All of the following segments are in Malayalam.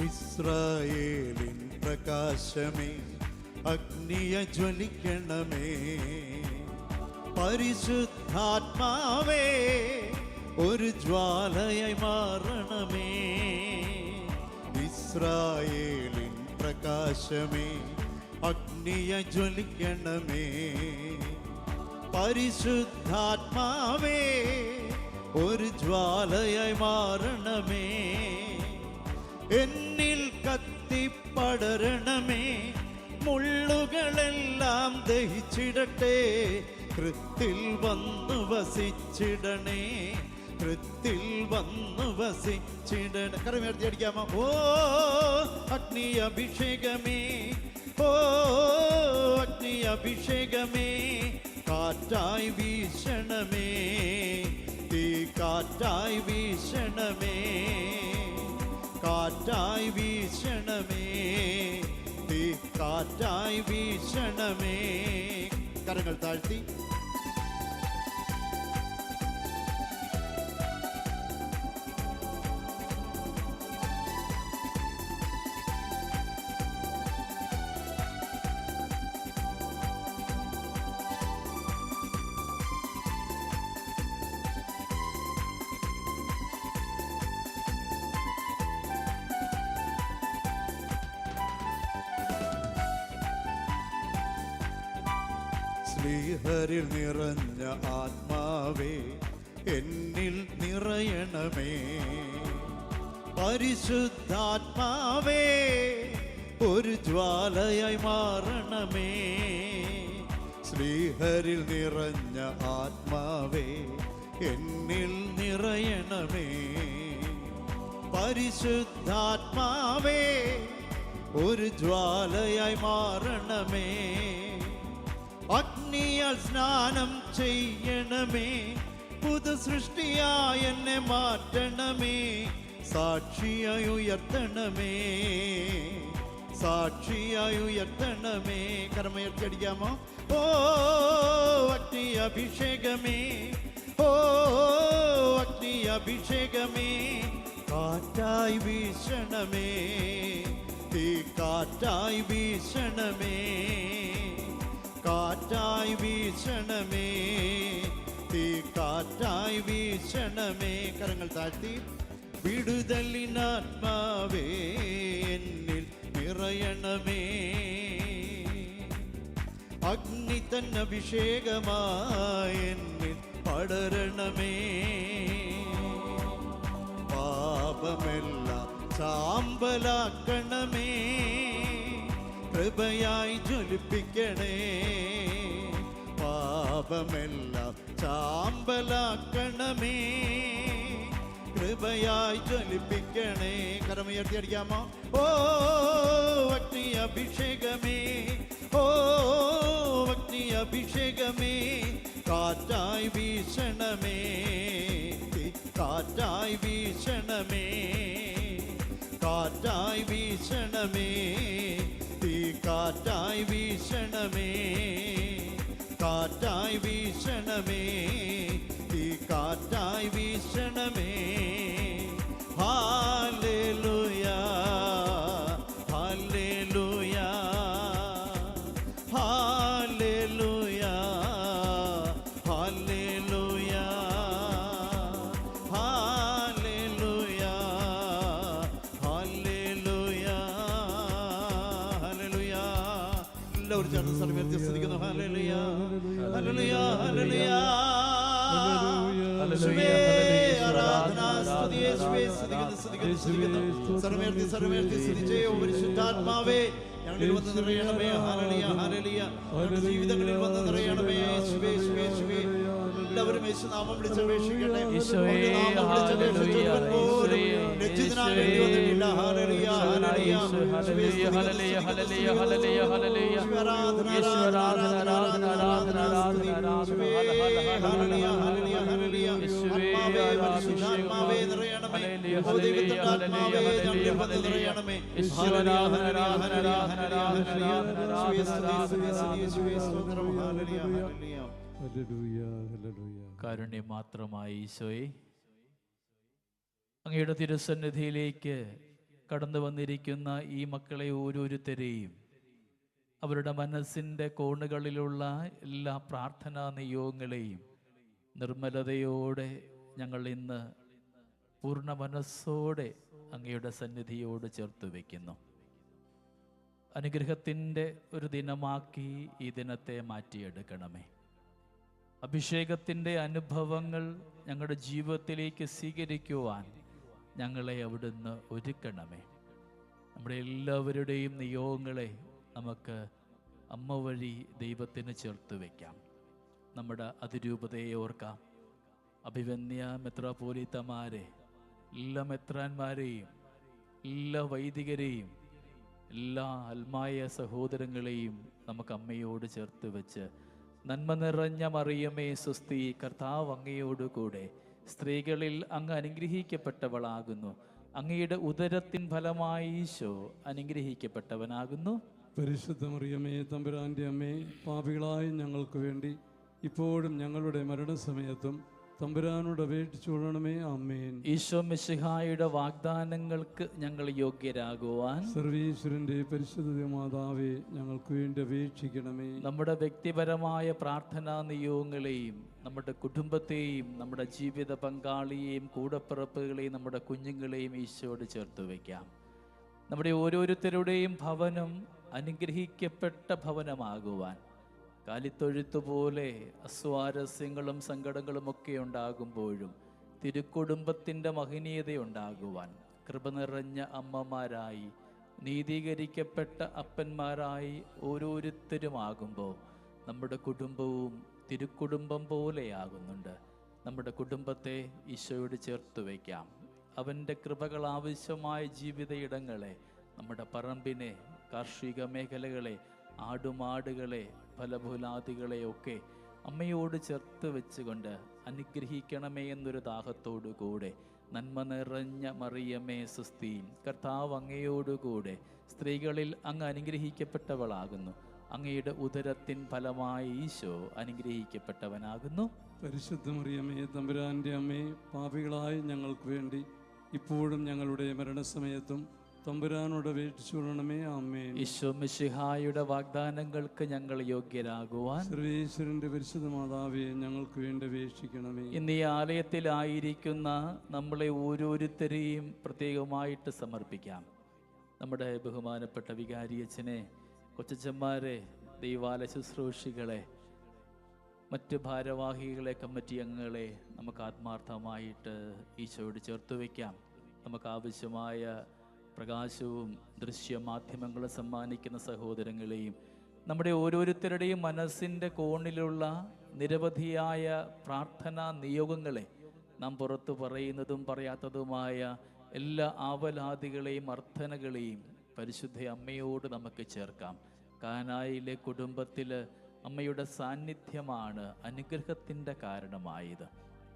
ഇസ്രായേലിൻ പ്രകാശമേ അഗ്നിയ ജ്വലിക്കണമേ. പരിശുദ്ധാത്മാവേ ഒരു ജ്വാലയായി മാറണമേ. ഇസ്രായേലിൻ പ്രകാശമേ അഗ്നിയ ജ്വലിക്കണമേ. പരിശുദ്ധാത്മാവേ ഒരു ജ്വാലയായി മാറണമേ. എന്നിൽ കത്തിപ്പടരണമേ. മുള്ളുകളെല്ലാം ദഹിച്ചിടട്ടെ. കൃത്തിൽ വന്നു വസിച്ചിടണേ. കൃത്തിൽ വന്നു വസിച്ചിടണേ. കരമേർത്തി അടിക്കാമോ? ഓ അഗ്നി അഭിഷേകമേ, ഓ അഗ്നി അഭിഷേകമേ, കാറ്റായി വീശണമേ. തീ കാറ്റായി വീശണമേ, കാറ്റായി വീശണമേ. തീ കാറ്റായി വീശണമേ. കരങ്ങൾ താഴ്ത്തി ശ്രീഹരിൽ നിറഞ്ഞ ആത്മാവേ എന്നിൽ നിറയണമേ. പരിശുദ്ധാത്മാവേ ഒരു ജ്വാലയായി മാറണമേ. ശ്രീഹരിൽ നിറഞ്ഞ ആത്മാവേ എന്നിൽ നിറയണമേ. പരിശുദ്ധാത്മാവേ ഒരു ജ്വാലയായി മാറണമേ. അഗ്നിയാൽ സ്നാനം ചെയ്യണമേ. പുതു സൃഷ്ടിയായി എന്നെ മാറ്റണമേ. സാക്ഷിയായി ഉയർത്തണമേ, സാക്ഷിയായി ഉയർത്തണമേ. കരമയർത്തടിക്കാമോ? ഓ അഗ്നി അഭിഷേകമേ, ഓ അഗ്നി അഭിഷേകമേ, കാറ്റായി വീശണമേ. തീ കാറ്റായി വീശണമേ, കാറ്റായി വീശണമേ. തീ കാറ്റായി വീശണമേ. കരങ്ങൾ താഴ്ത്തി വിടുതലിനാത്മാവേ എന്നിൽ നിറയണമേ. അഗ്നി തന്ന അഭിഷേകമായി എന്നിൽ പടരണമേ. പാപമെല്ലാം ചാമ്പലാക്കണമേ. കൃപയായി ജ്വലിപ്പിക്കണേ. പാപമെല്ലാം ചാമ്പലാക്കണമേ. കൃപയായി ജ്വലിപ്പിക്കണേ. കരമുയർത്തി അടിക്കാമോ? ഓ അഗ്നി അഭിഷേകമേ, ഓ അഗ്നി അഭിഷേകമേ, കാറ്റായി വീശണമേ. കാറ്റായി വീശണമേ, കാറ്റായി വീശണമേ. തീ കാറ്റായി വീശണമേ, കാറ്റായി വീശണമേ. തീ കാറ്റായി വീശണമേ. ഹല്ലേലൂയ, ഹല്ലേലൂയ, ഹല്ലേലൂയ, ഹല്ലേലൂയ, ഹല്ലേലൂയ, ഹല്ലേലൂയ, ഹല്ലേലൂയ. എല്ലാവരും ചേർന്ന് സർവ്വത്തെ സ്തുതിക്കുന്നു. ഹല്ലേലൂയ, ഹല്ലേലൂയ, ഹല്ലേലൂയ. പരിശുദ്ധാത്മാവേ ഞങ്ങളിൽ വന്ന് നിറയണമേ. ഹല്ലേലൂയ, ഹല്ലേലൂയ. ജീവിതങ്ങളിൽ വന്ന് നിറയണമേ. യേശുവേ, യേശുവേ, യേശുവേ. എല്ലാവരും യേശുനാമം വിളിച്ചപേക്ഷിക്കട്ടെ. രക്ഷിതനായി വേണ്ടി വന്നിട്ടില്ല. ഹല്ലേലൂയ, ഹല്ലേലൂയ, ഹല്ലേലൂയ, ഹല്ലേലൂയ, ഹല്ലേലൂയ, ഹല്ലേലൂയ. ആരാധന, ആരാധന, ആരാധന, ആരാധന, ഹല്ലേലൂയ, ഹല്ലേലൂയ, ഹല്ലേലൂയ. ആത്മാവേ, പരിശുദ്ധാത്മാവേ നിറയണമേ. ദൈവത്തിന്റെ ആത്മാവേ ഞങ്ങളിൽ വന്ന് നിറയണമേ. ഹല്ലേലൂയ, ഹല്ലേലൂയ, ഹല്ലേലൂയ, ഹല്ലേലൂയ, ഹല്ലേലൂയ. കാരുണ്യം മാത്രമായി ഈശോയെ, അങ്ങയുടെ തിരുസന്നിധിയിലേക്ക് കടന്നു വന്നിരിക്കുന്ന ഈ മക്കളെ ഓരോരുത്തരെയും അവരുടെ മനസ്സിൻ്റെ കോണുകളിലുള്ള എല്ലാ പ്രാർത്ഥനാ നിയോഗങ്ങളെയും നിർമ്മലതയോടെ ഞങ്ങൾ ഇന്ന് പൂർണ്ണ മനസ്സോടെ അങ്ങയുടെ സന്നിധിയോട് ചേർത്ത് വയ്ക്കുന്നു. അനുഗ്രഹത്തിൻ്റെ ഒരു ദിനമാക്കി ഈ ദിനത്തെ മാറ്റിയെടുക്കണമേ. അഭിഷേകത്തിൻ്റെ അനുഭവങ്ങൾ ഞങ്ങളുടെ ജീവിതത്തിലേക്ക് സ്വീകരിക്കുവാൻ ഞങ്ങളെ അവിടുന്ന് ഒരുക്കണമേ. നമ്മുടെ എല്ലാവരുടെയും നിയോഗങ്ങളെ നമുക്ക് അമ്മ വഴി ദൈവത്തിന് ചേർത്ത് വയ്ക്കാം. നമ്മുടെ അതിരൂപതയെ ഓർക്കാം. അഭിവന്യ മെത്രാപ്പോലീത്തമാരെ, എല്ലാ മെത്രാന്മാരെയും, എല്ലാ വൈദികരെയും, എല്ലാ ആത്മായ സഹോദരങ്ങളെയും നമുക്ക് അമ്മയോട് ചേർത്ത് വെച്ച് നന്മ നിറഞ്ഞ മറിയമേ സ്വസ്തി, കർത്താവ് അങ്ങയോടുകൂടെ സ്ത്രീകളിൽ അങ്ങ് അനുഗ്രഹിക്കപ്പെട്ടവളാകുന്നു. അങ്ങയുടെ ഉദരത്തിൻ ഫലമായി ഈശോ അനുഗ്രഹിക്കപ്പെട്ടവനാകുന്നു. പരിശുദ്ധ മറിയമേ തമ്പുരാൻ്റെ അമ്മേ, പാപികളായ ഞങ്ങൾക്ക് വേണ്ടി ഇപ്പോഴും ഞങ്ങളുടെ മരണസമയത്തും തമ്പുരാനോട് അപേക്ഷിച്ചുകൊള്ളണമേ. ആമേൻ. ഈശോ മിശിഹായുടെ വാഗ്ദാനങ്ങൾക്ക് ഞങ്ങൾ യോഗ്യരാകുവാൻ സർവീശ്വരന്റെ പരിശുദ്ധ മാതാവേ, ഞങ്ങൾക്ക് വേണ്ടി അപേക്ഷിക്കണമേ. നമ്മുടെ വ്യക്തിപരമായ പ്രാർത്ഥനാ നിയോഗങ്ങളെയും നമ്മുടെ കുടുംബത്തെയും നമ്മുടെ ജീവിത പങ്കാളിയെയും കൂടപ്പിറപ്പുകളെയും നമ്മുടെ കുഞ്ഞുങ്ങളെയും ഈശോയോട് ചേർത്ത് വയ്ക്കാം. നമ്മുടെ ഓരോരുത്തരുടെയും ഭവനം അനുഗ്രഹിക്കപ്പെട്ട ഭവനമാകുവാൻ, കാലിത്തൊഴുത്തുപോലെ അസ്വാരസ്യങ്ങളും സങ്കടങ്ങളും ഒക്കെ ഉണ്ടാകുമ്പോഴും തിരുക്കുടുംബത്തിൻ്റെ മഹനീയതയുണ്ടാകുവാൻ, കൃപ നിറഞ്ഞ അമ്മമാരായി നീതീകരിക്കപ്പെട്ട അപ്പന്മാരായി ഓരോരുത്തരുമാകുമ്പോൾ നമ്മുടെ കുടുംബവും തിരുക്കുടുംബം പോലെയാകുന്നുണ്ട്. നമ്മുടെ കുടുംബത്തെ ഈശോയോട് ചേർത്ത് വയ്ക്കാം. അവൻ്റെ കൃപകൾ ആവശ്യമായ ജീവിത ഇടങ്ങളെ, നമ്മുടെ പറമ്പിനെ, കാർഷിക മേഖലകളെ, ആടുമാടുകളെ, ഫലഫുലാദികളെയൊക്കെ അമ്മയോട് ചേർത്ത് വെച്ചുകൊണ്ട് അനുഗ്രഹിക്കണമേ എന്നൊരു ദാഹത്തോടു കൂടെ നന്മ നിറഞ്ഞ മറിയമേ സ്വസ്തി, കർത്താവ് അങ്ങയോടുകൂടെ സ്ത്രീകളിൽ അങ്ങ് അനുഗ്രഹിക്കപ്പെട്ടവളാകുന്നു. അങ്ങയുടെ ഉദരത്തിൻ ഫലമായി ഈശോ അനുഗ്രഹിക്കപ്പെട്ടവനാകുന്നു. പരിശുദ്ധ മറിയമേ തമ്പുരാൻ്റെ അമ്മേ, പാപികളായ ഞങ്ങൾക്ക് വേണ്ടി ഇപ്പോഴും ഞങ്ങളുടെ മരണസമയത്തും തമ്പുരാനോട് അപേക്ഷിച്ചുകൊള്ളണമേ. ആമേൻ. ഈശോ മിശിഹായുടെ വാഗ്ദാനങ്ങൾക്ക് ഞങ്ങൾ യോഗ്യരാകുവാൻ സർവീശ്വരന്റെ പരിശുദ്ധ മാതാവേ, ഞങ്ങൾക്ക് വേണ്ടി അപേക്ഷിക്കണമേ. ഇന്ന് ഈ ആലയത്തിലായിരിക്കുന്ന നമ്മളെ ഓരോരുത്തരെയും പ്രത്യേകമായിട്ട് സമർപ്പിക്കാം. നമ്മുടെ ബഹുമാനപ്പെട്ട വികാരിയച്ഛനെ, കൊച്ചച്ചന്മാരെ, ദൈവാലയ ശുശ്രൂഷികളെ, മറ്റ് ഭാരവാഹികളെ, കമ്മിറ്റി അംഗങ്ങളെ നമുക്ക് ആത്മാർത്ഥമായിട്ട് ഈശോയോട് ചേർത്ത് വയ്ക്കാം. നമുക്ക് ആവശ്യമായ പ്രകാശവും ദൃശ്യമാധ്യമങ്ങളും സമ്മാനിക്കുന്ന സഹോദരങ്ങളെയും നമ്മുടെ ഓരോരുത്തരുടെയും മനസ്സിൻ്റെ കോണിലുള്ള നിരവധിയായ പ്രാർത്ഥനാ നിയോഗങ്ങളെ, നാം പുറത്തു പറയുന്നതും പറയാത്തതുമായ എല്ലാ ആവലാദികളെയും അർത്ഥനകളെയും പരിശുദ്ധ അമ്മയോട് നമുക്ക് ചേർക്കാം. കാനായിലെ കുടുംബത്തിൽ അമ്മയുടെ സാന്നിധ്യമാണ് അനുഗ്രഹത്തിൻ്റെ കാരണമായത്.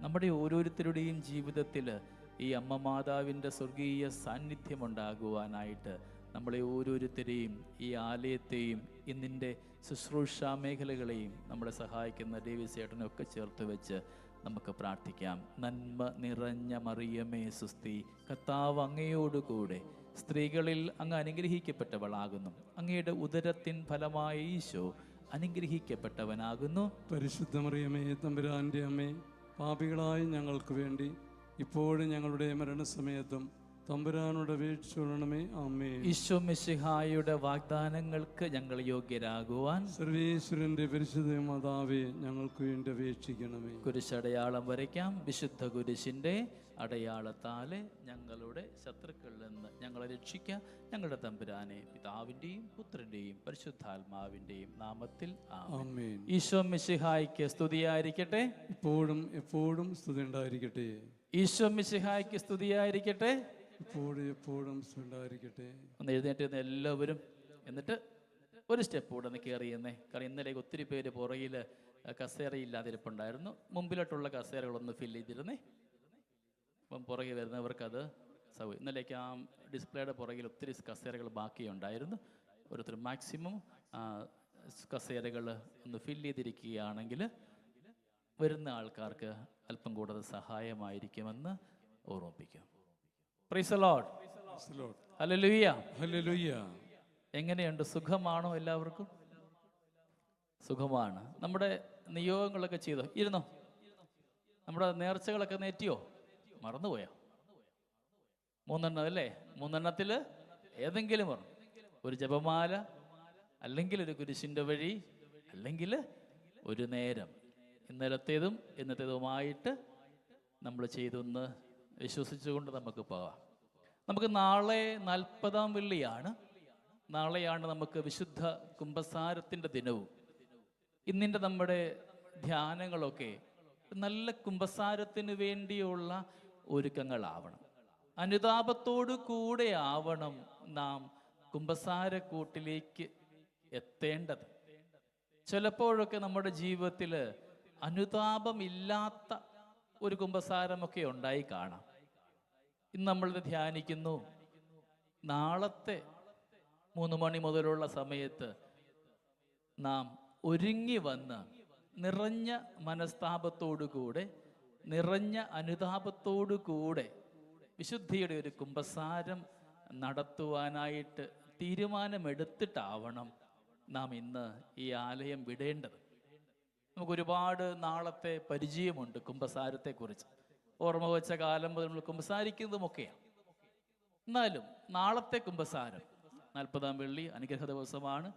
നമ്മുടെ ഓരോരുത്തരുടെയും ജീവിതത്തിൽ ഈ അമ്മ മാതാവിൻ്റെ സ്വർഗീയ സാന്നിധ്യമുണ്ടാകുവാനായിട്ട് നമ്മളെ ഓരോരുത്തരെയും, ഈ ആലയത്തെയും ഇന്നിൻ്റെ ശുശ്രൂഷാ മേഖലകളെയും നമ്മളെ സഹായിക്കുന്ന ഡേവിസ് ചേട്ടനൊക്കെ ചേർത്ത് വെച്ച് നമുക്ക് പ്രാർത്ഥിക്കാം. നന്മ നിറഞ്ഞ മറിയമേ സുസ്തി, കർത്താവ് അങ്ങയോടുകൂടെ സ്ത്രീകളിൽ അങ്ങ് അനുഗ്രഹിക്കപ്പെട്ടവളാകുന്നു. അങ്ങയുടെ ഉദരത്തിൻ ഫലമായ ഈശോ അനുഗ്രഹിക്കപ്പെട്ടവനാകുന്നു. പരിശുദ്ധ മറിയമേ തമ്പുരാൻ്റെ അമ്മേ, പാപികളായ ഞങ്ങൾക്ക് വേണ്ടി ഇപ്പോഴും ഞങ്ങളുടെ മരണസമയത്തും തമ്പുരാനോട് അപേക്ഷിച്ചുകൊള്ളണമേ. ആമേൻ. ഈശോ മിശിഹായുടെ വാഗ്ദാനങ്ങൾക്ക് ഞങ്ങൾ യോഗ്യരാകുവാൻ സർവേശ്വരന്റെ പരിശുദ്ധ മാതാവേ, ഞങ്ങൾക്ക് വേണ്ടി അപേക്ഷിക്കണമേ. കുരിശടയാളം വരയ്ക്കാം. വിശുദ്ധ കുരിശിൻ്റെ അടയാളത്താലെ ഞങ്ങളുടെ ശത്രുക്കളിൽ നിന്ന് ഞങ്ങളെ രക്ഷിക്കുക. ഞങ്ങളുടെ തമ്പുരാനെ, പിതാവിൻ്റെയും പുത്രൻ്റെയും പരിശുദ്ധാത്മാവിൻ്റെയും നാമത്തിൽ ആമേൻ. ഈശോ മിശിഹായ്ക്ക് സ്തുതിയായിരിക്കട്ടെ. ഇപ്പോഴും എപ്പോഴും സ്തുതി ഉണ്ടായിരിക്കട്ടെ. ഈശോ മിശിഹായ്ക്ക് സ്തുതിയായിരിക്കട്ടെ. ഇപ്പോഴും എപ്പോഴും സ്തുതി ഉണ്ടായിരിക്കട്ടെ. ഒന്ന് എഴുന്നേറ്റ് എല്ലാവരും, എന്നിട്ട് ഒരു സ്റ്റെപ്പ് കൂടെ ഒന്ന് കയറിയെന്നേ. കാരണം ഇന്നലേക്ക് ഒത്തിരി പേര് പുറകിൽ കസേരയില്ലാതിരിപ്പുണ്ടായിരുന്നു. മുമ്പിലോട്ടുള്ള കസേരകളൊന്ന് ഫില്ല് ചെയ്തിരുന്നേ. അപ്പം പുറകിൽ വരുന്നവർക്കത് ഇന്നലേക്ക് ആ ഡിസ്പ്ലേയുടെ പുറകിൽ ഒത്തിരി കസേരകൾ ബാക്കിയുണ്ടായിരുന്നു. ഓരോരുത്തർ മാക്സിമം കസേരകൾ ഒന്ന് ഫില്ല് ചെയ്തിരിക്കുകയാണെങ്കിൽ വരുന്ന ആൾക്കാർക്ക് അല്പം കൂടുതൽ സഹായമായിരിക്കുമെന്ന് ഓർമ്മിപ്പിക്കും. Praise the Lord. ഹല്ലേലൂയ. ഹല്ലേലൂയ. എങ്ങനെയുണ്ട്? സുഖമാണോ? എല്ലാവർക്കും സുഖമാണ്. നമ്മുടെ നിയോഗങ്ങളൊക്കെ ചെയ്തോ? ഇരുന്നോ? നമ്മുടെ നേർച്ചകളൊക്കെ നേറ്റിയോ? മറന്നുപോയോ? 3 അല്ലേ? 3 ഏതെങ്കിലും പറഞ്ഞു. ഒരു ജപമാല, അല്ലെങ്കിൽ ഒരു കുരിശിൻ്റെ വഴി, അല്ലെങ്കിൽ ഒരു നേരം. ഇന്നലത്തേതും ഇന്നത്തേതുമായിട്ട് നമ്മൾ ചെയ്തെന്ന് വിശ്വസിച്ചുകൊണ്ട് നമുക്ക് പോകാം. നമുക്ക് നാളെ 40-ാം വെള്ളിയാണ്. നാളെയാണ് നമുക്ക് വിശുദ്ധ കുംഭസാരത്തിൻ്റെ ദിനവും. ഇന്നിൻ്റെ നമ്മുടെ ധ്യാനങ്ങളൊക്കെ നല്ല കുംഭസാരത്തിന് വേണ്ടിയുള്ള ഒരുക്കങ്ങളാവണം. അനുതാപത്തോടു കൂടെ ആവണം നാം കുംഭസാരക്കൂട്ടിലേക്ക് എത്തേണ്ടത്. ചിലപ്പോഴൊക്കെ നമ്മുടെ ജീവിതത്തിൽ അനുതാപമില്ലാത്ത ഒരു കുംഭസാരമൊക്കെ ഉണ്ടായി കാണാം. ഇന്ന് നമ്മളിത് ധ്യാനിക്കുന്നു. നാളത്തെ 3 മണി മുതലുള്ള സമയത്ത് നാം ഒരുങ്ങി വന്ന് നിറഞ്ഞ മനസ്താപത്തോടുകൂടെ, നിറഞ്ഞ അനുതാപത്തോടുകൂടെ വിശുദ്ധിയുടെ ഒരു കുംഭസാരം നടത്തുവാനായിട്ട് തീരുമാനമെടുത്തിട്ടാവണം നാം ഇന്ന് ഈ ആലയം വിടേണ്ടത്. നമുക്കൊരുപാട് നാളത്തെ പരിചയമുണ്ട് കുംഭസാരത്തെക്കുറിച്ച്. ഓർമ്മ വെച്ച കാലം മുതൽ നമ്മൾ കുംഭസാരിക്കുന്നതുമൊക്കെയാണ്. എന്നാലും നാളത്തെ കുംഭസാരം 40-ാം വെള്ളി അനുഗ്രഹ ദിവസമാണ്.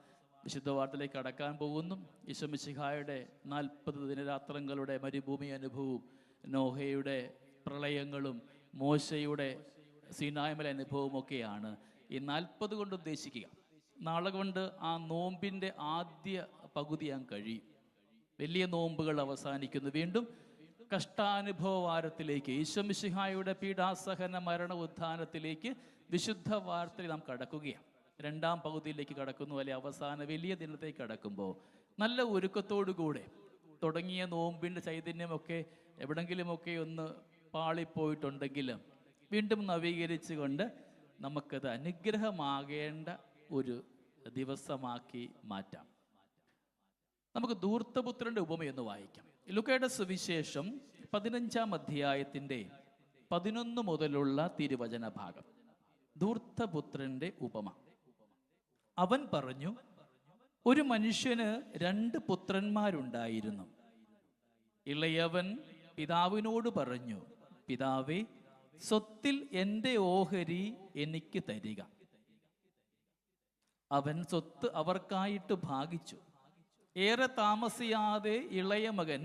വിശുദ്ധ വാർത്തയിലേക്ക് കടക്കാൻ പോകുന്നു. ഈശോ മിശിഹായുടെ 40 ദിനരാത്രങ്ങളുടെ മരുഭൂമി അനുഭവവും, നോഹയുടെ പ്രളയങ്ങളും, മോശയുടെ സീനായ്മല അനുഭവവും ഒക്കെയാണ് ഈ 40 കൊണ്ട് ഉദ്ദേശിക്കുക. നാളെ കൊണ്ട് ആ നോമ്പിൻ്റെ ആദ്യ പകുതി കഴിയും. വലിയ നോമ്പുകൾ അവസാനിക്കുന്നു. വീണ്ടും കഷ്ടാനുഭവ വാരത്തിലേക്ക്, ഈശോ മിശിഹായുടെ പീഡാസഹന മരണ ഉത്ഥാനത്തിലേക്ക്, വിശുദ്ധ വാർത്തയിൽ നാം കടക്കുകയാണ്. 2-ാം പകുതിയിലേക്ക് കടക്കുന്നു. അല്ലെ, അവസാന വലിയ ദിനത്തേക്ക് കടക്കുമ്പോൾ നല്ല ഒരുക്കത്തോടു കൂടെ തുടങ്ങിയ നോമ്പിൻ്റെ ചൈതന്യമൊക്കെ എവിടെങ്കിലുമൊക്കെ ഒന്ന് പാളിപ്പോയിട്ടുണ്ടെങ്കിലും വീണ്ടും നവീകരിച്ചു കൊണ്ട് നമുക്കത് അനുഗ്രഹമാകേണ്ട ഒരു ദിവസമാക്കി മാറ്റാം. നമുക്ക് ധൂർത്തപുത്രൻ്റെ ഉപമയൊന്ന് വായിക്കാം. ലൂക്കയുടെ സുവിശേഷം 15-ാം അധ്യായത്തിൻ്റെ 11 മുതലുള്ള തിരുവചന ഭാഗം. ധൂർത്തപുത്രൻ്റെ ഉപമ. അവൻ പറഞ്ഞു, ഒരു മനുഷ്യന് 2 പുത്രന്മാരുണ്ടായിരുന്നു. ഇളയവൻ പിതാവിനോട് പറഞ്ഞു, പിതാവേ, സ്വത്തിൽ എൻ്റെ ഓഹരി എനിക്ക് തരിക. അവൻ സ്വത്ത് അവർക്കായിട്ട് ഭാഗിച്ചു. ഏറെ താമസിയാതെ ഇളയ മകൻ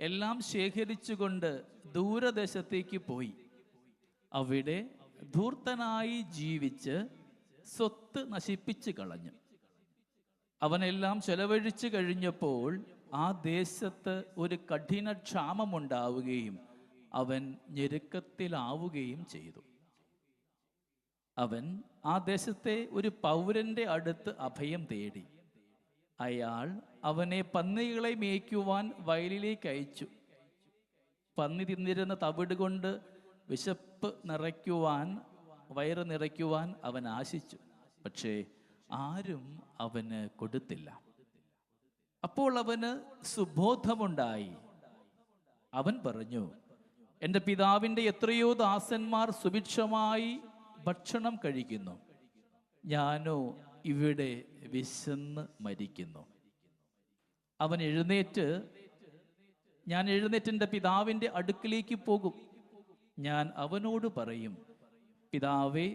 എല്ലാം ശേഖരിച്ചുകൊണ്ട് ദൂരദേശത്തേക്ക് പോയി. അവിടെ ധൂർത്തനായി ജീവിച്ച് സ്വത്ത് നശിപ്പിച്ചു കളഞ്ഞു. അവനെല്ലാം ചെലവഴിച്ചു കഴിഞ്ഞപ്പോൾ ആ ദേശത്ത് ഒരു കഠിന ക്ഷാമമുണ്ടാവുകയും അവൻ ഞെരുക്കത്തിലാവുകയും ചെയ്തു. അവൻ ആ ദേശത്തെ ഒരു പൗരന്റെ അടുത്ത് അഭയം തേടി. അയാൾ അവനെ പന്നികളെ മേയ്ക്കുവാൻ വയലിലേക്ക് അയച്ചു. പന്നി തിന്നിരുന്ന തവിട് കൊണ്ട് വിശപ്പ് വയറ് നിറയ്ക്കുവാൻ അവൻ ആശിച്ചു. പക്ഷേ ആരും അവന് കൊടുത്തില്ല. അപ്പോൾ അവന് സുബോധമുണ്ടായി. അവൻ പറഞ്ഞു, എൻ്റെ പിതാവിൻ്റെ എത്രയോ ദാസന്മാർ സുഭിക്ഷമായി ഭക്ഷണം കഴിക്കുന്നു, ഞാനോ ഇവിടെ വിശന്ന് മരിക്കുന്നു. അവൻ ഞാൻ എഴുന്നേറ്റ് എൻ്റെ പിതാവിൻ്റെ അടുക്കിലേക്ക് പോകും. ഞാൻ അവനോട് പറയും, പിതാവേ,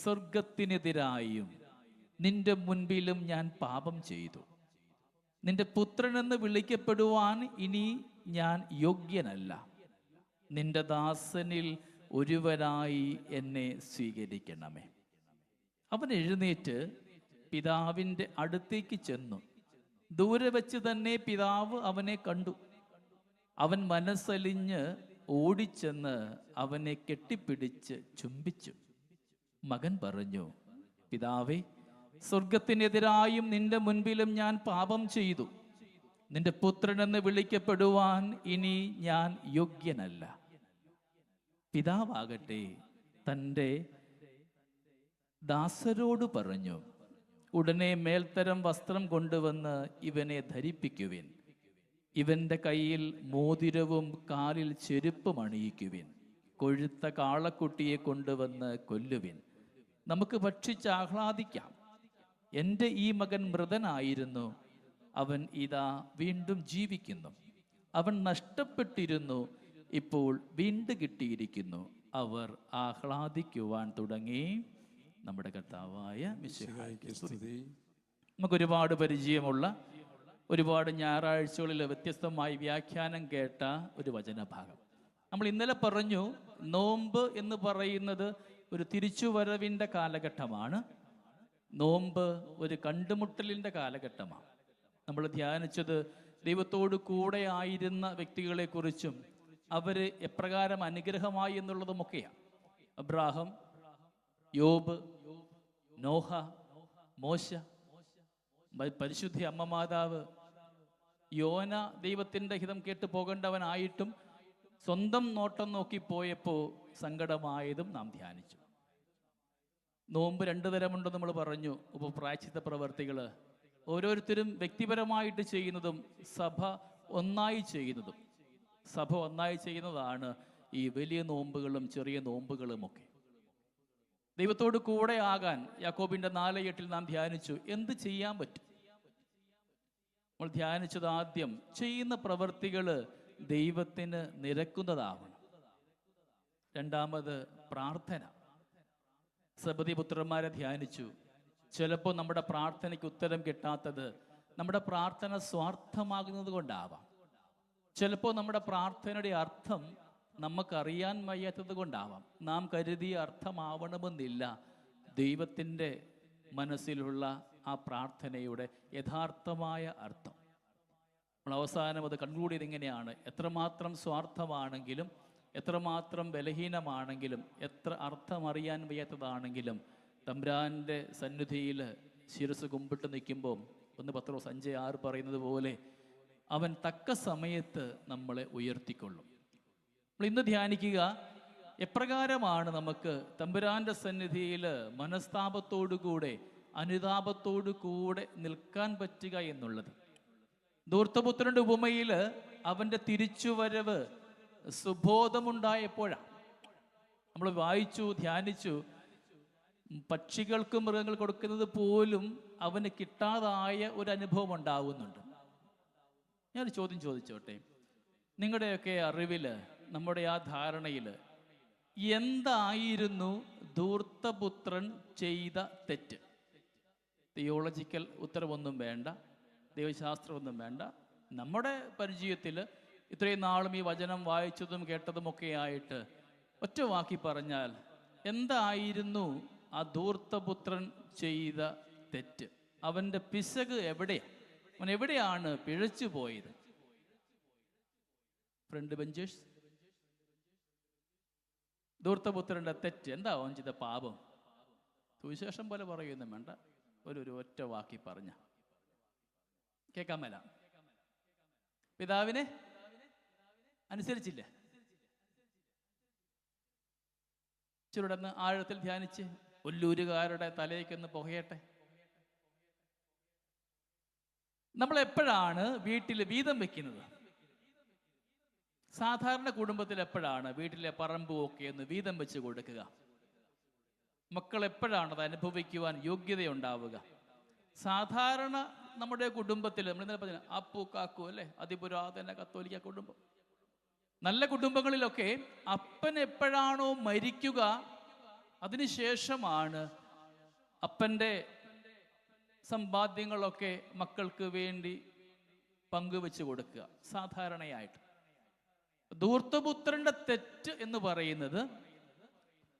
സ്വർഗത്തിനെതിരായും നിന്റെ മുൻപിലും ഞാൻ പാപം ചെയ്തു. നിന്റെ പുത്രനെന്ന് വിളിക്കപ്പെടുവാൻ ഇനി ഞാൻ യോഗ്യനല്ല. നിന്റെ ദാസനിൽ ഒരുവനായി എന്നെ സ്വീകരിക്കണമേ. അവൻ എഴുന്നേറ്റ് പിതാവിൻ്റെ അടുത്തേക്ക് ചെന്നു. ദൂരെ വെച്ച് തന്നെ പിതാവ് അവനെ കണ്ടു. അവൻ മനസ്സലിഞ്ഞ് ഓടിച്ചെന്ന് അവനെ കെട്ടിപ്പിടിച്ച് ചുംബിച്ചു. മകൻ പറഞ്ഞു, പിതാവേ, സ്വർഗത്തിനെതിരായും നിന്റെ മുൻപിലും ഞാൻ പാപം ചെയ്തു. നിന്റെ പുത്രനെന്ന് വിളിക്കപ്പെടുവാൻ ഇനി ഞാൻ യോഗ്യനല്ല. പിതാവാകട്ടെ തൻ്റെ ദാസരോട് പറഞ്ഞു, ഉടനെ മേൽത്തരം വസ്ത്രം കൊണ്ടുവന്ന് ഇവനെ ധരിപ്പിക്കുവിൻ. ഇവന്റെ കയ്യിൽ മോതിരവും കാലിൽ ചെരുപ്പും അണിയിക്കുവിൻ. കൊഴുത്ത കാളക്കുട്ടിയെ കൊണ്ടുവന്ന് കൊല്ലുവിൻ. നമുക്ക് ഭക്ഷിച്ച് ആഹ്ലാദിക്കാം. എൻ്റെ ഈ മകൻ മൃതനായിരുന്നു, അവൻ ഇതാ വീണ്ടും ജീവിക്കുന്നു. അവൻ നഷ്ടപ്പെട്ടിരുന്നു, ഇപ്പോൾ വീണ്ടും കിട്ടിയിരിക്കുന്നു. അവർ ആഹ്ലാദിക്കുവാൻ തുടങ്ങി. നമ്മുടെ കർത്താവായ മിശിഹായ്ക്ക് സ്തുതി. നമുക്കൊരുപാട് പരിചയമുള്ള, ഒരുപാട് ഞായറാഴ്ചകളിൽ വ്യത്യസ്തമായി വ്യാഖ്യാനം കേട്ട ഒരു വചനഭാഗം. നമ്മൾ ഇന്നലെ പറഞ്ഞു, നോമ്പ് എന്ന് പറയുന്നത് ഒരു തിരിച്ചുവരവിൻ്റെ കാലഘട്ടമാണ്. നോമ്പ് ഒരു കണ്ടുമുട്ടലിൻ്റെ കാലഘട്ടമാണ്. നമ്മൾ ധ്യാനിച്ചത് ദൈവത്തോട് കൂടെ ആയിരുന്ന വ്യക്തികളെക്കുറിച്ചും അവർ എപ്രകാരം അനുഗ്രഹമായി എന്നുള്ളതുമൊക്കെയാണ്. അബ്രാഹം, യോബ്, നോഹ, മോശ, പരിശുദ്ധ അമ്മ മാതാവ്, യോന ദൈവത്തിൻ്റെ ഹിതം കേട്ട് പോകേണ്ടവനായിട്ടും സ്വന്തം നോട്ടം നോക്കി പോയപ്പോൾ സങ്കടമായതും നാം ധ്യാനിച്ചു. നോമ്പ് 2 തരമുണ്ടെന്ന് നമ്മൾ പറഞ്ഞു. പ്രായശ്ചിത്ത പ്രവർത്തികൾ ഓരോരുത്തരും വ്യക്തിപരമായിട്ട് ചെയ്യുന്നതും സഭ ഒന്നായി ചെയ്യുന്നതും. സഭ ഒന്നായി ചെയ്യുന്നതാണ് ഈ വലിയ നോമ്പുകളും ചെറിയ നോമ്പുകളുമൊക്കെ. ദൈവത്തോട് കൂടെ ആകാൻ യാക്കോബിൻ്റെ 4:8 നാം ധ്യാനിച്ചു. എന്ത് ചെയ്യാൻ പറ്റും? നമ്മൾ ധ്യാനിച്ചത് ആദ്യം ചെയ്യുന്ന പ്രവൃത്തികൾ ദൈവത്തിന് നിരക്കുന്നതാവണം. രണ്ടാമത് പ്രാർത്ഥന. സബദി പുത്രന്മാരെ ധ്യാനിച്ചു. ചിലപ്പോൾ നമ്മുടെ പ്രാർത്ഥനയ്ക്ക് ഉത്തരം കിട്ടാത്തത് നമ്മുടെ പ്രാർത്ഥന സ്വാർത്ഥമാകുന്നത് കൊണ്ടാവാം. ചിലപ്പോൾ നമ്മുടെ പ്രാർത്ഥനയുടെ അർത്ഥം നമുക്കറിയാൻ വയ്യാത്തത് കൊണ്ടാവാം. നാം കരുതിയ അർത്ഥമാവണമെന്നില്ല ദൈവത്തിൻ്റെ മനസ്സിലുള്ള ആ പ്രാർത്ഥനയുടെ യഥാർത്ഥമായ അർത്ഥം. നമ്മൾ അവസാനം അത് കൺക്ലൂഡ് ഇങ്ങനെയാണ്: എത്രമാത്രം സ്വാർത്ഥമാണെങ്കിലും, എത്രമാത്രം ബലഹീനമാണെങ്കിലും, എത്ര അർത്ഥമറിയാൻ വയ്യാത്തതാണെങ്കിലും, തമ്പുരാൻ്റെ സന്നിധിയിൽ ശിരസ് കുമ്പിട്ട് നിൽക്കുമ്പോൾ 1 പത്രോസ് 5:6 പറയുന്നത് പോലെ അവൻ തക്ക സമയത്ത് നമ്മളെ ഉയർത്തിക്കൊള്ളും. നമ്മൾ ഇന്ന് ധ്യാനിക്കുക എപ്രകാരമാണ് നമുക്ക് തമ്പുരാൻ്റെ സന്നിധിയിൽ മനസ്താപത്തോടുകൂടെ, അനുതാപത്തോടു കൂടെ നിൽക്കാൻ പറ്റുക എന്നുള്ളത്. ധൂർത്തപുത്രൻ്റെ ഉപമയിൽ അവൻ്റെ തിരിച്ചുവരവ് സുബോധമുണ്ടായപ്പോഴാണ്. നമ്മൾ വായിച്ചു, ധ്യാനിച്ചു. പക്ഷികൾക്കും മൃഗങ്ങൾ കൊടുക്കുന്നത് പോലും അവന് കിട്ടാതായ ഒരു അനുഭവം ഉണ്ടാവുന്നുണ്ട്. ഞാനൊരു ചോദ്യം ചോദിച്ചോട്ടെ. നിങ്ങളുടെയൊക്കെ അറിവിൽ, നമ്മുടെ ആ ധാരണയിൽ എന്തായിരുന്നു ധൂർത്തപുത്രൻ ചെയ്ത തെറ്റ്? തിയോളജിക്കൽ ഉത്തരവൊന്നും വേണ്ട, ദൈവശാസ്ത്രമൊന്നും വേണ്ട. നമ്മുടെ പരിചയത്തിൽ ഇത്രയും നാളും ഈ വചനം വായിച്ചതും കേട്ടതുമൊക്കെ ആയിട്ട് ഒറ്റ വാക്കി പറഞ്ഞാൽ എന്തായിരുന്നു ആ ധൂർത്തപുത്രൻ ചെയ്ത തെറ്റ്? അവൻ്റെ പിശക് എവിടെയാണ്? അവൻ എവിടെയാണ് പിഴച്ചു പോയത്? ഫ്രണ്ട് ബെഞ്ചേഴ്സ്, ധൂർത്തപുത്രൻ്റെ തെറ്റ് എന്താ? അവൻ ചെയ്ത പാപം സുവിശേഷം പോലെ പറയുന്നു വേണ്ട, ഒരു ഒറ്റ വാക്കി പറഞ്ഞ കേൾക്കാൻ മേല. പിതാവിനെ അനുസരിച്ചില്ല. ചുരുടന്ന് ആഴത്തിൽ ധ്യാനിച്ച് ഒല്ലൂരുകാരുടെ തലയ്ക്കൊന്ന് പുകയട്ടെ. നമ്മൾ എപ്പോഴാണ് വീട്ടിൽ വീതം വെക്കുന്നത്? സാധാരണ കുടുംബത്തിൽ എപ്പോഴാണ് വീട്ടിലെ പറമ്പും ഒക്കെ ഒന്ന് വീതം വെച്ച് കൊടുക്കുക? മക്കൾ എപ്പോഴാണ് അത് അനുഭവിക്കുവാൻ യോഗ്യതയുണ്ടാവുക? സാധാരണ നമ്മുടെ കുടുംബത്തിൽ നമ്മൾ ഇന്നലെ പറഞ്ഞ അപ്പു കാക്കു അല്ലേ, അതിപുരാതന കത്തോലിക്ക കുടുംബം. നല്ല കുടുംബങ്ങളിലൊക്കെ അപ്പൻ എപ്പോഴാണോ മരിക്കുക അതിനുശേഷമാണ് അപ്പൻ്റെ സമ്പാദ്യങ്ങളൊക്കെ മക്കൾക്ക് വേണ്ടി പങ്കുവെച്ച് കൊടുക്കുക സാധാരണയായിട്ട്. ധൂർത്തപുത്രന്റെ തെറ്റ് എന്ന് പറയുന്നത്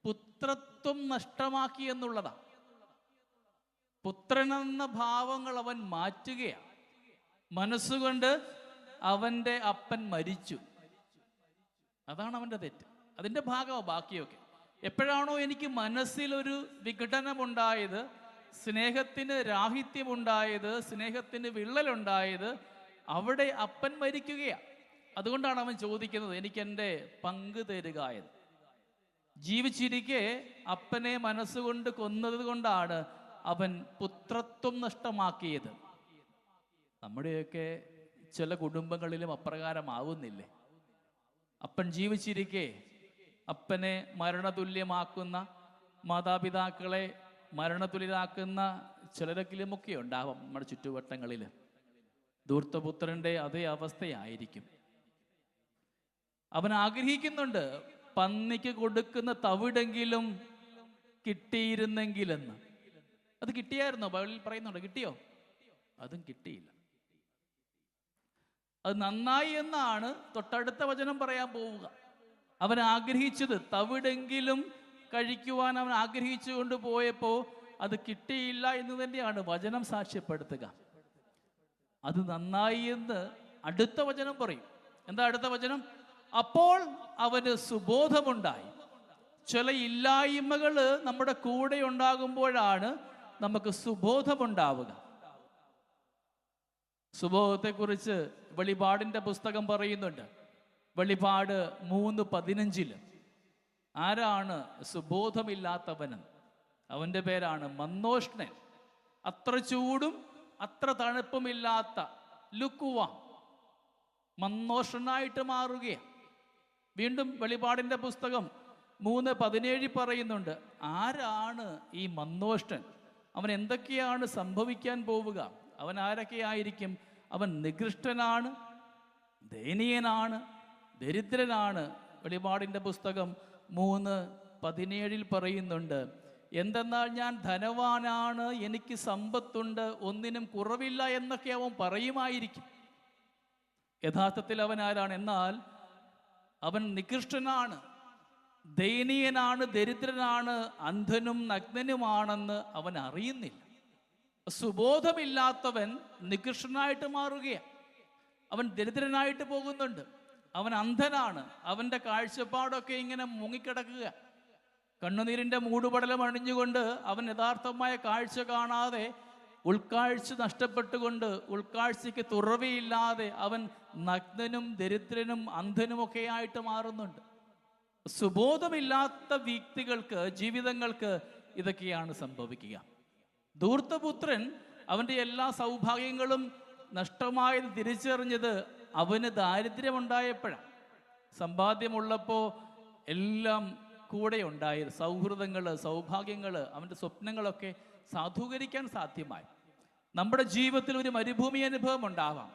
പുത്രത്വം നഷ്ടമാക്കി എന്നുള്ളതാണ്. പുത്രനെന്ന ഭാവങ്ങൾ അവൻ മാറ്റുകയാണ്. മനസ്സുകൊണ്ട് അവൻ്റെ അപ്പൻ മരിച്ചു, അതാണ് അവൻ്റെ തെറ്റ്. അതിൻ്റെ ഭാഗമാണ് ബാക്കിയൊക്കെ. എപ്പോഴാണോ എനിക്ക് മനസ്സിലൊരു വിഘടനമുണ്ടായത്, സ്നേഹത്തിന് രാഹിത്യമുണ്ടായത്, സ്നേഹത്തിന് വിള്ളലുണ്ടായത്, അവിടെ അപ്പൻ മരിക്കുകയാണ്. അതുകൊണ്ടാണ് അവൻ ചോദിക്കുന്നത്, എനിക്ക് എൻ്റെ പങ്ക് തരിക എന്ന്. ജീവിച്ചിരിക്കെ അപ്പനെ മനസ്സുകൊണ്ട് കൊന്നത് കൊണ്ടാണ് അവൻ പുത്രത്വം നഷ്ടമാക്കിയത്. നമ്മുടെയൊക്കെ ചില കുടുംബങ്ങളിലും അപ്രകാരമാവുന്നില്ലേ? അപ്പൻ ജീവിച്ചിരിക്കെ അപ്പനെ മരണതുല്യമാക്കുന്ന, മാതാപിതാക്കളെ മരണത്തുലിലാക്കുന്ന ചിലരെങ്കിലുമൊക്കെ ഉണ്ടാവാം നമ്മുടെ ചുറ്റുവട്ടങ്ങളിൽ. ധൂർത്തപുത്രൻ്റെ അതേ അവസ്ഥയായിരിക്കും. അവൻ ആഗ്രഹിക്കുന്നുണ്ട് പന്നിക്ക് കൊടുക്കുന്ന തവിടെങ്കിലും കിട്ടിയിരുന്നെങ്കിലെന്ന്. അത് കിട്ടിയായിരുന്നോ? ബൈബിളിൽ പറയുന്നുണ്ട്. കിട്ടിയോ? അതും കിട്ടിയില്ല. അത് നന്നായി എന്നാണ് തൊട്ടടുത്ത വചനം പറയാൻ പോവുക. അവൻ ആഗ്രഹിച്ചത് തവിടെങ്കിലും കഴിക്കുവാൻ അവൻ ആഗ്രഹിച്ചു കൊണ്ട് പോയപ്പോൾ അത് കിട്ടിയില്ല എന്ന് തന്നെയാണ് വചനം സാക്ഷ്യപ്പെടുത്തുക. അത് നന്നായി എന്ന് അടുത്ത വചനം പറയും. എന്താ അടുത്ത വചനം? അപ്പോൾ അവന് സുബോധമുണ്ടായി. ചില ഇല്ലായ്മകൾ നമ്മുടെ കൂടെ ഉണ്ടാകുമ്പോഴാണ് നമുക്ക് സുബോധമുണ്ടാവുക. സുബോധത്തെക്കുറിച്ച് വെളിപാടിൻ്റെ പുസ്തകം പറയുന്നുണ്ട്. വെളിപാട് 3:15 ആരാണ് സുബോധമില്ലാത്തവൻ? അവൻ്റെ പേരാണ് മന്നോഷ്ണൻ. അത്ര ചൂടും അത്ര തണുപ്പുമില്ലാത്ത ലുക്കുവ മന്നോഷ്ണനായിട്ട് മാറുകയാണ്. വീണ്ടും വെളിപാടിൻ്റെ പുസ്തകം 3:17 പറയുന്നുണ്ട്, ആരാണ് ഈ മന്നോഷ്ണൻ? അവൻ എന്തൊക്കെയാണ് സംഭവിക്കാൻ പോവുക? അവൻ ആരൊക്കെയായിരിക്കും? അവൻ നികൃഷ്ടനാണ്, ദയനീയനാണ്, ദരിദ്രനാണ്. വെളിപാടിൻ്റെ പുസ്തകം 3:17 പറയുന്നുണ്ട്, എന്തെന്നാൽ ഞാൻ ധനവാനാണ്, എനിക്ക് സമ്പത്തുണ്ട്, ഒന്നിനും കുറവില്ല എന്നൊക്കെ അവൻ പറയുമായിരിക്കും. യഥാർത്ഥത്തിൽ അവൻ ആരാണ്? എന്നാൽ അവൻ നികൃഷ്ടനാണ്, ദയനീയനാണ്, ദരിദ്രനാണ്, അന്ധനും നഗ്നനുമാണെന്ന് അവൻ അറിയുന്നില്ല. സുബോധമില്ലാത്തവൻ നികൃഷ്ടനായിട്ട് മാറുകയാണ്. അവൻ ദരിദ്രനായിട്ട് പോകുന്നുണ്ട്. അവൻ അന്ധനാണ്. അവൻ്റെ കാഴ്ചപ്പാടൊക്കെ ഇങ്ങനെ മുങ്ങിക്കിടക്കുക. കണ്ണുനീരിൻ്റെ മൂടുപടലം അണിഞ്ഞുകൊണ്ട് അവൻ യഥാർത്ഥമായ കാഴ്ച കാണാതെ ഉൾക്കാഴ്ച നഷ്ടപ്പെട്ടുകൊണ്ട് ഉൾക്കാഴ്ചയ്ക്ക് തുറവിയില്ലാതെ അവൻ നഗ്നനും ദരിദ്രനും അന്ധനുമൊക്കെ ആയിട്ട് മാറുന്നുണ്ട്. സുബോധമില്ലാത്ത വ്യക്തികൾക്ക്, ജീവിതങ്ങൾക്ക് ഇതൊക്കെയാണ് സംഭവിക്കുക. ധൂർത്തപുത്രൻ അവൻ്റെ എല്ലാ സൗഭാഗ്യങ്ങളും നഷ്ടമായത് തിരിച്ചറിഞ്ഞത് അവന് ദാരിദ്ര്യമുണ്ടായപ്പോഴാണ്. സമ്പാദ്യമുള്ളപ്പോൾ എല്ലാം കൂടെ ഉണ്ടായത്, സൗഹൃദങ്ങൾ, സൗഭാഗ്യങ്ങൾ, അവൻ്റെ സ്വപ്നങ്ങളൊക്കെ സാധൂകരിക്കാൻ സാധ്യമായി. നമ്മുടെ ജീവിതത്തിൽ ഒരു മരുഭൂമി അനുഭവം ഉണ്ടാവാം,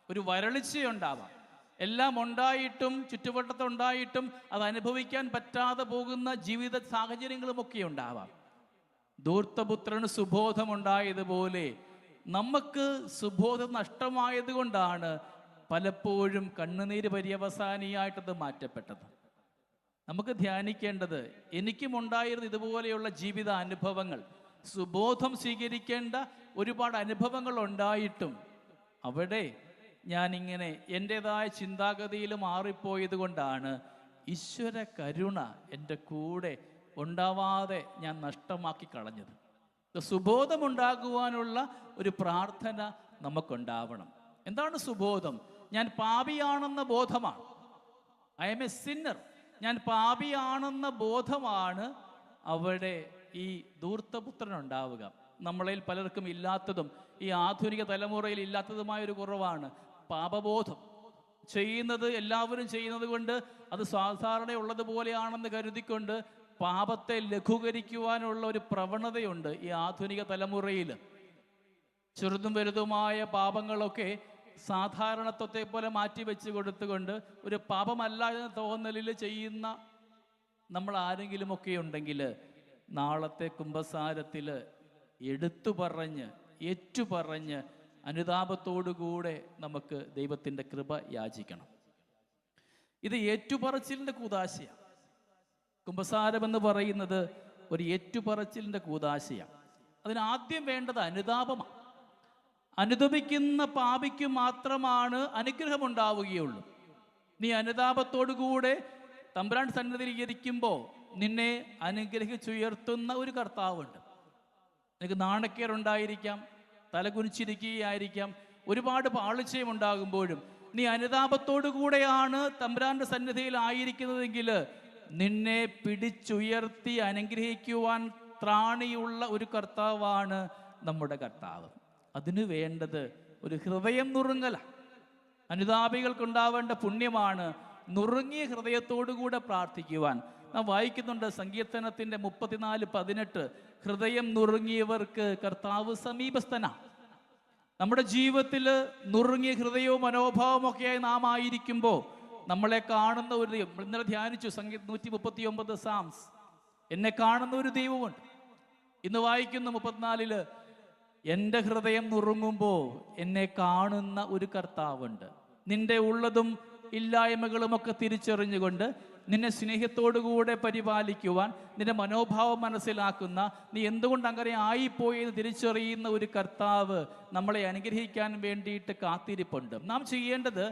ഒരു വരൾച്ചയുണ്ടാവാം. എല്ലാം ഉണ്ടായിട്ടും ചുറ്റുവട്ടത്തുണ്ടായിട്ടും അത് അനുഭവിക്കാൻ പറ്റാതെ പോകുന്ന ജീവിത സാഹചര്യങ്ങളുമൊക്കെ ഉണ്ടാവാം. ധൂർത്തപുത്രന് സുബോധമുണ്ടായതുപോലെ നമുക്ക് സുബോധം നഷ്ടമായത് കൊണ്ടാണ് പലപ്പോഴും കണ്ണുനീര് പര്യവസാനിയായിട്ടത് മാറ്റപ്പെട്ടത്. നമുക്ക് ധ്യാനിക്കേണ്ടത്, എനിക്കും ഉണ്ടായിരുന്ന ഇതുപോലെയുള്ള ജീവിത അനുഭവങ്ങൾ, സുബോധം സ്വീകരിക്കേണ്ട ഒരുപാട് അനുഭവങ്ങൾ ഉണ്ടായിട്ടും അവിടെ ഞാനിങ്ങനെ എൻ്റെതായ ചിന്താഗതിയിൽ മാറിപ്പോയത് കൊണ്ടാണ് ഈശ്വര കരുണ എൻ്റെ കൂടെ ഉണ്ടാവാതെ ഞാൻ നഷ്ടമാക്കി കളഞ്ഞത്. സുബോധമുണ്ടാകുവാനുള്ള ഒരു പ്രാർത്ഥന നമുക്കുണ്ടാവണം. എന്താണ് സുബോധം? ഞാൻ പാപിയാണെന്ന ബോധമാണ്. I M A Sinner. ഞാൻ പാപിയാണെന്ന ബോധമാണ് അവിടെ ഈ ധൂർത്തപുത്രനുണ്ടാവുക. നമ്മളിൽ പലർക്കും ഇല്ലാത്തതും ഈ ആധുനിക തലമുറയിൽ ഇല്ലാത്തതുമായൊരു കുറവാണ് പാപബോധം. ചെയ്യുന്നത് എല്ലാവരും ചെയ്യുന്നത് കൊണ്ട് അത് സാധാരണ ഉള്ളതുപോലെയാണെന്ന് കരുതിക്കൊണ്ട് പാപത്തെ ലഘൂകരിക്കുവാനുള്ള ഒരു പ്രവണതയുണ്ട് ഈ ആധുനിക തലമുറയിൽ. ചെറുതും വലുതുമായ പാപങ്ങളൊക്കെ സാധാരണത്വത്തെ പോലെ മാറ്റിവെച്ച് കൊടുത്തുകൊണ്ട് ഒരു പാപമല്ല എന്ന തോന്നലിൽ ചെയ്യുന്ന നമ്മൾ ആരെങ്കിലുമൊക്കെ ഉണ്ടെങ്കിൽ നാളത്തെ കുമ്പസാരത്തിൽ എടുത്തു പറഞ്ഞ് ഏറ്റുപറഞ്ഞ് അനുതാപത്തോടുകൂടെ നമുക്ക് ദൈവത്തിൻ്റെ കൃപ യാചിക്കണം. ഇത് ഏറ്റുപറച്ചിലിൻ്റെ കൂദാശയാണ്. കുമ്പസാരമെന്ന് പറയുന്നത് ഒരു ഏറ്റുപറച്ചിലിൻ്റെ കൂദാശയാണ്. അതിനാദ്യം വേണ്ടത് അനുതാപമാണ്. അനുതപിക്കുന്ന പാപിക്ക് മാത്രമാണ് അനുഗ്രഹമുണ്ടാവുകയുള്ളൂ. നീ അനുതാപത്തോടുകൂടെ തമ്പുരാൻ സന്നിധിയിൽ ഇരിക്കുമ്പോൾ നിന്നെ അനുഗ്രഹിച്ചുയർത്തുന്ന ഒരു കർത്താവുണ്ട്. നിനക്ക് നാണക്കേടുണ്ടായിരിക്കാം, തലകുനിച്ചിരിക്കുകയായിരിക്കാം, ഒരുപാട് പാളിച്ചയും ഉണ്ടാകുമ്പോഴും നീ അനുതാപത്തോടുകൂടെയാണ് തമ്പുരാന്റെ സന്നിധിയിൽ ആയിരിക്കുന്നതെങ്കിൽ നിന്നെ പിടിച്ചുയർത്തി അനുഗ്രഹിക്കുവാൻ ത്രാണിയുള്ള ഒരു കർത്താവാണ് നമ്മുടെ കർത്താവ്. അതിനു വേണ്ടത് ഒരു ഹൃദയം നുറുങ്ങല. അനുതാപികൾക്കുണ്ടാവേണ്ട പുണ്യമാണ് നുറുങ്ങിയ ഹൃദയത്തോടുകൂടെ പ്രാർത്ഥിക്കുവാൻ. നാം വായിക്കുന്നുണ്ട് സങ്കീർത്തനത്തിൻ്റെ 34:18, ഹൃദയം നുറുങ്ങിയവർക്ക് കർത്താവ് സമീപസ്ഥനാണ്. നമ്മുടെ ജീവിതത്തിൽ നുറുങ്ങിയ ഹൃദയവും മനോഭാവവും ഒക്കെയായി നാം ആയിരിക്കുമ്പോൾ നമ്മളെ കാണുന്ന ഒരു ദൈവം, ഇന്നലെ ധ്യാനിച്ചു 139 സാംസ്, എന്നെ കാണുന്ന ഒരു ദൈവമുണ്ട്. ഇന്ന് വായിക്കുന്നു 34, എൻ്റെ ഹൃദയം നുറുങ്ങുമ്പോൾ എന്നെ കാണുന്ന ഒരു കർത്താവുണ്ട്. നിന്റെ ഉള്ളതും ഇല്ലായ്മകളുമൊക്കെ തിരിച്ചറിഞ്ഞുകൊണ്ട് നിന്നെ സ്നേഹത്തോടുകൂടെ പരിപാലിക്കുവാൻ, നിന്റെ മനോഭാവം മനസ്സിലാക്കുന്ന, നീ എന്തുകൊണ്ട് അങ്ങനെ ആയിപ്പോയി എന്ന് തിരിച്ചറിയുന്ന ഒരു കർത്താവ് നമ്മളെ അനുഗ്രഹിക്കാൻ വേണ്ടിയിട്ട് കാത്തിരിപ്പുണ്ട്. നാം ചെയ്യേണ്ടത്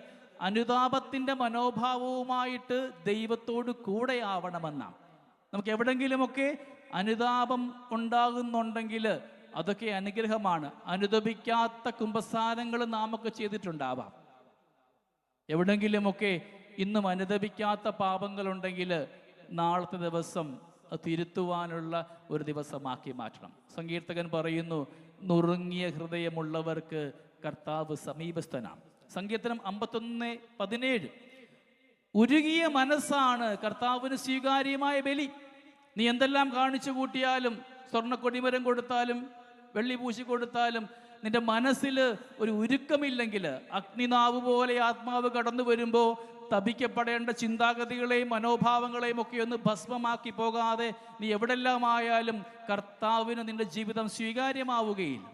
അനുതാപത്തിൻ്റെ മനോഭാവവുമായിട്ട് ദൈവത്തോട് കൂടെ ആവണമെന്നാണ്. നമുക്ക് എവിടെങ്കിലുമൊക്കെ അനുതാപം ഉണ്ടാകുന്നുണ്ടെങ്കിൽ അതൊക്കെ അനുഗ്രഹമാണ്. അനുതപിക്കാത്ത കുമ്പസാരങ്ങൾ നാമൊക്കെ ചെയ്തിട്ടുണ്ടാവാം. എവിടെങ്കിലുമൊക്കെ ഇന്നും അനുതപിക്കാത്ത പാപങ്ങളുണ്ടെങ്കിൽ നാളത്തെ ദിവസം തിരുത്തുവാനുള്ള ഒരു ദിവസമാക്കി മാറ്റണം. സങ്കീർത്തകൻ പറയുന്നു, നുറുങ്ങിയ ഹൃദയമുള്ളവർക്ക് കർത്താവ് സമീപസ്ഥനാണ്. സങ്കീർത്തനം 51:17, ഉരുകിയ മനസ്സാണ് കർത്താവിന് സ്വീകാര്യമായ ബലി. നീ എന്തെല്ലാം കാണിച്ചു കൂട്ടിയാലും, സ്വർണ്ണ കൊടിമരം കൊടുത്താലും വെള്ളി പൂശി കൊടുത്താലും, നിന്റെ മനസ്സിൽ ഒരു ഉരുക്കമില്ലെങ്കിൽ, അഗ്നിനാവ് പോലെ ആത്മാവ് കടന്നു വരുമ്പോൾ തപിക്കപ്പെടേണ്ട ചിന്താഗതികളെയും മനോഭാവങ്ങളെയും ഒക്കെ ഒന്ന് ഭസ്മമാക്കി പോകാതെ നീ എവിടെല്ലാം ആയാലും കർത്താവിന് നിന്റെ ജീവിതം സ്വീകാര്യമാവുകയില്ല.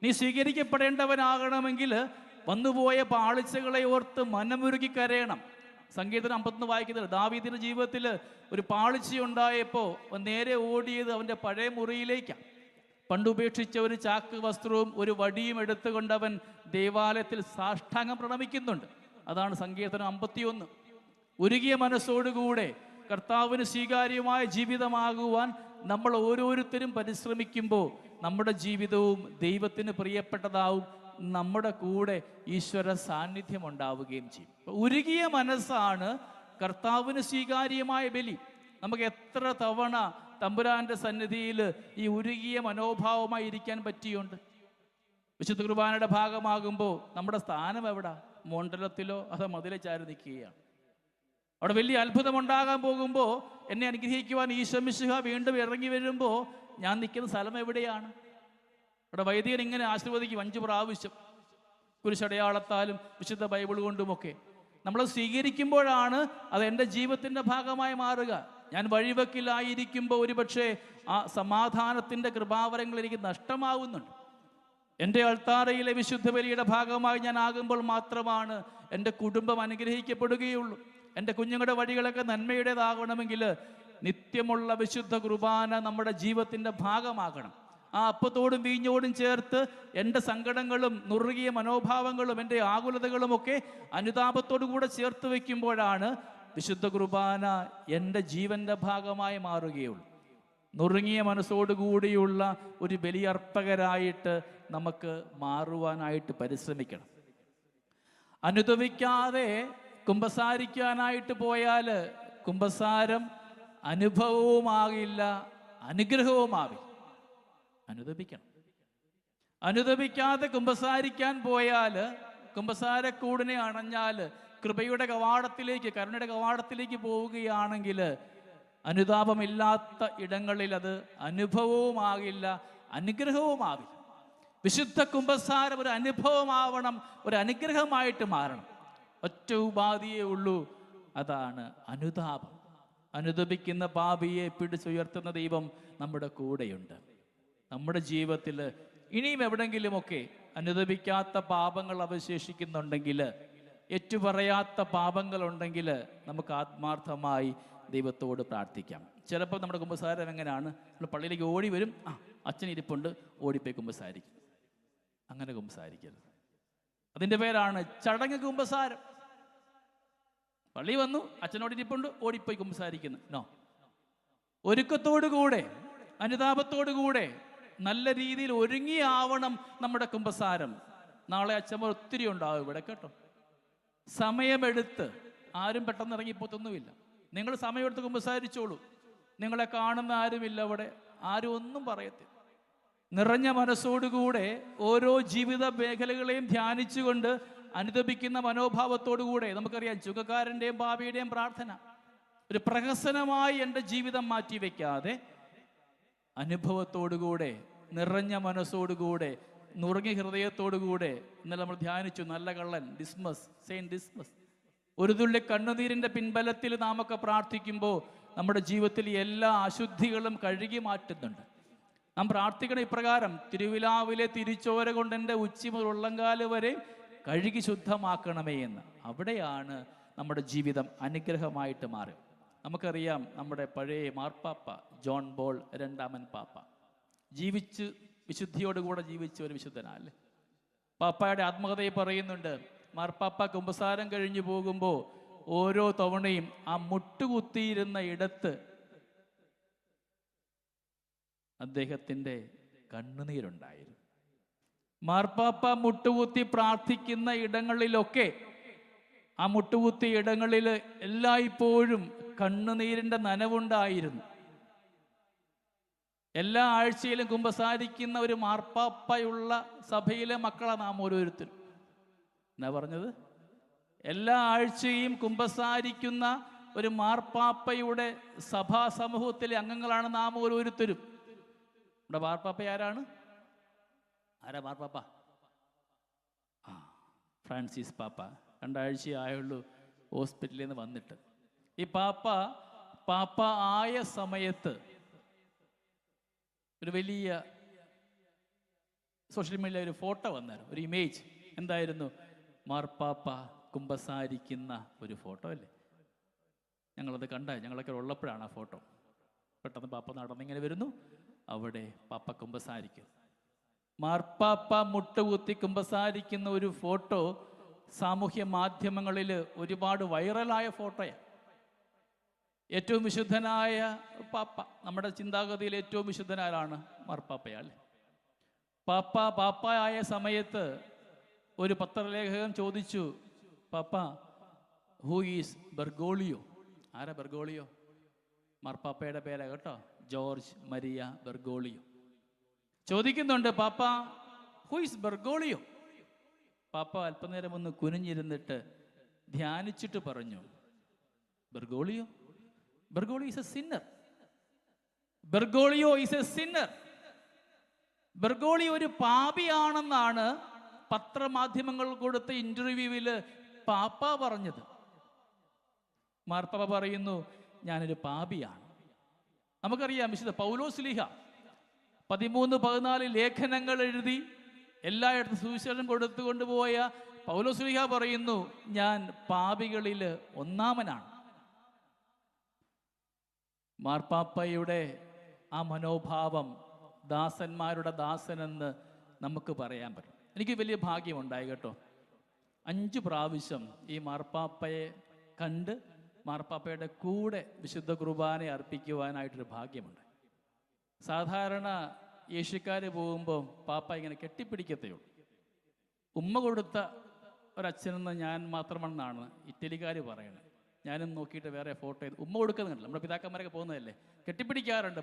നീ സ്വീകരിക്കപ്പെടേണ്ടവനാകണമെങ്കിൽ വന്നുപോയ പാളിച്ചകളെ ഓർത്ത് മനമുരുകി കരയണം. സങ്കീർത്തനം 51 വായിക്കുന്നത്, ദാവീദിന്റെ ജീവിതത്തിൽ ഒരു പാളിച്ചയുണ്ടായപ്പോൾ നേരെ ഓടിയത് അവൻ്റെ പഴയ മുറിയിലേക്കാണ്. പണ്ടുപേക്ഷിച്ച ഒരു ചാക്ക് വസ്ത്രവും ഒരു വടിയും എടുത്തുകൊണ്ട് അവൻ ദേവാലയത്തിൽ സാഷ്ടാംഗം പ്രണമിക്കുന്നുണ്ട്. അതാണ് സങ്കീർത്തനം 51. ഉരുകിയ മനസ്സോടുകൂടെ കർത്താവിന് സ്വീകാര്യമായ ജീവിതമാകുവാൻ നമ്മൾ ഓരോരുത്തരും പരിശ്രമിക്കുമ്പോൾ നമ്മുടെ ജീവിതവും ദൈവത്തിന് പ്രിയപ്പെട്ടതാവും, നമ്മുടെ കൂടെ ഈശ്വര സാന്നിധ്യം ഉണ്ടാവുകയും ചെയ്യും. ഉരുകിയ മനസ്സാണ് കർത്താവിന് സ്വീകാര്യമായ ബലി. നമുക്ക് എത്ര തവണ തമ്പുരാന്റെ സന്നിധിയിൽ ഈ ഉരുകിയ മനോഭാവമായി ഇരിക്കാൻ പറ്റിയുണ്ട്? വിശുദ്ധ കുർബാനയുടെ ഭാഗമാകുമ്പോൾ നമ്മുടെ സ്ഥാനം എവിടാ? മണ്ഡലത്തിലോ അതോ മതിലെ ചാരി നിൽക്കുകയാണ്? അവിടെ വലിയ അത്ഭുതമുണ്ടാകാൻ പോകുമ്പോൾ, എന്നെ അനുഗ്രഹിക്കുവാൻ ഈശോ മിശിഹ വീണ്ടും ഇറങ്ങി വരുമ്പോൾ ഞാൻ നിൽക്കുന്ന സ്ഥലം എവിടെയാണ്? അവിടെ വൈദികൻ ഇങ്ങനെ ആശീർവദിക്കും 5 പ്രാവശ്യം, കുരിശടയാളത്താലും വിശുദ്ധ ബൈബിൾ കൊണ്ടുമൊക്കെ. നമ്മൾ സ്വീകരിക്കുമ്പോഴാണ് അത് എൻ്റെ ജീവിതത്തിൻ്റെ ഭാഗമായി മാറുക. ഞാൻ വഴിവെക്കിലായിരിക്കുമ്പോൾ ഒരുപക്ഷെ ആ സമാധാനത്തിൻ്റെ കൃപാവരങ്ങൾ എനിക്ക് നഷ്ടമാവുന്നുണ്ട്. എൻ്റെ അൾത്താരയിലെ വിശുദ്ധ ബലിയുടെ ഭാഗമായി ഞാൻ ആകുമ്പോൾ മാത്രമാണ് എൻ്റെ കുടുംബം അനുഗ്രഹിക്കപ്പെടുകയുള്ളൂ. എൻ്റെ കുഞ്ഞുങ്ങളുടെ വഴികളൊക്കെ നന്മയുടേതാകണമെങ്കിൽ നിത്യമുള്ള വിശുദ്ധ കുർബാന നമ്മുടെ ജീവിതത്തിൻ്റെ ഭാഗമാകണം. ആ അപ്പത്തോടും വീഞ്ഞോടും ചേർത്ത് എൻ്റെ സങ്കടങ്ങളും നുറുകിയ മനോഭാവങ്ങളും എൻ്റെ ആകുലതകളും ഒക്കെ അനുതാപത്തോടു കൂടെ ചേർത്ത് വയ്ക്കുമ്പോഴാണ് വിശുദ്ധ കുർബാന എൻ്റെ ജീവൻ്റെ ഭാഗമായി മാറുകയുള്ളൂ. നുറുങ്ങിയ മനസ്സോടുകൂടിയുള്ള ഒരു ബലിയർപ്പകരായിട്ട് നമുക്ക് മാറുവാനായിട്ട് പരിശ്രമിക്കണം. അനുതപിക്കാതെ കുമ്പസാരിക്കാനായിട്ട് പോയാൽ കുമ്പസാരം അനുഭവവുമാകില്ല, അനുഗ്രഹവുമാവില്ല. അനുതപിക്കണം. അനുതപിക്കാതെ കുമ്പസാരിക്കാൻ പോയാൽ, കുമ്പസാരക്കൂടിനെ അണഞ്ഞാൽ, കൃപയുടെ കവാടത്തിലേക്ക്, കരുണയുടെ കവാടത്തിലേക്ക് പോവുകയാണെങ്കിൽ അനുതാപമില്ലാത്ത ഇടങ്ങളിൽ അത് അനുഭവവുമാകില്ല, അനുഗ്രഹവുമാവില്ല. വിശുദ്ധ കുമ്പസാരം ഒരു അനുഭവമാവണം, ഒരു അനുഗ്രഹമായിട്ട് മാറണം. ഒറ്റ ഉപാധിയേ ഉള്ളൂ, അതാണ് അനുതാപം. അനുതപിക്കുന്ന പാപിയെ പിടിച്ചുയർത്തുന്ന ദൈവം നമ്മുടെ കൂടെയുണ്ട്. നമ്മുടെ ജീവിതത്തിൽ ഇനിയും എവിടെങ്കിലുമൊക്കെ അനുതപിക്കാത്ത പാപങ്ങൾ അവശേഷിക്കുന്നുണ്ടെങ്കിൽ, ഏറ്റുപറയാത്ത പാപങ്ങളുണ്ടെങ്കിൽ നമുക്ക് ആത്മാർത്ഥമായി ദൈവത്തോട് പ്രാർത്ഥിക്കാം. ചിലപ്പോൾ നമ്മുടെ കുമ്പസാരം എങ്ങനെയാണ്? നമ്മൾ പള്ളിയിലേക്ക് ഓടി വരും, അച്ഛൻ ഇരിപ്പുണ്ട്, ഓടിപ്പോയി കുമ്പസാരിക്കും. അങ്ങനെ കുമ്പസാരിക്കരുത്. അതിൻ്റെ പേരാണ് ചടങ്ങ് കുമ്പസാരം. പള്ളി വന്നു, അച്ഛനോട് ഇരിപ്പുണ്ട്, ഓടിപ്പോയി കുമ്പസാരിക്കുന്നു. നോ. ഒരുക്കത്തോടുകൂടെ, അനുതാപത്തോടുകൂടെ, നല്ല രീതിയിൽ ഒരുങ്ങിയാവണം നമ്മുടെ കുമ്പസാരം. നാളെ അച്ഛന്മാർ ഒത്തിരി ഉണ്ടാവും ഇവിടെ കേട്ടോ. സമയമെടുത്ത്, ആരും പെട്ടെന്ന് ഇറങ്ങിപ്പോത്തൊന്നുമില്ല. നിങ്ങൾ സമയമെടുത്ത് കുമ്പസാരിച്ചോളൂ. നിങ്ങളെ കാണുന്ന ആരുമില്ല അവിടെ, ആരും ഒന്നും പറയത്തില്ല. നിറഞ്ഞ മനസ്സോടുകൂടെ ഓരോ ജീവിത മേഖലകളെയും ധ്യാനിച്ചുകൊണ്ട് അനുതപിക്കുന്ന മനോഭാവത്തോടുകൂടെ, നമുക്കറിയാം ചുങ്കക്കാരൻ്റെയും പാപിയുടെയും പ്രാർത്ഥന. ഒരു പ്രഹസനമായി എൻ്റെ ജീവിതം മാറ്റി വയ്ക്കാതെ അനുഭവത്തോടുകൂടെ, നിറഞ്ഞ മനസ്സോടുകൂടെ, നുറുങ്ങിയ ഹൃദയത്തോടുകൂടെ. ഇന്നലെ നമ്മൾ ധ്യാനിച്ചു നല്ല കള്ളൻ ഡിസ്മസ്, സെയിന്റ് ഡിസ്മസ്. ഒരു തുള്ളി കണ്ണുനീരിൻ്റെ പിൻബലത്തിൽ നാം ഒക്കെ പ്രാർത്ഥിക്കുമ്പോൾ നമ്മുടെ ജീവിതത്തിൽ എല്ലാ അശുദ്ധികളും കഴുകി മാറ്റുന്നുണ്ട്. നാം പ്രാർത്ഥിക്കണം ഇപ്രകാരം: തിരുവിലാവിലെ തിരിച്ചോര കൊണ്ട് എൻ്റെ ഉച്ചി മുതൽ ഉള്ളങ്കാല് വരെ കഴുകി ശുദ്ധമാക്കണമേ എന്ന്. അവിടെയാണ് നമ്മുടെ ജീവിതം അനുഗ്രഹമായിട്ട് മാറും. നമുക്കറിയാം, നമ്മുടെ പഴയ മാർപ്പാപ്പ ജോൺ ബോൾ രണ്ടാമൻ പാപ്പ ജീവിച്ച് വിശുദ്ധിയോടുകൂടെ ജീവിച്ച ഒരു വിശുദ്ധനല്ലേ. പാപ്പായുടെ ആത്മകഥയിൽ പറയുന്നുണ്ട്, മാർപ്പാപ്പ കുമ്പസാരം കഴിഞ്ഞു പോകുമ്പോൾ ഓരോ തവണയും ആ മുട്ടുകുത്തിയിരുന്ന ഇടത്ത് അദ്ദേഹത്തിൻ്റെ കണ്ണുനീരുണ്ടായിരുന്നു. മാർപ്പാപ്പ മുട്ടുകുത്തി പ്രാർത്ഥിക്കുന്ന ഇടങ്ങളിലൊക്കെ, ആ മുട്ടുകുത്തിയ ഇടങ്ങളിൽ എല്ലായ്പ്പോഴും കണ്ണുനീരിൻ്റെ നനവുണ്ടായിരുന്നു. എല്ലാ ആഴ്ചയിലും കുമ്പസാരിക്കുന്ന ഒരു മാർപ്പാപ്പയുള്ള സഭയിലെ മക്കളാണ് നാം ഓരോരുത്തരും. എന്നാ പറഞ്ഞത്? എല്ലാ ആഴ്ചയും കുമ്പസാരിക്കുന്ന ഒരു മാർപ്പാപ്പയുടെ സഭാ സമൂഹത്തിലെ അംഗങ്ങളാണ് നാം ഓരോരുത്തരും. നമ്മുടെ മാർപ്പാപ്പ ആരാണ്? ആരാ മാർപ്പാപ്പ? ഫ്രാൻസിസ് പാപ്പ. 2 ആഴ്ചയായുള്ളൂ ഹോസ്പിറ്റലിൽ നിന്ന് വന്നിട്ട്. ഈ പാപ്പ ആയ സമയത്ത് ഒരു വലിയ സോഷ്യൽ മീഡിയ ഒരു ഫോട്ടോ വന്നായിരുന്നു, ഒരു ഇമേജ്. എന്തായിരുന്നു? മാർപ്പാപ്പ കുമ്പസാരിക്കുന്ന ഒരു ഫോട്ടോ അല്ലേ. ഞങ്ങളത് ഞങ്ങളൊക്കെ ഉള്ളപ്പോഴാണ് ആ ഫോട്ടോ. പെട്ടെന്ന് പാപ്പ നടന്നിങ്ങനെ വരുന്നു, അവിടെ പാപ്പ കുമ്പസാരിക്കും. മാർപ്പാപ്പ മുട്ടുകുത്തി കുമ്പസാരിക്കുന്ന ഒരു ഫോട്ടോ സാമൂഹ്യ മാധ്യമങ്ങളിൽ ഒരുപാട് വൈറലായ ഫോട്ടോയാണ്. ഏറ്റവും വിശുദ്ധനായ പാപ്പ, നമ്മുടെ ചിന്താഗതിയിൽ ഏറ്റവും വിശുദ്ധനാരാണ്? മാർപ്പാപ്പയല്ലേ. പാപ്പയായ സമയത്ത് ഒരു പത്രലേഖകൻ ചോദിച്ചു, പാപ്പ ഹൂ ഈസ് ബെർഗോളിയോ? ആരാ ബെർഗോളിയോ? മാർപ്പാപ്പയുടെ പേരാ കേട്ടോ, ജോർജ് മരിയ ബെർഗോളിയോ. ചോദിക്കുന്നുണ്ട്, പാപ്പ ഹൂ ഈസ് ബെർഗോളിയോ? പാപ്പ അല്പനേരം ഒന്ന് കുനിഞ്ഞിരുന്നിട്ട് ധ്യാനിച്ചിട്ട് പറഞ്ഞു, Bergoglio is A Sinner. Bergoglio is A Sinner. Bergoglio ഒരു പാപിയാണെന്നാണ് പത്രമാധ്യമങ്ങൾ കൊടുത്ത ഇന്റർവ്യൂവിൽ പാപ്പ പറഞ്ഞത്. മാർപ്പാപ്പ പറയുന്നു, ഞാനൊരു പാപിയാണ്. നമുക്കറിയാം, വിശുദ്ധ പൗലോസ്ലീഹ 13-14 ലേഖനങ്ങൾ എഴുതി എല്ലായിടത്തും സുവിശേഷം കൊടുത്തുകൊണ്ടുപോയ പൗലോസ്ലീഹ പറയുന്നു, ഞാൻ പാപികളിൽ ഒന്നാമനാണ്. മാർപ്പാപ്പയുടെ ആ മനോഭാവം ദാസന്മാരുടെ ദാസനെന്ന് നമുക്ക് പറയാൻ പറ്റും. എനിക്ക് വലിയ ഭാഗ്യമുണ്ടായി കേട്ടോ. 5 പ്രാവശ്യം ഈ മാർപ്പാപ്പയെ കണ്ട് മാർപ്പാപ്പയുടെ കൂടെ വിശുദ്ധ കുർബാന അർപ്പിക്കുവാനായിട്ടൊരു ഭാഗ്യമുണ്ട്. സാധാരണ യേശുക്കാർ പോകുമ്പോൾ പാപ്പ ഇങ്ങനെ കെട്ടിപ്പിടിക്കത്തേ ഉള്ളൂ. ഉമ്മ കൊടുത്ത ഒരച്ഛനെന്ന് ഞാൻ മാത്രമെന്നാണ് ഇറ്റലിക്കാർ പറയുന്നത്. ഞാനും നോക്കിയിട്ട് വേറെ ഫോട്ടോ ചെയ്ത് ഉമ്മ കൊടുക്കുന്നുണ്ട്. നമ്മുടെ പിതാക്കന്മാരൊക്കെ പോകുന്നതല്ലേ, കെട്ടിപ്പിടിക്കാറുണ്ട്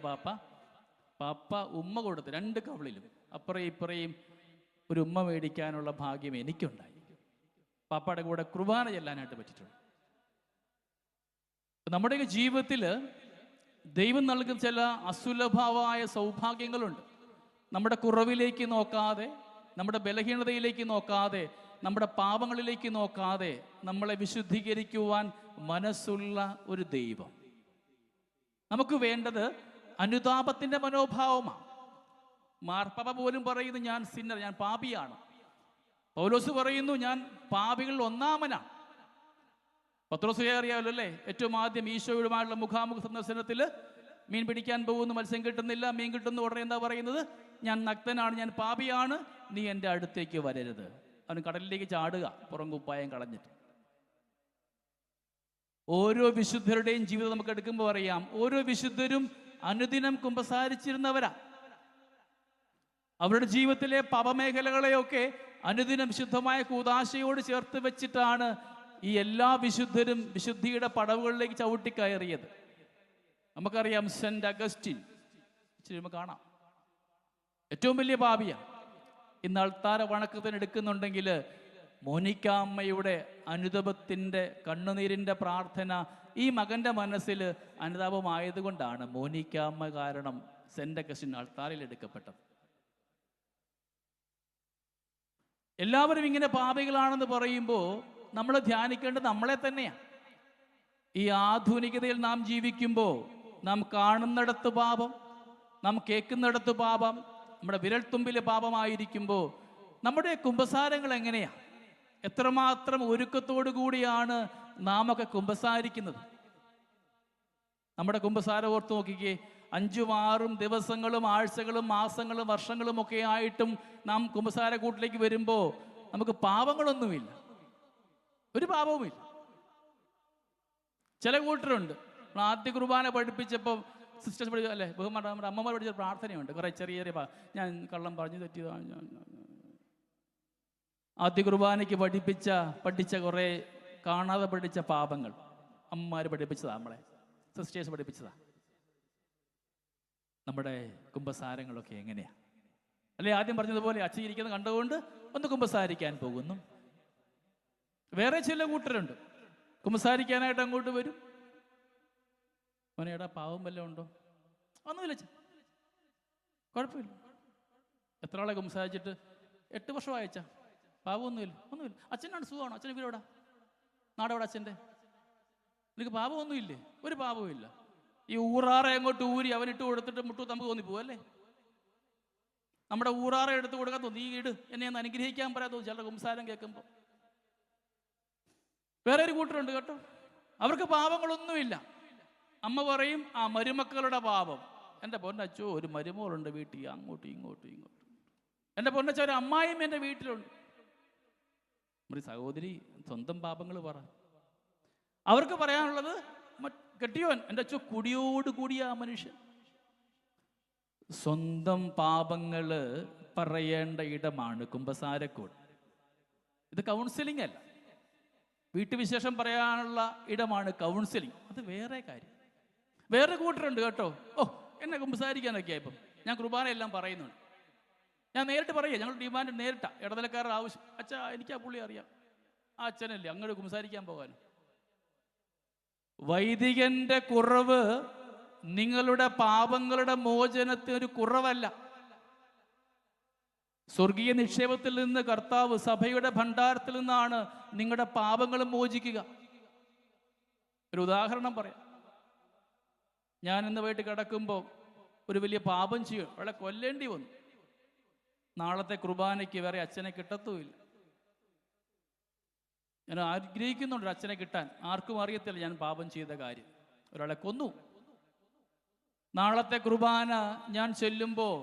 പാപ്പ ഉമ്മ കൊടുത്ത് 2 കവിളിലും അപ്പുറയും ഇപ്പുറയും ഒരു ഉമ്മ മേടിക്കാനുള്ള ഭാഗ്യം എനിക്കുണ്ടായി. പാപ്പയുടെ കൂടെ കുർബാന ചെല്ലാനായിട്ട് പറ്റിയിട്ടുണ്ട്. നമ്മുടെയൊക്കെ ജീവിതത്തിൽ ദൈവം നൽകുന്ന ചില അസുലഭമായ സൗഭാഗ്യങ്ങളുണ്ട്. നമ്മുടെ കുറവിലേക്ക് നോക്കാതെ, നമ്മുടെ ബലഹീനതയിലേക്ക് നോക്കാതെ, നമ്മുടെ പാപങ്ങളിലേക്ക് നോക്കാതെ നമ്മളെ വിശുദ്ധീകരിക്കുവാൻ മനസ്സുള്ള ഒരു ദൈവം. നമുക്ക് വേണ്ടത് അനുതാപത്തിൻ്റെ മനോഭാവമാണ്. മാർപ്പാപ്പ പോലും പറയുന്നു, ഞാൻ സിന്നർ, ഞാൻ പാപിയാണ്. പൗലോസ് പറയുന്നു, ഞാൻ പാപികളിൽ ഒന്നാമനാണ്. പത്രോസ് അറിയാമല്ലോ അല്ലേ, ഏറ്റവും ആദ്യം ഈശോയുമായുള്ള മുഖാമുഖ സന്ദർശനത്തിൽ മീൻ പിടിക്കാൻ പോകുന്നു, മത്സ്യം കിട്ടുന്നില്ല. മീൻ കിട്ടുന്ന ഉടനെ എന്താ പറയുന്നത്? ഞാൻ നഗ്നനാണ്, ഞാൻ പാപിയാണ്, നീ എൻ്റെ അടുത്തേക്ക് വരരുത്. അവന് കടലിലേക്ക് ചാടുക, പുറം കുപ്പായം കളഞ്ഞിട്ട്. ഓരോ വിശുദ്ധരുടെയും ജീവിതം നമുക്ക് എടുക്കുമ്പോൾ അറിയാം, ഓരോ വിശുദ്ധരും അനുദിനം കുമ്പസാരിച്ചിരുന്നവരാ. അവരുടെ ജീവിതത്തിലെ പാപമേഖലകളെയൊക്കെ അനുദിനം വിശുദ്ധമായ കൂദാശയോട് ചേർത്ത് വെച്ചിട്ടാണ് ഈ എല്ലാ വിശുദ്ധരും വിശുദ്ധിയുടെ പടവുകളിലേക്ക് ചവിട്ടിക്കയറിയത്. നമുക്കറിയാം, സെന്റ് അഗസ്റ്റിൻ കാണാം, ഏറ്റവും വലിയ പാപിയാണ്. ഇന്ന് അൾത്താര വണക്കത്തിന് എടുക്കുന്നുണ്ടെങ്കിൽ മോനിക്കാമ്മയുടെ അനുതാപത്തിൻ്റെ കണ്ണുനീരിൻ്റെ പ്രാർത്ഥന ഈ മകൻ്റെ മനസ്സിൽ അനുതാപമായതുകൊണ്ടാണ് മോനിക്കാമ്മ കാരണം സെൻ്റ് അഗസ്റ്റിൻ അൾത്താരയിൽ എടുക്കപ്പെട്ടത്. എല്ലാവരും ഇങ്ങനെ പാപികളാണെന്ന് പറയുമ്പോൾ നമ്മൾ ധ്യാനിക്കേണ്ടത് നമ്മളെ തന്നെയാണ്. ഈ ആധുനികതയിൽ നാം ജീവിക്കുമ്പോൾ നാം കാണുന്നിടത്ത് പാപം, നാം കേൾക്കുന്നിടത്ത് പാപം, നമ്മുടെ വിരൽത്തുമ്പിൽ പാപമായിരിക്കുമ്പോൾ നമ്മുടെ കുമ്പസാരങ്ങൾ എങ്ങനെയാണ്? എത്രമാത്രം ഒരുക്കത്തോടു കൂടിയാണ് നാം ഒക്കെ കുമ്പസാരിക്കുന്നത്? നമ്മുടെ കുമ്പസാരം ഓർത്ത് നോക്കിക്കേ. 5, 6 ദിവസങ്ങളും ആഴ്ചകളും മാസങ്ങളും വർഷങ്ങളും ഒക്കെ ആയിട്ടും നാം കുമ്പസാര കൂട്ടിലേക്ക് വരുമ്പോൾ നമുക്ക് പാപങ്ങളൊന്നുമില്ല, ഒരു പാപവുമില്ല. ചില കൂട്ടരുണ്ട്, ആദ്യ കുർബാന പഠിപ്പിച്ചപ്പോൾ സിസ്റ്റേഴ്സ് പഠിച്ച അല്ലേ, ബഹുമാനം നമ്മുടെ അമ്മമാർ പഠിച്ച പ്രാർത്ഥനയുണ്ട്. കുറേ ചെറിയ ചെറിയ ഞാൻ കള്ളം പറഞ്ഞു തെറ്റിയതാണ്. ആദ്യ കുർബാനയ്ക്ക് പഠിച്ച കുറേ കാണാതെ പഠിച്ച പാപങ്ങൾ അമ്മമാർ പഠിപ്പിച്ചതാ, നമ്മളെ സിസ്റ്റേഴ്സ് പഠിപ്പിച്ചതാ. നമ്മുടെ കുമ്പസാരങ്ങളൊക്കെ എങ്ങനെയാ? അല്ലെ, ആദ്യം പറഞ്ഞതുപോലെ അച്ഛൻ ഇരിക്കുന്നത് കണ്ടുകൊണ്ട് ഒന്ന് കുമ്പസാരിക്കാൻ പോകുന്നു. വേറെ ചില കൂട്ടരുണ്ട്, കുമ്പസാരിക്കാനായിട്ട് അങ്ങോട്ട് വരും. മോനെടാ പാവം വല്ലതും ഉണ്ടോ? ഒന്നുമില്ല അച്ഛൻ, കുഴപ്പമില്ല. എത്ര ആളെ കുമ്പസാരിച്ചിട്ട്? 8 വർഷമായി അച്ഛാ. പാവമൊന്നുമില്ല, ഒന്നുമില്ല. അച്ഛനാണ് സുഖമാണോ? അച്ഛൻ വീടെവിടാ? നാടെവിടെ അച്ഛൻ്റെ? എനിക്ക് പാപമൊന്നുമില്ലേ? ഒരു പാപവും ഇല്ല. ഈ ഊറാറെ അങ്ങോട്ട് ഊരി അവനിട്ട് കൊടുത്തിട്ട് മുട്ടു നമുക്ക് തോന്നിപ്പോവും അല്ലേ? നമ്മുടെ ഊറാറെ എടുത്ത് കൊടുക്കാൻ തോന്നി, നീ ഇട്, എന്നെ ഒന്ന് അനുഗ്രഹിക്കാൻ പറയാൻ തോന്നി ചിലരുടെ കുംസാരം കേൾക്കുമ്പോൾ. വേറെ ഒരു കൂട്ടരുണ്ട് കേട്ടോ, അവർക്ക് പാപങ്ങളൊന്നുമില്ല. അമ്മ പറയും ആ മരുമക്കളുടെ പാപം. എൻ്റെ പൊന്നച്ചോ, ഒരു മരുമോളുണ്ട് വീട്ടിൽ, അങ്ങോട്ടും ഇങ്ങോട്ടും ഇങ്ങോട്ടും. എൻ്റെ പൊന്നച്ച, ഒരു അമ്മായിയും എൻ്റെ വീട്ടിലുണ്ട്. നമ്മുടെ സഹോദരി സ്വന്തം പാപങ്ങൾ പറ. അവർക്ക് പറയാനുള്ളത് കെട്ടിയോൻ, എൻ്റെ അച്ഛൻ കുടിയോട് കൂടിയ ആ മനുഷ്യൻ. സ്വന്തം പാപങ്ങള് പറയേണ്ട ഇടമാണ് കുമ്പസാരക്കൂട്. ഇത് കൗൺസിലിംഗ് അല്ല, വീട്ടുവിശേഷം പറയാനുള്ള ഇടമാണ് കൗൺസിലിംഗ്. അത് വേറെ കാര്യം. വേറെ കൂട്ടരുണ്ട് കേട്ടോ, ഓ എന്നെ കുമ്പസാരിക്കാനൊക്കെയാ ഇപ്പം, ഞാൻ കുർബാന എല്ലാം പറയുന്നുണ്ട്, ഞാൻ നേരിട്ട് പറയുക, ഞങ്ങൾ ഡിമാൻഡ് നേരിട്ടാ, ഇടനിലക്കാരുടെ ആവശ്യം. അച്ഛാ എനിക്ക് ആ പുള്ളി അറിയാം, ആ അച്ഛനല്ലേ അങ്ങോട്ട് കുമ്പസാരിക്കാൻ പോകാനും. വൈദികന്റെ കുറവ് നിങ്ങളുടെ പാപങ്ങളുടെ മോചനത്തിന് ഒരു കുറവല്ല. സ്വർഗീയ നിക്ഷേപത്തിൽ നിന്ന് കർത്താവ് സഭയുടെ ഭണ്ഡാരത്തിൽ നിന്നാണ് നിങ്ങളുടെ പാപങ്ങൾ മോചിക്കുക. ഒരു ഉദാഹരണം പറയാം. ഞാൻ ഇന്ന് വൈകിട്ട് കിടക്കുമ്പോൾ ഒരു വലിയ പാപം ചെയ്യും, അവളെ കൊല്ലേണ്ടി വന്നു. നാളത്തെ കുർബാനയ്ക്ക് വേറെ അച്ഛനെ കിട്ടത്തുമില്ല. ഞാൻ ആഗ്രഹിക്കുന്നുണ്ട് അച്ഛനെ കിട്ടാൻ, ആർക്കും അറിയത്തില്ല ഞാൻ പാപം ചെയ്ത കാര്യം. ഒരാളെ കൊന്നു. നാളത്തെ കുർബാന ഞാൻ ചെല്ലുമ്പോൾ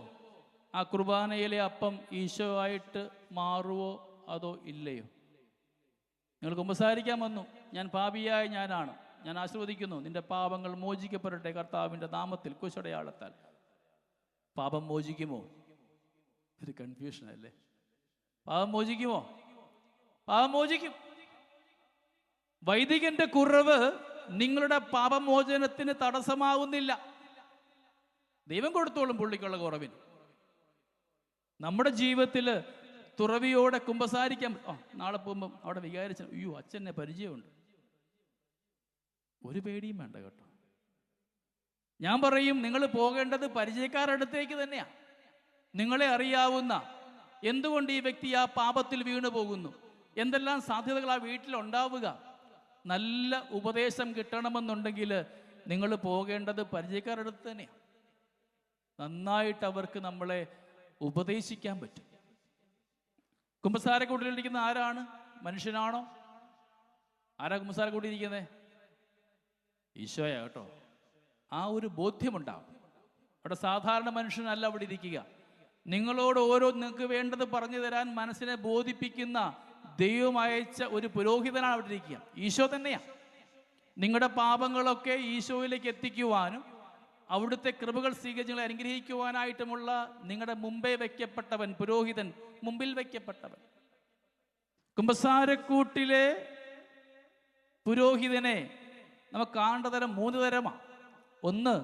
ആ കുർബാനയിലെ അപ്പം ഈശോ ആയിട്ട് മാറുവോ അതോ ഇല്ലയോ? നിങ്ങൾ കുമ്പസാരിക്കാൻ വന്നു, ഞാൻ പാപിയായ ഞാനാണ്, ഞാൻ ആശീർവദിക്കുന്നു, നിന്റെ പാപങ്ങൾ മോചിക്കപ്പെടട്ടെ കർത്താവിൻ്റെ നാമത്തിൽ കുശടയാളത്താൽ. പാപം മോചിക്കുമോ? ഒരു കൺഫ്യൂഷൻ അല്ലേ? പാപം മോചിക്കുമോ? പാപം മോചിക്കും. വൈദികന്റെ കുറവ് നിങ്ങളുടെ പാപമോചനത്തിന് തടസ്സമാവുന്നില്ല. ദൈവം കൊടുത്തോളും പുള്ളിക്കുള്ള കുറവിന്. നമ്മുടെ ജീവിതത്തിൽ തുറവിയോടെ കുമ്പസാരിക്കാൻ, നാളെ പോകുമ്പം അവിടെ വികാരിച്ച അയ്യോ അച്ഛനെ പരിചയമുണ്ട്, ഒരു പേടിയും വേണ്ട കേട്ടോ. ഞാൻ പറയും, നിങ്ങൾ പോകേണ്ടത് പരിചയക്കാരുടെ അടുത്തേക്ക് തന്നെയാണ്. നിങ്ങളെ അറിയാവുന്ന, എന്തുകൊണ്ട് ഈ വ്യക്തി ആ പാപത്തിൽ വീണു പോകുന്നു, എന്തെല്ലാം സാധ്യതകൾ ആ വീട്ടിലുണ്ടാവുക. നല്ല ഉപദേശം കിട്ടണമെന്നുണ്ടെങ്കിൽ നിങ്ങൾ പോകേണ്ടത് പരിചയക്കാരുടെ അടുത്ത് തന്നെയാണ്. നന്നായിട്ട് അവർക്ക് നമ്മളെ ഉപദേശിക്കാൻ പറ്റും. കുമ്പസാരക്കൂട്ടിലിരിക്കുന്ന ആരാണ്? മനുഷ്യനാണോ? ആരാ കുമ്പസാരക്കൂട്ടിയിരിക്കുന്നത്? ഈശോയാ കേട്ടോ. ആ ഒരു ബോധ്യമുണ്ടാവും. അവിടെ സാധാരണ മനുഷ്യനല്ല അവിടെ ഇരിക്കുക. നിങ്ങളോട് ഓരോ നിങ്ങൾക്ക് വേണ്ടത് പറഞ്ഞു തരാൻ മനസ്സിനെ ബോധിപ്പിക്കുന്ന ദൈവം അയച്ച ഒരു പുരോഹിതനാണ് അവിടെ ഇരിക്കുക. ഈശോ തന്നെയാണ്. നിങ്ങളുടെ പാപങ്ങളൊക്കെ ഈശോയിലേക്ക് എത്തിക്കുവാനും അവിടുത്തെ കൃപകൾ സ്വീകരിച്ച് നിങ്ങളെ അനുഗ്രഹിക്കുവാനായിട്ടുമുള്ള നിങ്ങളുടെ മുമ്പേ വയ്ക്കപ്പെട്ടവൻ, പുരോഹിതൻ, മുമ്പിൽ വയ്ക്കപ്പെട്ടവൻ. കുമ്പസാരക്കൂട്ടിലെ പുരോഹിതനെ നമുക്ക് കാണേണ്ട തരം 3 തരമാണ്. ഒന്ന്,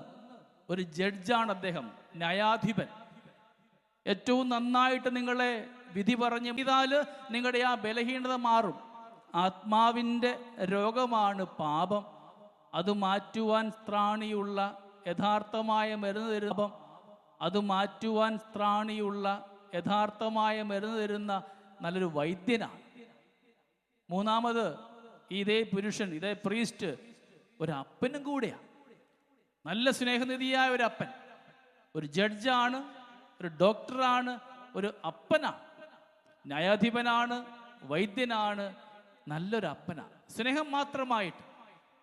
ഒരു ജഡ്ജാണ് അദ്ദേഹം, ന്യായാധിപൻ. ഏറ്റവും നന്നായിട്ട് നിങ്ങളെ വിധി പറഞ്ഞ് ചെയ്താല് നിങ്ങളുടെ ആ ബലഹീനത മാറും. ആത്മാവിൻ്റെ രോഗമാണ് പാപം. അത് മാറ്റുവാൻ ത്രാണിയുള്ള യഥാർത്ഥമായ മരുന്ന് തരുന്ന അത് മാറ്റുവാൻ ത്രാണിയുള്ള യഥാർത്ഥമായ മരുന്ന് തരുന്ന നല്ലൊരു വൈദ്യനാണ്. മൂന്നാമത്, ഇതേ പുരുഷൻ, ഇതേ പ്രീസ്റ്റ് ഒരു അപ്പനും കൂടെയാണ്. നല്ല സ്നേഹനിധിയായ ഒരു അപ്പൻ, ഒരു ജഡ്ജാണ്, ഒരു ഡോക്ടറാണ്, ഒരു അപ്പനാണ്, ന്യായാധിപനാണ്, വൈദ്യനാണ്, നല്ലൊരു അപ്പനാണ്. സ്നേഹം മാത്രമായിട്ട്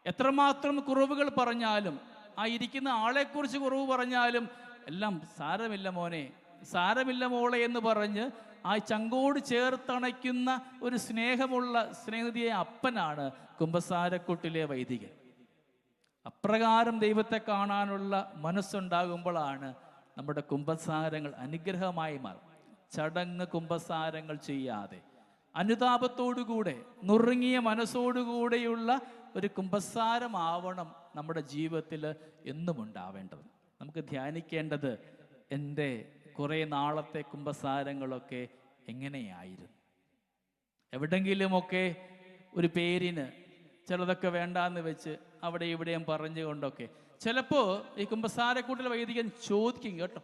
എത്രമാത്രം കുറവുകൾ പറഞ്ഞാലും, ആ ഇരിക്കുന്ന ആളെക്കുറിച്ച് കുറവ് പറഞ്ഞാലും എല്ലാം സാരമില്ല മോനെ, സാരമില്ല മോളെ എന്ന് പറഞ്ഞ് ആ ചങ്കോട് ചേർത്തണയ്ക്കുന്ന ഒരു സ്നേഹമുള്ള സ്നേഹിതിയായ അപ്പനാണ് കുമ്പസാരക്കൂട്ടിലെ വൈദികൻ. അപ്രകാരം ദൈവത്തെ കാണാനുള്ള മനസ്സുണ്ടാകുമ്പോഴാണ് നമ്മുടെ കുമ്പസാരങ്ങൾ അനുഗ്രഹമായി മാറും. ചടങ്ങ് കുമ്പസാരങ്ങൾ ചെയ്യാതെ അനുതാപത്തോടുകൂടെ നുറുങ്ങിയ മനസ്സോടുകൂടെയുള്ള ഒരു കുമ്പസാരമാവണം നമ്മുടെ ജീവിതത്തിൽ എന്നും ഉണ്ടാവേണ്ടത്. നമുക്ക് ധ്യാനിക്കേണ്ടത് എൻ്റെ കുറേ നാളത്തെ കുമ്പസാരങ്ങളൊക്കെ എങ്ങനെയായിരുന്നു. എവിടെങ്കിലുമൊക്കെ ഒരു പേരിന് ചിലതൊക്കെ വേണ്ടാന്ന് വെച്ച് അവിടെ ഇവിടെയും പറഞ്ഞുകൊണ്ടൊക്കെ ചിലപ്പോൾ ഈ കുമ്പസാരക്കൂട്ടിൽ വൈദികൻ ചോദിക്കും കേട്ടോ.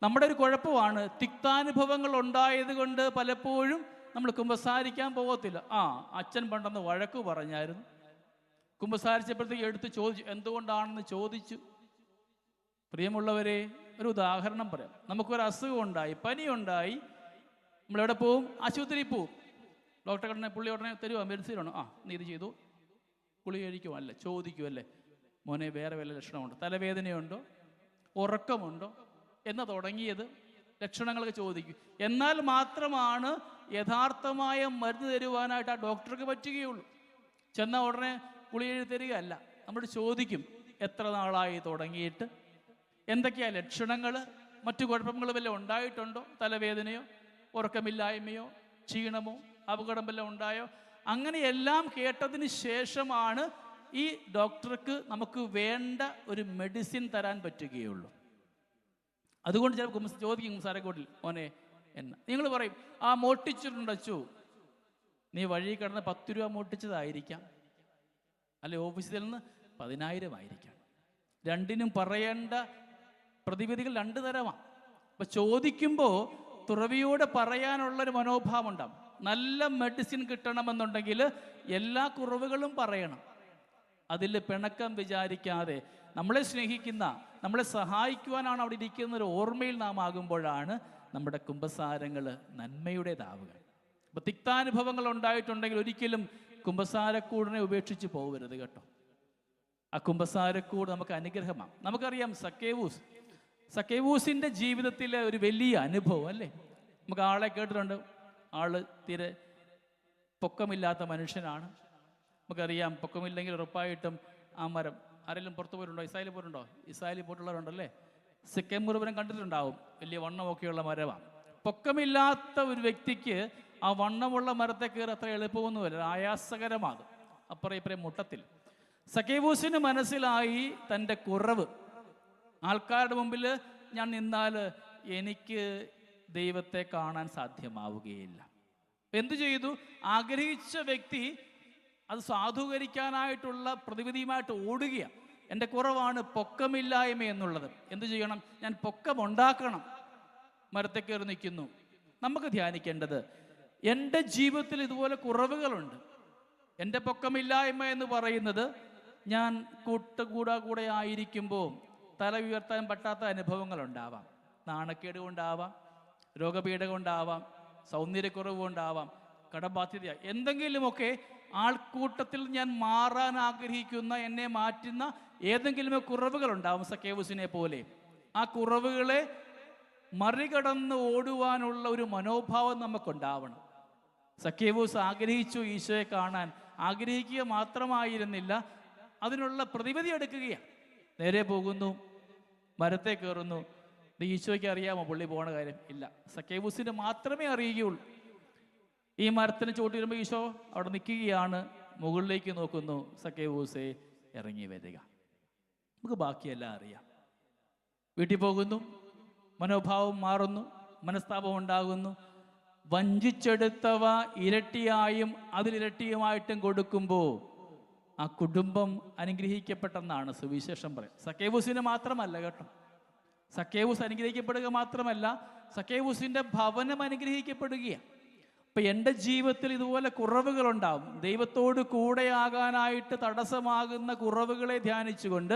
നമ്മുടെ ഒരു കുഴപ്പമാണ്, തിക്താനുഭവങ്ങൾ ഉണ്ടായത് കൊണ്ട് പലപ്പോഴും നമ്മൾ കുമ്പസാരിക്കാൻ പോകത്തില്ല. അച്ഛൻ പണ്ടെന്ന് വഴക്ക് പറഞ്ഞായിരുന്നു, കുമ്പസാരിച്ചപ്പോഴത്തേക്ക് എടുത്ത് ചോദിച്ചു, എന്തുകൊണ്ടാണെന്ന് ചോദിച്ചു. പ്രിയമുള്ളവരെ, ഒരു ഉദാഹരണം പറയാം. നമുക്കൊരു അസുഖം ഉണ്ടായി, പനിയുണ്ടായി, നമ്മളെവിടെ പോവും? ആശുപത്രിയിൽ പോവും. ഡോക്ടറെ ഉടനെ പുള്ളി ഉടനെ തരുമോ? മെഡിസിനാണോ? നീ ഇത് ചെയ്തു, ഗുളിക കഴിക്കുമോ? അല്ല, ചോദിക്കുമല്ലേ, മോനെ വേറെ വല്ല ലക്ഷണമുണ്ടോ? തലവേദനയുണ്ടോ? ഉറക്കമുണ്ടോ? എന്ന് തുടങ്ങിയത് ലക്ഷണങ്ങളൊക്കെ ചോദിക്കും. എന്നാൽ മാത്രമാണ് യഥാർത്ഥമായ മരുന്ന് തരുവാനായിട്ട് ആ ഡോക്ടർക്ക് പറ്റുകയുള്ളൂ. ചെന്നാൽ ഉടനെ ഗുളിക എഴുതി തരികയല്ല. നമ്മൾ ചോദിക്കും, എത്ര നാളായി തുടങ്ങിയിട്ട്, എന്തൊക്കെയാ ലക്ഷണങ്ങൾ, മറ്റു കുഴപ്പങ്ങൾ വല്ലതും ഉണ്ടായിട്ടുണ്ടോ? തലവേദനയോ ഉറക്കമില്ലായ്മയോ ക്ഷീണമോ അപകടം വല്ലതും ഉണ്ടായോ? അങ്ങനെയെല്ലാം കേട്ടതിന് ശേഷമാണ് ഈ ഡോക്ടർക്ക് നമുക്ക് വേണ്ട ഒരു മെഡിസിൻ തരാൻ പറ്റുകയുള്ളൂ. അതുകൊണ്ട് ചിലപ്പോൾ ചോദിക്കും സാരക്കോട്ടിൽ, മോനെ എന്നാ നിങ്ങൾ പറയും, മോട്ടിച്ചിട്ടുണ്ടച്ചു, നീ വഴി കിടന്ന് 10 രൂപ മോട്ടിച്ചതായിരിക്കാം, അല്ലെ ഓഫീസിൽ നിന്ന് 10,000 ആയിരിക്കാം. രണ്ടിനും പറയേണ്ട പ്രതിവിധികൾ 2 തരമാണ്. അപ്പൊ ചോദിക്കുമ്പോൾ തുറവിയോടെ പറയാനുള്ളൊരു മനോഭാവം ഉണ്ടാവും. നല്ല മെഡിസിൻ കിട്ടണമെന്നുണ്ടെങ്കിൽ എല്ലാ കുറവുകളും പറയണം. അതിൽ പിണക്കം വിചാരിക്കാതെ നമ്മളെ സ്നേഹിക്കുന്ന, നമ്മളെ സഹായിക്കുവാനാണ് അവിടെ ഇരിക്കുന്ന ഒരു ഓർമ്മയിൽ നാം ആകുമ്പോഴാണ് നമ്മുടെ കുമ്പസാരങ്ങൾ നന്മയുടേതാവുക. അപ്പൊ തിക്താനുഭവങ്ങൾ ഉണ്ടായിട്ടുണ്ടെങ്കിൽ ഒരിക്കലും കുമ്പസാരക്കൂടിനെ ഉപേക്ഷിച്ച് പോകരുത് കേട്ടോ. ആ കുമ്പസാരക്കൂട് നമുക്ക് അനുഗ്രഹമാണ്. നമുക്കറിയാം സക്കേവൂസിന്റെ ജീവിതത്തിലെ ഒരു വലിയ അനുഭവം അല്ലേ. നമുക്ക് ആളെ കേട്ടിട്ടുണ്ട്, ആള് തീരെ പൊക്കമില്ലാത്ത മനുഷ്യനാണ്. നമുക്കറിയാം, പൊക്കമില്ലെങ്കിൽ ഉറപ്പായിട്ടും ആ മരം, ആരെങ്കിലും പുറത്തു പോയിട്ടുണ്ടോ? ഇസ്രായേലിൽ പോയിട്ടുണ്ടോ? ഇസ്രായേലിൽ പോയിട്ടുള്ളവരുണ്ടല്ലേ. സിക്കേം മുറിവരം കണ്ടിട്ടുണ്ടാവും, വലിയ വണ്ണമൊക്കെയുള്ള മരമാണ്. പൊക്കമില്ലാത്ത ഒരു വ്യക്തിക്ക് ആ വണ്ണമുള്ള മരത്തെ കയറി അത്ര എളുപ്പമൊന്നുമല്ല, ആയാസകരമാണ്. അപ്പുറം ഇപ്പുറം മുട്ടത്തിൽ. സക്കേവൂസിന് മനസ്സിലായി തൻ്റെ കുറവ്. ആൾക്കാരുടെ മുമ്പിൽ ഞാൻ നിന്നാൽ എനിക്ക് ദൈവത്തെ കാണാൻ സാധ്യമാവുകയില്ല. എന്തു ചെയ്തു? ആഗ്രഹിച്ച വ്യക്തി അത് സാധൂകരിക്കാനായിട്ടുള്ള പ്രതിവിധിയുമായിട്ട് ഓടുകയാണ്. എൻ്റെ കുറവാണ് പൊക്കമില്ലായ്മ എന്നുള്ളത്. എന്തു ചെയ്യണം? ഞാൻ പൊക്കമുണ്ടാക്കണം. മരത്തെ കയറി നിൽക്കുന്നു. നമുക്ക് ധ്യാനിക്കേണ്ടത്, എൻ്റെ ജീവിതത്തിൽ ഇതുപോലെ കുറവുകളുണ്ട്. എൻ്റെ പൊക്കമില്ലായ്മ എന്ന് പറയുന്നത് ഞാൻ കൂടെ ആയിരിക്കുമ്പോൾ തല ഉയർത്താൻ പറ്റാത്ത അനുഭവങ്ങൾ ഉണ്ടാവാം. നാണക്കേട് കൊണ്ടാവാം, രോഗപീഠ കൊണ്ടാവാം, സൗന്ദര്യക്കുറവ് കൊണ്ടാവാം, കടബാധ്യത, എന്തെങ്കിലുമൊക്കെ ആൾക്കൂട്ടത്തിൽ ഞാൻ മാറാൻ ആഗ്രഹിക്കുന്ന, എന്നെ മാറ്റുന്ന ഏതെങ്കിലും കുറവുകൾ ഉണ്ടാവും. സക്കേവൂസിനെ പോലെ ആ കുറവുകളെ മറികടന്ന് ഓടുവാനുള്ള ഒരു മനോഭാവം നമുക്കുണ്ടാവണം. സക്കേവൂസ് ആഗ്രഹിച്ചു ഈശോയെ കാണാൻ. ആഗ്രഹിക്കുക മാത്രമായിരുന്നില്ല, അതിനുള്ള പ്രതിവിധി എടുക്കുകയാണ്. നേരെ പോകുന്നു, മരത്തെ കയറുന്നു. ഇത് ഈശോയ്ക്ക് അറിയാമോ പുള്ളി പോണ കാര്യം? ഇല്ല, സക്കേവൂസിന് മാത്രമേ അറിയുകയുള്ളൂ. ഈ മരത്തിന് ചോട്ടി വരുമ്പോൾ ഈശോ അവിടെ നിൽക്കുകയാണ്, മുകളിലേക്ക് നോക്കുന്നു. സക്കേവൂസേ ഇറങ്ങി വരിക. നമുക്ക് ബാക്കിയെല്ലാം അറിയാം. വീട്ടിൽ പോകുന്നു, മനോഭാവം മാറുന്നു, മനസ്താപം ഉണ്ടാകുന്നു, വഞ്ചിച്ചെടുത്തവ ഇരട്ടിയായും അതിലിരട്ടിയുമായിട്ടും കൊടുക്കുമ്പോൾ ആ കുടുംബം അനുഗ്രഹിക്കപ്പെട്ടെന്നാണ് സുവിശേഷം പറയുന്നത്. സക്കേവൂസിന് മാത്രമല്ല കേട്ടോ, സക്കേവൂസ് അനുഗ്രഹിക്കപ്പെടുക മാത്രമല്ല, സക്കേവൂസിൻ്റെ ഭവനം അനുഗ്രഹിക്കപ്പെടുകയാണ്. അപ്പം എൻ്റെ ജീവിതത്തിൽ ഇതുപോലെ കുറവുകളുണ്ടാവും. ദൈവത്തോട് കൂടെയാകാനായിട്ട് തടസ്സമാകുന്ന കുറവുകളെ ധ്യാനിച്ചുകൊണ്ട്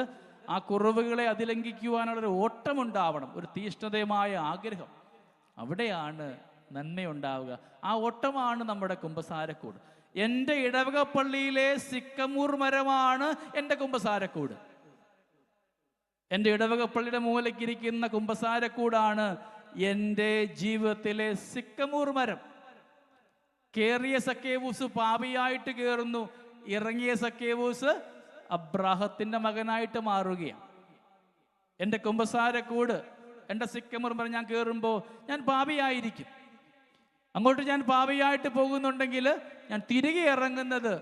ആ കുറവുകളെ അതിലംഘിക്കുവാനുള്ളൊരു ഓട്ടമുണ്ടാവണം, ഒരു തീഷ്ണതമായ ആഗ്രഹം. അവിടെയാണ് നന്മയുണ്ടാവുക. ആ ഓട്ടമാണ് നമ്മുടെ കുമ്പസാരക്കൂട്. എൻ്റെ ഇടവക പള്ളിയിലെ സിക്കമൂർ മരമാണ് എൻ്റെ കുമ്പസാരക്കൂട്. എൻ്റെ ഇടവക പള്ളിയുടെ മൂലക്കിരിക്കുന്ന കുമ്പസാരക്കൂടാണ് എൻ്റെ ജീവിതത്തിലെ സിക്കമൂർ മരം. കേറിയ സക്കേവൂസ് പാപിയായിട്ട് കയറുന്നു, ഇറങ്ങിയ സക്കേവൂസ് അബ്രാഹത്തിൻ്റെ മകനായിട്ട് മാറുകയാണ്. എൻ്റെ കുമ്പസാരക്കൂട്, എൻ്റെ സിക്കമൂർ മരം ഞാൻ കയറുമ്പോൾ ഞാൻ പാപിയായിരിക്കും. അങ്ങോട്ട് ഞാൻ പാപിയായിട്ട് പോകുന്നുണ്ടെങ്കിൽ ഞാൻ തിരികെ ഇറങ്ങുന്നത്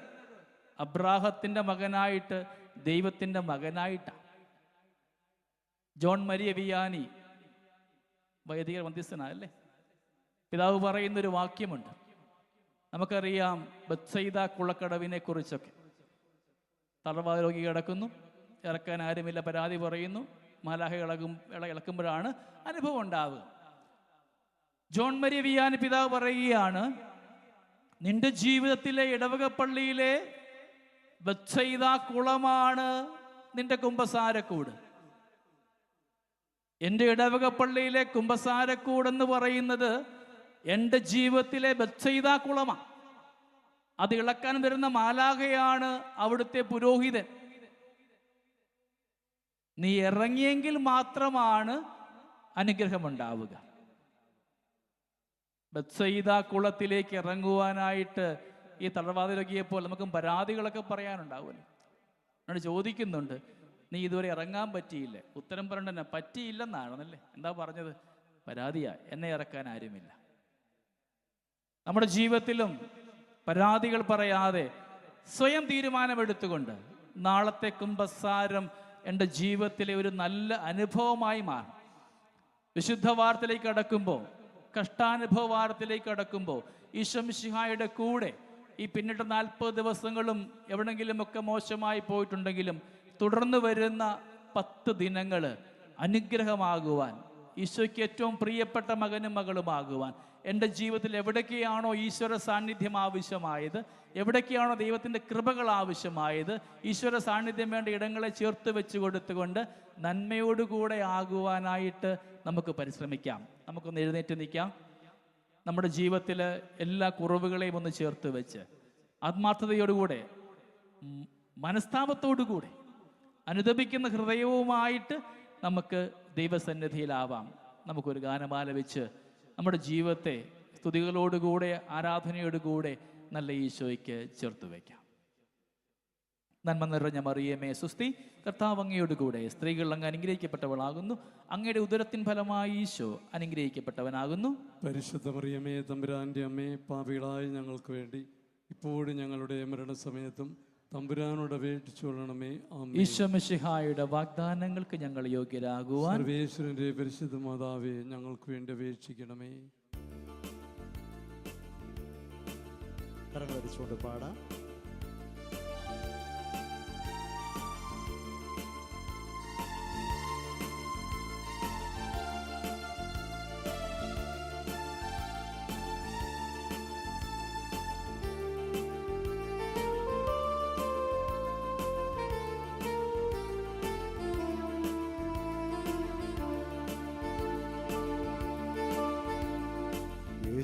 അബ്രാഹത്തിൻ്റെ മകനായിട്ട്, ദൈവത്തിൻ്റെ മകനായിട്ടാണ്. ജോൺ മരിയ വിയാനി വൈദിക മധ്യസ്ഥനല്ലേ, പിതാവ് പറയുന്നൊരു വാക്യമുണ്ട്. നമുക്കറിയാം ബത്സയിദ കുളക്കടവിനെ കുറിച്ചൊക്കെ. തളർവാദ രോഗി കിടക്കുന്നു, ഇറക്കാൻ ആരുമില്ല, പരാതി പറയുന്നു. മാലാഖ ഇളക്കുമ്പോഴാണ് അനുഭവം ഉണ്ടാവുക. ജോൺ മരിയ വിയാനി പിതാവ് പറയുകയാണ്, നിന്റെ ജീവിതത്തിലെ ഇടവക പള്ളിയിലെ ബത്സയിദ കുളമാണ് നിന്റെ കുമ്പസാരക്കൂട്. എൻ്റെ ഇടവക പള്ളിയിലെ കുമ്പസാരക്കൂടെന്ന് പറയുന്നത് എൻ്റെ ജീവിതത്തിലെ ബത്സയിദ കുളമാണ്. അത് ഇളക്കാൻ വരുന്ന മാലാഖയാണ് അവിടുത്തെ പുരോഹിതൻ. നീ ഇറങ്ങിയെങ്കിൽ മാത്രമാണ് അനുഗ്രഹമുണ്ടാവുക. ബത്സയിദ കുളത്തിലേക്ക് ഇറങ്ങുവാനായിട്ട് ഈ തളർവാദ രോഗിയെപ്പോൾ നമുക്കും പരാതികളൊക്കെ പറയാനുണ്ടാവുമല്ലോ. എന്നോട് ചോദിക്കുന്നുണ്ട്, നീ ഇതുവരെ ഇറങ്ങാൻ പറ്റിയില്ലേ? ഉത്തരം പറയണ്ട, പറ്റിയില്ലെന്നാണല്ലേ. എന്താ പറഞ്ഞത്? പരാതിയാ, എന്നെ ഇറക്കാൻ ആരുമില്ല. നമ്മുടെ ജീവിതത്തിലും പരാതികൾ പറയാതെ സ്വയം തീരുമാനമെടുത്തുകൊണ്ട് നാളത്തെ കുമ്പസാരം എൻ്റെ ജീവിതത്തിലെ ഒരു നല്ല അനുഭവമായി മാറും. വിശുദ്ധ വാർത്തയിലേക്ക് കടക്കുമ്പോൾ, കഷ്ടാനുഭവ വാർത്തയിലേക്ക് കടക്കുമ്പോൾ, ഈശോ മിശിഹായുടെ കൂടെ ഈ പിന്നിട്ട 40 ദിവസങ്ങളും എവിടെങ്കിലുമൊക്കെ മോശമായി പോയിട്ടുണ്ടെങ്കിലും തുടർന്ന് വരുന്ന 10 ദിനങ്ങൾ അനുഗ്രഹമാകുവാൻ, ഈശോയ്ക്ക് ഏറ്റവും പ്രിയപ്പെട്ട മകനും മകളുമാകുവാൻ, എൻ്റെ ജീവിതത്തിൽ എവിടേക്കാണോ ഈശ്വര സാന്നിധ്യം ആവശ്യമായത്, എവിടേക്കാണോ ദൈവത്തിൻ്റെ കൃപകൾ ആവശ്യമായത്, ഈശ്വര സാന്നിധ്യം വേണ്ട ഇടങ്ങളെ ചേർത്ത് വെച്ച് കൊടുത്തുകൊണ്ട് നന്മയോടുകൂടെ ആകുവാനായിട്ട് നമുക്ക് പരിശ്രമിക്കാം. നമുക്കൊന്ന് എഴുന്നേറ്റ് നിൽക്കാം. നമ്മുടെ ജീവിതത്തിൽ എല്ലാ കുറവുകളെയും ഒന്ന് ചേർത്ത് വെച്ച് ആത്മാർത്ഥതയോടുകൂടെ, മനസ്താപത്തോടുകൂടെ, അനുദപിക്കുന്ന ഹൃദയവുമായിട്ട് നമുക്ക് ദൈവസന്നിധിയിലാവാം. നമുക്കൊരു ഗാനമാല വെച്ച് നമ്മുടെ ജീവിതത്തെ സ്തുതികളോടുകൂടെ, ആരാധനയോടുകൂടെ നല്ല ഈശോയ്ക്ക് ചേർത്ത് വയ്ക്കാം. നന്മ നിറഞ്ഞ മറിയമേ സുസ്തി, കർത്താവ് അങ്ങയോടുകൂടെ സ്ത്രീകൾ അങ്ങ് അനുഗ്രഹിക്കപ്പെട്ടവളാകുന്നു. അങ്ങയുടെ ഉദരത്തിൻ ഫലമായി ഈശോ അനുഗ്രഹിക്കപ്പെട്ടവനാകുന്നു. പരിശുദ്ധ മറിയമേ തമ്പുരാൻ്റെ അമ്മേ, പാപികളായ ഞങ്ങൾക്ക് വേണ്ടി ഇപ്പോഴും ഞങ്ങളുടെ മരണസമയത്തും തമ്പുരാനോട് അപേക്ഷിച്ചുകൊള്ളണമേ. ആമേൻ. ഈശോ മിശിഹായുടെ വാഗ്ദാനങ്ങൾക്ക് ഞങ്ങൾ യോഗ്യരാകുവാൻ സർവേശ്വരന്റെ പരിശുദ്ധ മാതാവേ, ഞങ്ങൾക്ക് വേണ്ടി അപേക്ഷിക്കണമേ. കരങ്ങളടിച്ചുകൊണ്ട് പാടാം.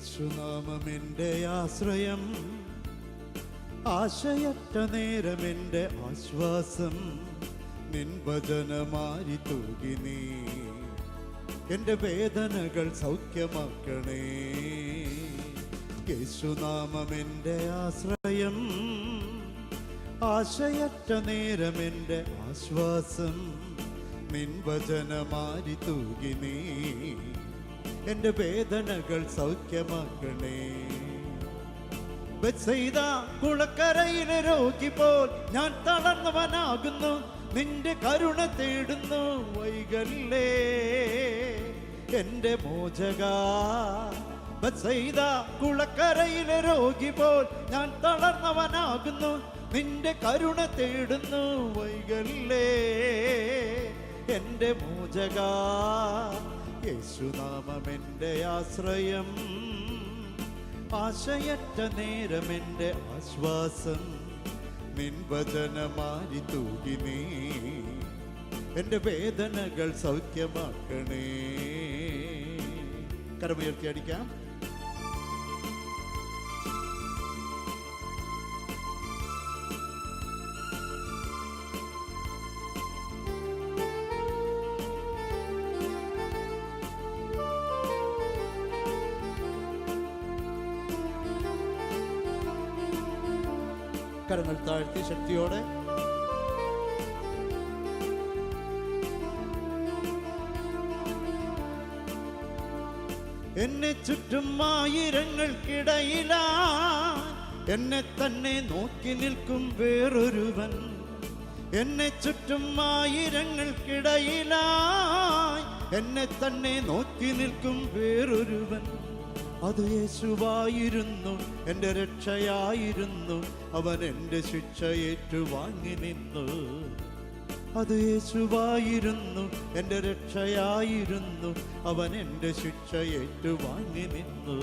യേശുനാമമെൻ്റെ ആശ്രയം, ആശയറ്റ നേരമെൻ്റെ ആശ്വാസം, നിൻ വചനമാരി തൂകി നീ എൻ്റെ വേദനകൾ സൗഖ്യമാക്കണേ. യേശുനാമമെൻ്റെ ആശ്രയം, ആശയറ്റ നേരമെൻ്റെ ആശ്വാസം, നിൻ വചനമാരി തൂകി നീ എൻ്റെ വേദനകൾ സൗഖ്യമാക്കണേ. ബത്സയിദ കുളക്കരയിലെ രോഗി പോൽ ഞാൻ തളർന്നവനാകുന്നു, നിന്റെ കരുണ തേടുന്നു വൈകല്ലേ. എൻ്റെ മോചക ബത്സയിദ കുളക്കരയിലെ രോഗി പോൽ ഞാൻ തളർന്നവനാകുന്നു, നിന്റെ കരുണ തേടുന്നു. വൈകല്ലേ എൻ്റെ മോചക, യേശുനാമം എൻ്റെ ആശ്രയം. ആശയറ്റ നേരം എൻ്റെ ആശ്വാസം, നിൻ വചനമാരി തൂകി നീ എൻ്റെ വേദനകൾ സൗഖ്യമാക്കണേ. കരമുയർത്തി അടിക്കാം. കരങ്ങൾ താഴ്ത്തി ശക്തിയോടെ. എന്നെ ചുറ്റും ആയിരങ്ങൾക്കിടയിലാ എന്നെ തന്നെ നോക്കി നിൽക്കും വേറൊരുവൻ. എന്നെ ചുറ്റും ആയിരങ്ങൾക്കിടയിലായി എന്നെ തന്നെ നോക്കി നിൽക്കും വേറൊരുവൻ. അത് യേശുവായിരുന്നു, എൻ്റെ രക്ഷയായിരുന്നു, അവൻ എൻ്റെ ശിക്ഷ ഏറ്റുവാങ്ങി നിന്നു. അത് യേശുവായിരുന്നു, എൻ്റെ രക്ഷയായിരുന്നു, അവൻ എൻ്റെ ശിക്ഷ ഏറ്റുവാങ്ങി നിന്നു.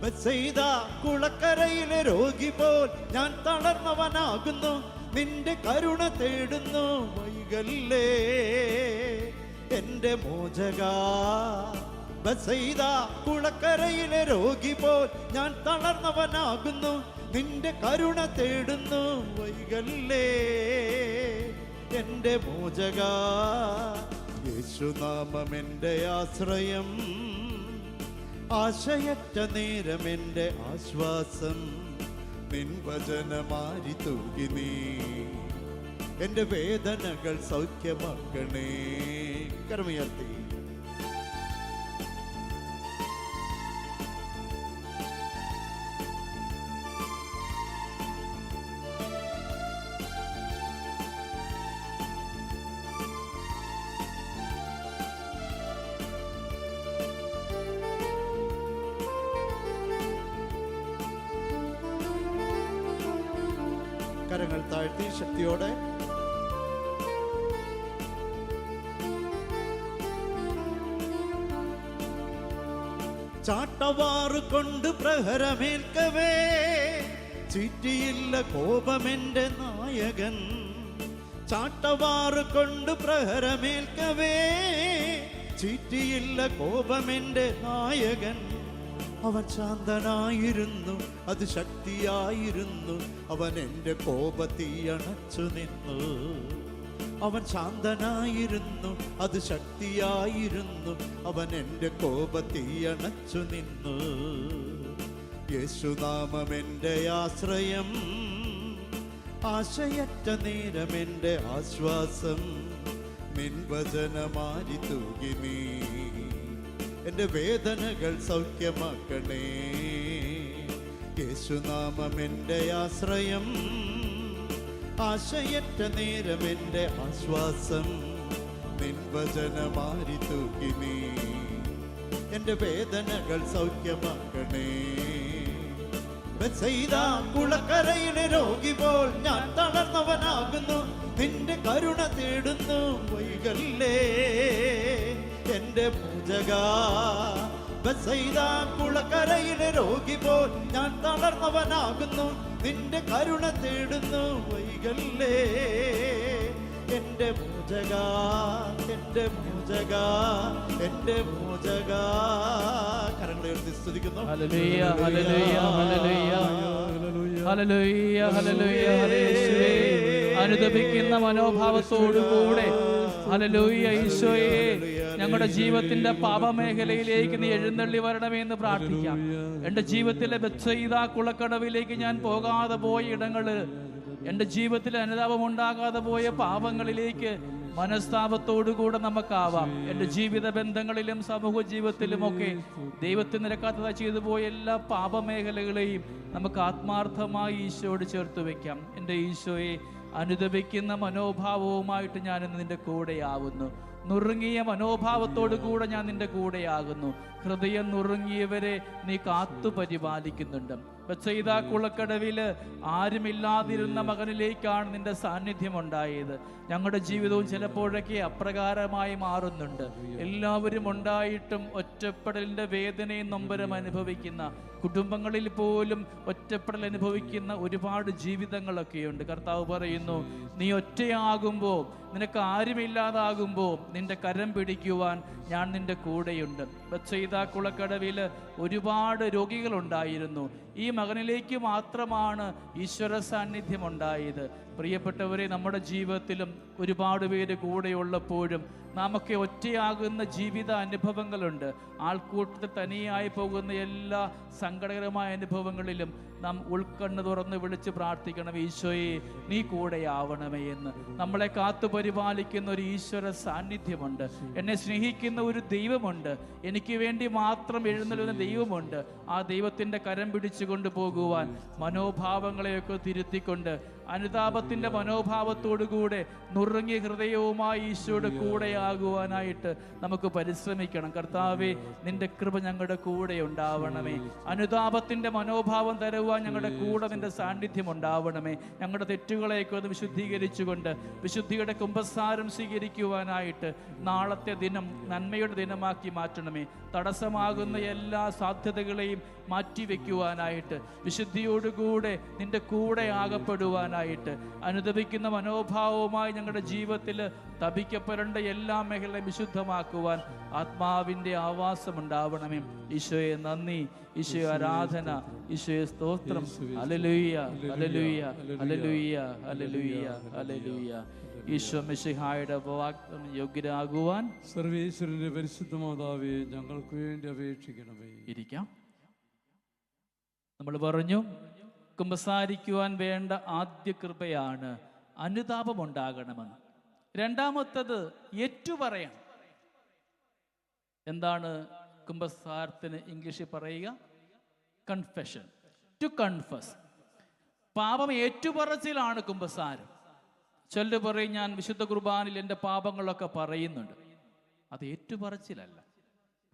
ബത്സയിദ കുളക്കരയിലെ രോഗി പോൽ ഞാൻ തളർന്നവനാകുന്നു, നിന്റെ കരുണ തേടുന്നു. വൈകല്ലേ എൻ്റെ മോചക, ബത്സയിദ കുളക്കരയിലെ രോഗി പോൽ ഞാൻ തളർന്നവനാകുന്നു, നിന്റെ കരുണ തേടുന്നു. വൈകല്ലേ എൻ്റെ മോചക, യേശുനാമം എൻ്റെ ആശ്രയം. ആശയറ്റ നേരം എൻ്റെ ആശ്വാസം, നിൻ വചനമാരി തൂകി നീ എൻ്റെ വേദനകൾ സൗഖ്യമാക്കണേ. കരമുയർത്തി. കരങ്ങൾ താഴ്ത്തി ശക്തിയോടെ. ചാട്ടവാറ് കൊണ്ട് പ്രഹരമേൽക്കവേ ചീറ്റിയില്ല കോപമെന്റെ നായകൻ. ചാട്ടവാറ് കൊണ്ട് പ്രഹരമേൽക്കവേ ചീറ്റിയില്ല കോപമെന്റെ നായകൻ. അവൻ ശാന്തനായിരുന്നു, അത് ശക്തിയായിരുന്നു, അവൻ എൻ്റെ കോപത്തീയണച്ചു നിന്നു. അവൻ ശാന്തനായിരുന്നു, അത് ശക്തിയായിരുന്നു, അവൻ എൻ്റെ കോപത്തീയണച്ചു നിന്നു. യേശുനാമം എൻ്റെ ആശ്രയം, ആശയറ്റ നേരം എൻ്റെ ആശ്വാസം, നിൻ വചനമാരി തൂകി നീ എൻ്റെ വേദനകൾ സൗഖ്യമാക്കണേ. യേശുനാമം എൻ്റെ ആശ്രയം, ആശയറ്റ നേരം എൻ്റെ ആശ്വാസം, നിൻ വചനമാരി തൂകി നീ എൻ്റെ വേദനകൾ സൗഖ്യമാക്കണേ. ബത്സയിദ കുളക്കരയിലെ രോഗി പോൽ ഞാൻ തളർന്നവനാകുന്നു, നിന്റെ കരുണ തേടുന്നു. വൈകല്ലേ എൻ്റെ പൂജക, ബത്സയിദ കുളക്കരയിലെ രോഗി പോൽ ഞാൻ തളർന്നവനാകുന്നു, നിന്റെ കരുണ തേടുന്നു. വൈകല്ലേ എൻ്റെ പൂജക, എൻ്റെ പൂജക, എൻ്റെ പൂജക. കരങ്ങളെ ഉയർത്തി സ്തുതിക്കുന്നു. ഹല്ലേലൂയ, ഹല്ലേലൂയ, ഹല്ലേലൂയ, ഹല്ലേലൂയ, ഹല്ലേലൂയ, യേശുവേ. അനുദപിക്കുന്ന മനോഭാവത്തോടുകൂടെ ഹല്ലേലൂയ ഈശോയെ, ഞങ്ങളുടെ ജീവിതത്തിന്റെ പാപമേഖലയിലേക്ക് നീ എഴുന്നള്ളി വരണമെന്ന് പ്രാർത്ഥിക്കാം. എൻ്റെ ജീവിതത്തിലെ ബത്സയിദ കുളക്കടവിലേക്ക് ഞാൻ പോകാതെ പോയ ഇടങ്ങള്, എൻ്റെ ജീവിതത്തിൽ അനുതാപമുണ്ടാകാതെ പോയ പാപങ്ങളിലേക്ക് മനസ്താപത്തോടുകൂടെ നമുക്കാവാം. എൻ്റെ ജീവിത ബന്ധങ്ങളിലും സമൂഹ ജീവിതത്തിലുമൊക്കെ ദൈവത്തിന് നിരക്കാത്തതായി ചെയ്തു പോയ എല്ലാ പാപമേഖലകളെയും നമുക്ക് ആത്മാർത്ഥമായി ഈശോയോട് ചേർത്ത് വയ്ക്കാം. എൻ്റെ ഈശോയെ, അനുദപിക്കുന്ന മനോഭാവവുമായിട്ട് ഞാനിന്ന് നിന്റെ കൂടെയാവുന്നു. നുറുങ്ങിയ മനോഭാവത്തോടു കൂടെ ഞാൻ നിന്റെ കൂടെയാകുന്നു. ഹൃദയം നുറുങ്ങിയവരെ നീ കാത്തു പരിപാലിക്കുന്നുണ്ട്. ബത്സയിദ കുളക്കടവില് ആരുമില്ലാതിരുന്ന മകനിലേക്കാണ് നിന്റെ സാന്നിധ്യം ഉണ്ടായത്. ഞങ്ങളുടെ ജീവിതവും ചിലപ്പോഴൊക്കെ അപ്രകാരമായി മാറുന്നുണ്ട്. എല്ലാവരും ഉണ്ടായിട്ടും ഒറ്റപ്പെടലിന്റെ വേദനയും നൊമ്പരം അനുഭവിക്കുന്ന, കുടുംബങ്ങളിൽ പോലും ഒറ്റപ്പെടൽ അനുഭവിക്കുന്ന ഒരുപാട് ജീവിതങ്ങളൊക്കെയുണ്ട്. കർത്താവ് പറയുന്നു, നീ ഒറ്റയാകുമ്പോൾ, നിനക്ക് ആരുമില്ലാതാകുമ്പോൾ നിന്റെ കരം പിടിക്കുവാൻ ഞാൻ നിന്റെ കൂടെയുണ്ട്. ബത്സയിദ കുളക്കടവില് ഒരുപാട് രോഗികളുണ്ടായിരുന്നു. ഈ മകനിലേക്ക് മാത്രമാണ് ഈശ്വര സാന്നിധ്യം ഉണ്ടായത്. പ്രിയപ്പെട്ടവരെ, നമ്മുടെ ജീവിതത്തിലും ഒരുപാട് പേര് കൂടെയുള്ളപ്പോഴും നാമൊക്കെ ഒറ്റയാകുന്ന ജീവിത അനുഭവങ്ങളുണ്ട്. ആൾക്കൂട്ടത്തിൽ തനിയായി പോകുന്ന എല്ലാ സങ്കടകരമായ അനുഭവങ്ങളിലും നാം ഉൾക്കണ്ണ് തുറന്ന് വിളിച്ച് പ്രാർത്ഥിക്കണം, ഈശോയെ നീ കൂടെയാവണമേ എന്ന്. നമ്മളെ കാത്തു പരിപാലിക്കുന്ന ഒരു ഈശ്വര സാന്നിധ്യമുണ്ട്. എന്നെ സ്നേഹിക്കുന്ന ഒരു ദൈവമുണ്ട്. എനിക്ക് വേണ്ടി മാത്രം എഴുന്നള്ളുന്ന ദൈവമുണ്ട്. ആ ദൈവത്തിൻ്റെ കരം പിടിച്ചു കൊണ്ടുപോകുവാൻ മനോഭാവങ്ങളെയൊക്കെ തിരുത്തിക്കൊണ്ട് അനുതാപത്തിൻ്റെ മനോഭാവത്തോടുകൂടെ നുറുങ്ങിയ ഹൃദയവുമായി ഈശോയുടെ കൂടെയാകുവാനായിട്ട് നമുക്ക് പരിശ്രമിക്കണം. കർത്താവേ, നിന്റെ കൃപ ഞങ്ങളുടെ കൂടെ ഉണ്ടാവണമേ. അനുതാപത്തിൻ്റെ മനോഭാവം തരുവാൻ ഞങ്ങളുടെ കൂടെ നിന്റെ സാന്നിധ്യം ഉണ്ടാവണമേ. ഞങ്ങളുടെ തെറ്റുകളെയൊക്കെ ഒന്ന് വിശുദ്ധീകരിച്ചുകൊണ്ട് വിശുദ്ധിയുടെ കുമ്പസാരം സ്വീകരിക്കുവാനായിട്ട് നാളത്തെ ദിനം നന്മയുടെ ദിനമാക്കി മാറ്റണമേ. തടസ്സമാകുന്ന എല്ലാ സാധ്യതകളെയും മാറ്റിവെക്കുവാനായിട്ട്, വിശുദ്ധിയോടുകൂടെ നിന്റെ കൂടെ ആകപ്പെടുവാനായിട്ട്, അനുദപിക്കുന്ന മനോഭാവവുമായി ഞങ്ങളുടെ ജീവിതത്തിൽ തപിക്കപ്പെടേണ്ട എല്ലാ മേഖലയും വിശുദ്ധമാക്കുവാൻ ആത്മാവിൻ്റെ ആവാസം ഉണ്ടാവണമേ. ഈശോയെ നന്ദി, ഈശോയെ ആരാധന, ഈശോയെ സ്തോത്രം. ഹല്ലേലൂയ, ഹല്ലേലൂയ, ഹല്ലേലൂയ, ഹല്ലേലൂയ, ഹല്ലേലൂയ. ഈശോ മിശിഹായുടെ വാഗ്ദത്തം യോഗ്യരാകുവാൻ സർവേശ്വരന്റെ പരിശുദ്ധ മാതാവേ, ഞങ്ങൾക്ക് വേണ്ടി അപേക്ഷിക്കണമേ. ഇരിക്കാം. നമ്മൾ പറഞ്ഞു, കുമ്പസാരിക്കുവാൻ വേണ്ട ആദ്യ കൃപയാണ് അനുതാപം ഉണ്ടാകണമെന്ന്. രണ്ടാമത്തത് ഏറ്റുപറയണം. എന്താണ് കുമ്പസാരത്തിന് ഇംഗ്ലീഷിൽ പറയുക? Confession, to confess. പാപം ഏറ്റുപറച്ചിലാണ് കുമ്പസാരം. ചിലർ പറയും, ഞാൻ വിശുദ്ധ കുർബാനയിൽ എൻ്റെ പാപങ്ങളൊക്കെ പറയുന്നുണ്ട്. അത് ഏറ്റുപറച്ചിലല്ല.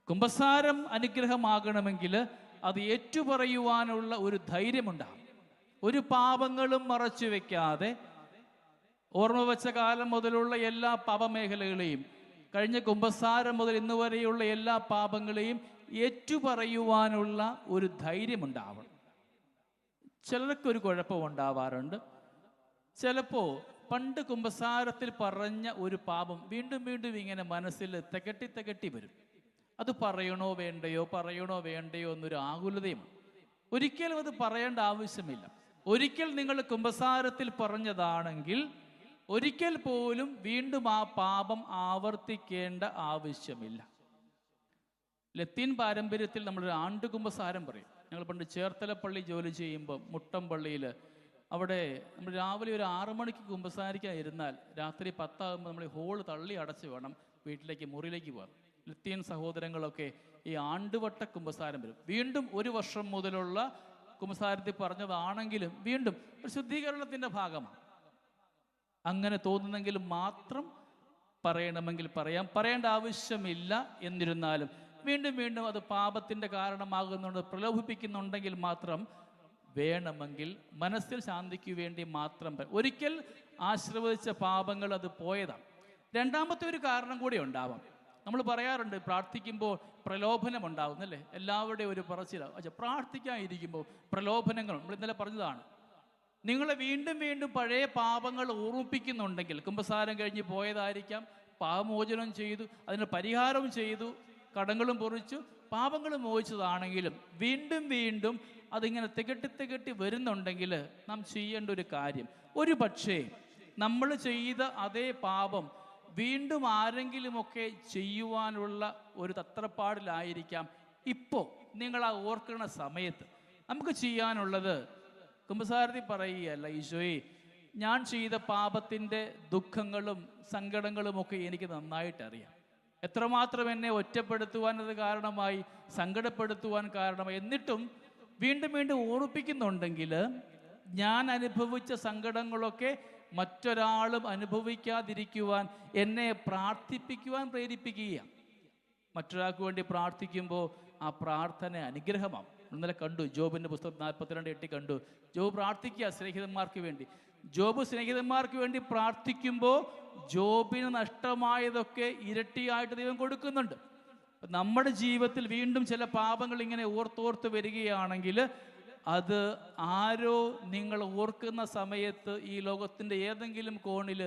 കുമ്പസാരം അനുഗ്രഹമാകണമെങ്കിൽ അത് ഏറ്റുപറയുവാനുള്ള ഒരു ധൈര്യമുണ്ടാകും. ഒരു പാപങ്ങളും മറച്ചു വെക്കാതെ ഓർമ്മ വെച്ച കാലം മുതലുള്ള എല്ലാ പാപമേഖലകളെയും, കഴിഞ്ഞ കുമ്പസാരം മുതൽ ഇന്ന് വരെയുള്ള എല്ലാ പാപങ്ങളെയും ഏറ്റുപറയുവാനുള്ള ഒരു ധൈര്യമുണ്ടാവണം. ചിലർക്കൊരു കുഴപ്പമുണ്ടാവാറുണ്ട്. ചിലപ്പോൾ പണ്ട് കുമ്പസാരത്തിൽ പറഞ്ഞ ഒരു പാപം വീണ്ടും വീണ്ടും ഇങ്ങനെ മനസ്സിൽ തികട്ടി വരും. അത് പറയണോ വേണ്ടയോ, പറയണോ വേണ്ടയോ എന്നൊരു ആകുലതയും. ഒരിക്കലും അത് പറയേണ്ട ആവശ്യമില്ല. ഒരിക്കൽ നിങ്ങൾ കുമ്പസാരത്തിൽ പറഞ്ഞതാണെങ്കിൽ ഒരിക്കൽ പോലും വീണ്ടും ആ പാപം ആവർത്തിക്കേണ്ട ആവശ്യമില്ല. ലത്തീൻ പാരമ്പര്യത്തിൽ നമ്മളൊരു ആണ്ടുകുമ്പസാരം പറയും. ഞങ്ങൾ പണ്ട് ചേർത്തലപ്പള്ളി ജോലി ചെയ്യുമ്പോൾ മുട്ടംപള്ളിയിൽ അവിടെ നമ്മൾ രാവിലെ ഒരു 6 മണിക്ക് കുമ്പസാരിക്കാൻ ഇരുന്നാൽ രാത്രി 10 ആകുമ്പോൾ നമ്മൾ ഹോള് തള്ളി അടച്ച് വേണം വീട്ടിലേക്ക്, മുറിയിലേക്ക് പോകാൻ. ലത്തീൻ സഹോദരങ്ങളൊക്കെ ഈ ആണ്ടുവട്ട കുമ്പസാരം വരും. വീണ്ടും 1 വർഷം മുതലുള്ള കുമ്പസാരത്തിൽ പറഞ്ഞതാണെങ്കിലും വീണ്ടും ഒരു ശുദ്ധീകരണത്തിൻ്റെ ഭാഗമാണ്. അങ്ങനെ തോന്നുന്നെങ്കിൽ മാത്രം പറയണമെങ്കിൽ പറയാം, പറയേണ്ട ആവശ്യമില്ല. എന്നിരുന്നാലും വീണ്ടും വീണ്ടും അത് പാപത്തിൻ്റെ കാരണമാകുന്നുണ്ട്, പ്രലോഭിപ്പിക്കുന്നുണ്ടെങ്കിൽ മാത്രം വേണമെങ്കിൽ മനസ്സിൽ ശാന്തിക്ക് വേണ്ടി മാത്രം ഒരിക്കൽ ആശീർവദിച്ച പാപങ്ങൾ അത് പോയതാണ്. രണ്ടാമത്തെ ഒരു കാരണം കൂടി ഉണ്ടാവാം. നമ്മൾ പറയാറുണ്ട്, പ്രാർത്ഥിക്കുമ്പോൾ പ്രലോഭനം ഉണ്ടാവുന്നല്ലേ, എല്ലാവരുടെയും ഒരു പറച്ചിലാണ്. പക്ഷേ പ്രാർത്ഥിക്കാതിരിക്കുമ്പോൾ പ്രലോഭനങ്ങൾ നമ്മൾ ഇന്നലെ പറഞ്ഞതാണ്. നിങ്ങളെ വീണ്ടും വീണ്ടും പഴയ പാപങ്ങൾ ഓർമ്മിപ്പിക്കുന്നുണ്ടെങ്കിൽ, കുമ്പസാരം കഴിഞ്ഞ് പോയതായിരിക്കാം, പാപമോചനം ചെയ്തു, അതിന് പരിഹാരവും ചെയ്തു, കടങ്ങളും പൊറിച്ചു, പാപങ്ങളും മോചിച്ചതാണെങ്കിലും വീണ്ടും വീണ്ടും അതിങ്ങനെ തികട്ടി വരുന്നുണ്ടെങ്കിൽ നാം ചെയ്യേണ്ട ഒരു കാര്യം, ഒരു പക്ഷേ നമ്മൾ ചെയ്ത അതേ പാപം വീണ്ടും ആരെങ്കിലുമൊക്കെ ചെയ്യുവാനുള്ള ഒരു തത്രപ്പാടിലായിരിക്കാം. ഇപ്പോൾ നിങ്ങൾ ആ ഓർക്കുന്ന സമയത്ത് നമുക്ക് ചെയ്യാനുള്ളത് കുമ്പസാരത്തിൽ പറയുകയല്ല, ഈശോയെ ഞാൻ ചെയ്ത പാപത്തിൻ്റെ ദുഃഖങ്ങളും സങ്കടങ്ങളുമൊക്കെ എനിക്ക് നന്നായിട്ടറിയാം. എത്രമാത്രം എന്നെ ഒറ്റപ്പെടുത്തുവാൻ അത് കാരണമായി, സങ്കടപ്പെടുത്തുവാൻ കാരണമായി. എന്നിട്ടും വീണ്ടും വീണ്ടും ഓർമ്മിപ്പിക്കുന്നുണ്ടെങ്കിൽ ഞാൻ അനുഭവിച്ച സങ്കടങ്ങളൊക്കെ മറ്റൊരാളും അനുഭവിക്കാതിരിക്കുവാൻ എന്നെ പ്രാർത്ഥിപ്പിക്കുവാൻ പ്രേരിപ്പിക്കുകയാണ്. മറ്റൊരാൾക്ക് വേണ്ടി പ്രാർത്ഥിക്കുമ്പോൾ ആ പ്രാർത്ഥന അനുഗ്രഹമാണ്. ഇന്നലെ കണ്ടു, ജോബിൻ്റെ പുസ്തകം 42:8 കണ്ടു. ജോബ് പ്രാർത്ഥിക്കുക സ്നേഹിതന്മാർക്ക് വേണ്ടി. ജോബ് സ്നേഹിതന്മാർക്ക് വേണ്ടി പ്രാർത്ഥിക്കുമ്പോൾ ജോബിന് നഷ്ടമായതൊക്കെ ഇരട്ടിയായിട്ട് ദൈവം കൊടുക്കുന്നുണ്ട്. നമ്മുടെ ജീവിതത്തിൽ വീണ്ടും ചില പാപങ്ങൾ ഇങ്ങനെ ഓർത്തോർത്ത് വരികയാണെങ്കിൽ അത് ആരോ നിങ്ങൾ ഓർക്കുന്ന സമയത്ത് ഈ ലോകത്തിൻ്റെ ഏതെങ്കിലും കോണിൽ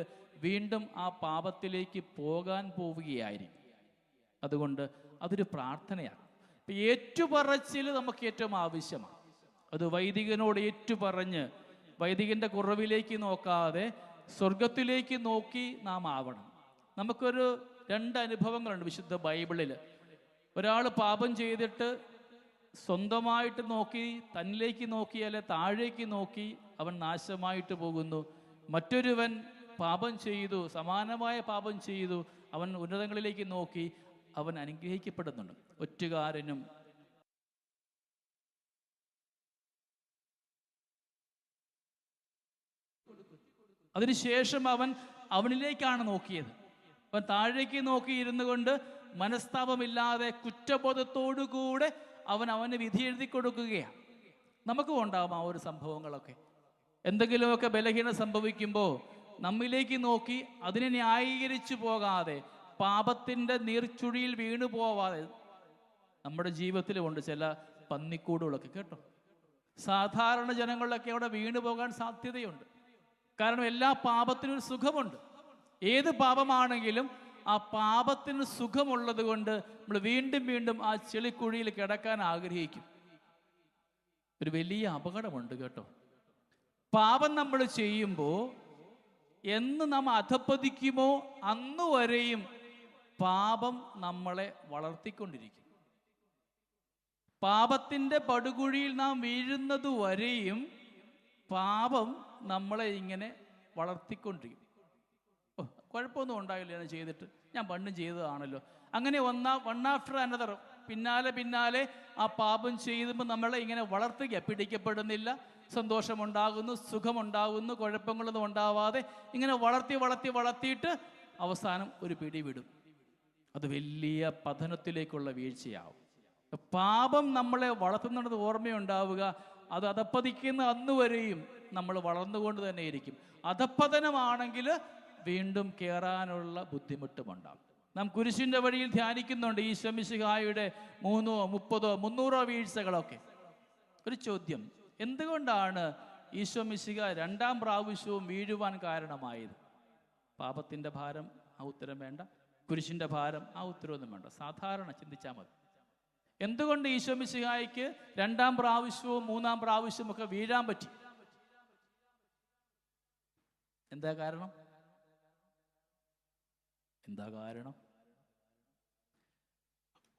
വീണ്ടും ആ പാപത്തിലേക്ക് പോകാൻ പോവുകയായിരിക്കും. അതുകൊണ്ട് അതൊരു പ്രാർത്ഥനയാണ്. ഇപ്പം ഏറ്റുപറച്ചിൽ നമുക്ക് ഏറ്റവും ആവശ്യമാണ്. അത് വൈദികനോട് ഏറ്റുപറഞ്ഞ് വൈദികൻ്റെ കുറവിലേക്ക് നോക്കാതെ സ്വർഗത്തിലേക്ക് നോക്കി നാം ആവണം. നമുക്കൊരു 2 അനുഭവങ്ങളുണ്ട് വിശുദ്ധ ബൈബിളിൽ. ഒരാൾ പാപം ചെയ്തിട്ട് സ്വന്തമായിട്ട് നോക്കി, തന്നിലേക്ക് നോക്കി, അല്ലെ താഴേക്ക് നോക്കി അവൻ നാശമായിട്ട് പോകുന്നു. മറ്റൊരുവൻ പാപം ചെയ്തു, സമാനമായ പാപം ചെയ്തു, അവൻ ഉന്നതങ്ങളിലേക്ക് നോക്കി അവൻ അനുഗ്രഹിക്കപ്പെടുന്നുണ്ട്. ഒറ്റുകാരനും അതിനുശേഷം അവനിലേക്കാണ് നോക്കിയത്. അവൻ താഴേക്ക് നോക്കിയിരുന്നു കൊണ്ട് മനസ്താപമില്ലാതെ കുറ്റബോധത്തോടുകൂടെ അവന് വിധി എഴുതി കൊടുക്കുകയാണ്. നമുക്കും ഉണ്ടാവും ആ ഒരു സംഭവങ്ങളൊക്കെ. എന്തെങ്കിലുമൊക്കെ ബലഹീനത സംഭവിക്കുമ്പോൾ നമ്മിലേക്ക് നോക്കി അതിനെ ന്യായീകരിച്ചു പോകാതെ, പാപത്തിൻ്റെ നീർച്ചുഴിയിൽ വീണു പോവാതെ. നമ്മുടെ ജീവിതത്തിലുമുണ്ട് ചില പന്നിക്കൂടുകളൊക്കെ കേട്ടോ. സാധാരണ ജനങ്ങളിലൊക്കെ അവിടെ വീണു പോകാൻ സാധ്യതയുണ്ട്. കാരണം എല്ലാ പാപത്തിനും ഒരു സുഖമുണ്ട്. ഏത് പാപമാണെങ്കിലും ആ പാപത്തിന് സുഖമുള്ളത് കൊണ്ട് നമ്മൾ വീണ്ടും വീണ്ടും ആ ചെളിക്കുഴിയിൽ കിടക്കാൻ ആഗ്രഹിക്കും. ഒരു വലിയ അപകടമുണ്ട് കേട്ടോ. പാപം നമ്മൾ ചെയ്യുമ്പോൾ എന്ന് നാം അധപ്പതിക്കുമോ അന്നുവരെയും പാപം നമ്മളെ വളർത്തിക്കൊണ്ടിരിക്കും. പാപത്തിൻ്റെ പടുകുഴിയിൽ നാം വീഴുന്നത് വരെയും പാപം നമ്മളെ ഇങ്ങനെ വളർത്തിക്കൊണ്ടിരിക്കും. കുഴപ്പമൊന്നും ഉണ്ടായില്ല ഞാൻ ചെയ്തിട്ട്, ഞാൻ പണ്ടും ചെയ്തതാണല്ലോ. അങ്ങനെ വൺ ആഫ്റ്റർ അനദർ പിന്നാലെ ആ പാപം ചെയ്യുമ്പോൾ നമ്മളെ ഇങ്ങനെ വളർത്തുക. പിടിക്കപ്പെടുന്നില്ല, സന്തോഷമുണ്ടാകുന്നു, സുഖമുണ്ടാകുന്നു, കുഴപ്പങ്ങളൊന്നും ഉണ്ടാവാതെ ഇങ്ങനെ വളർത്തിയിട്ട് അവസാനം ഒരു പിടി വിടും. അത് വലിയ പതനത്തിലേക്കുള്ള വീഴ്ചയാവും. പാപം നമ്മളെ വളർത്തുന്നത് ഓർമ്മയുണ്ടാവുക. അത് അധപ്പതിക്കുന്ന അന്നുവരെയും നമ്മൾ വളർന്നുകൊണ്ട് തന്നെ ഇരിക്കും. അധപ്പതനമാണെങ്കിൽ വീണ്ടും കയറാനുള്ള ബുദ്ധിമുട്ടുമുണ്ടാകും. നാം കുരിശിൻ്റെ വഴിയിൽ ധ്യാനിക്കുന്നുണ്ട് ഈശോ മിശിഹായുടെ 3, 30, 300 വീഴ്ചകളൊക്കെ. ഒരു ചോദ്യം, എന്തുകൊണ്ടാണ് ഈശോ മിശിഹ 2ാം പ്രാവശ്യവും വീഴുവാൻ കാരണമായത്? പാപത്തിൻ്റെ ഭാരം, ആ ഉത്തരം വേണ്ട. കുരിശിൻ്റെ ഭാരം, ആ ഉത്തരവൊന്നും വേണ്ട. സാധാരണ ചിന്തിച്ചാൽ മതി. എന്തുകൊണ്ട് ഈശോ മിശിഹായ്ക്ക് 2ാം പ്രാവശ്യവും 3ാം പ്രാവശ്യവും ഒക്കെ വീഴാൻ പറ്റി? എന്താ കാരണം?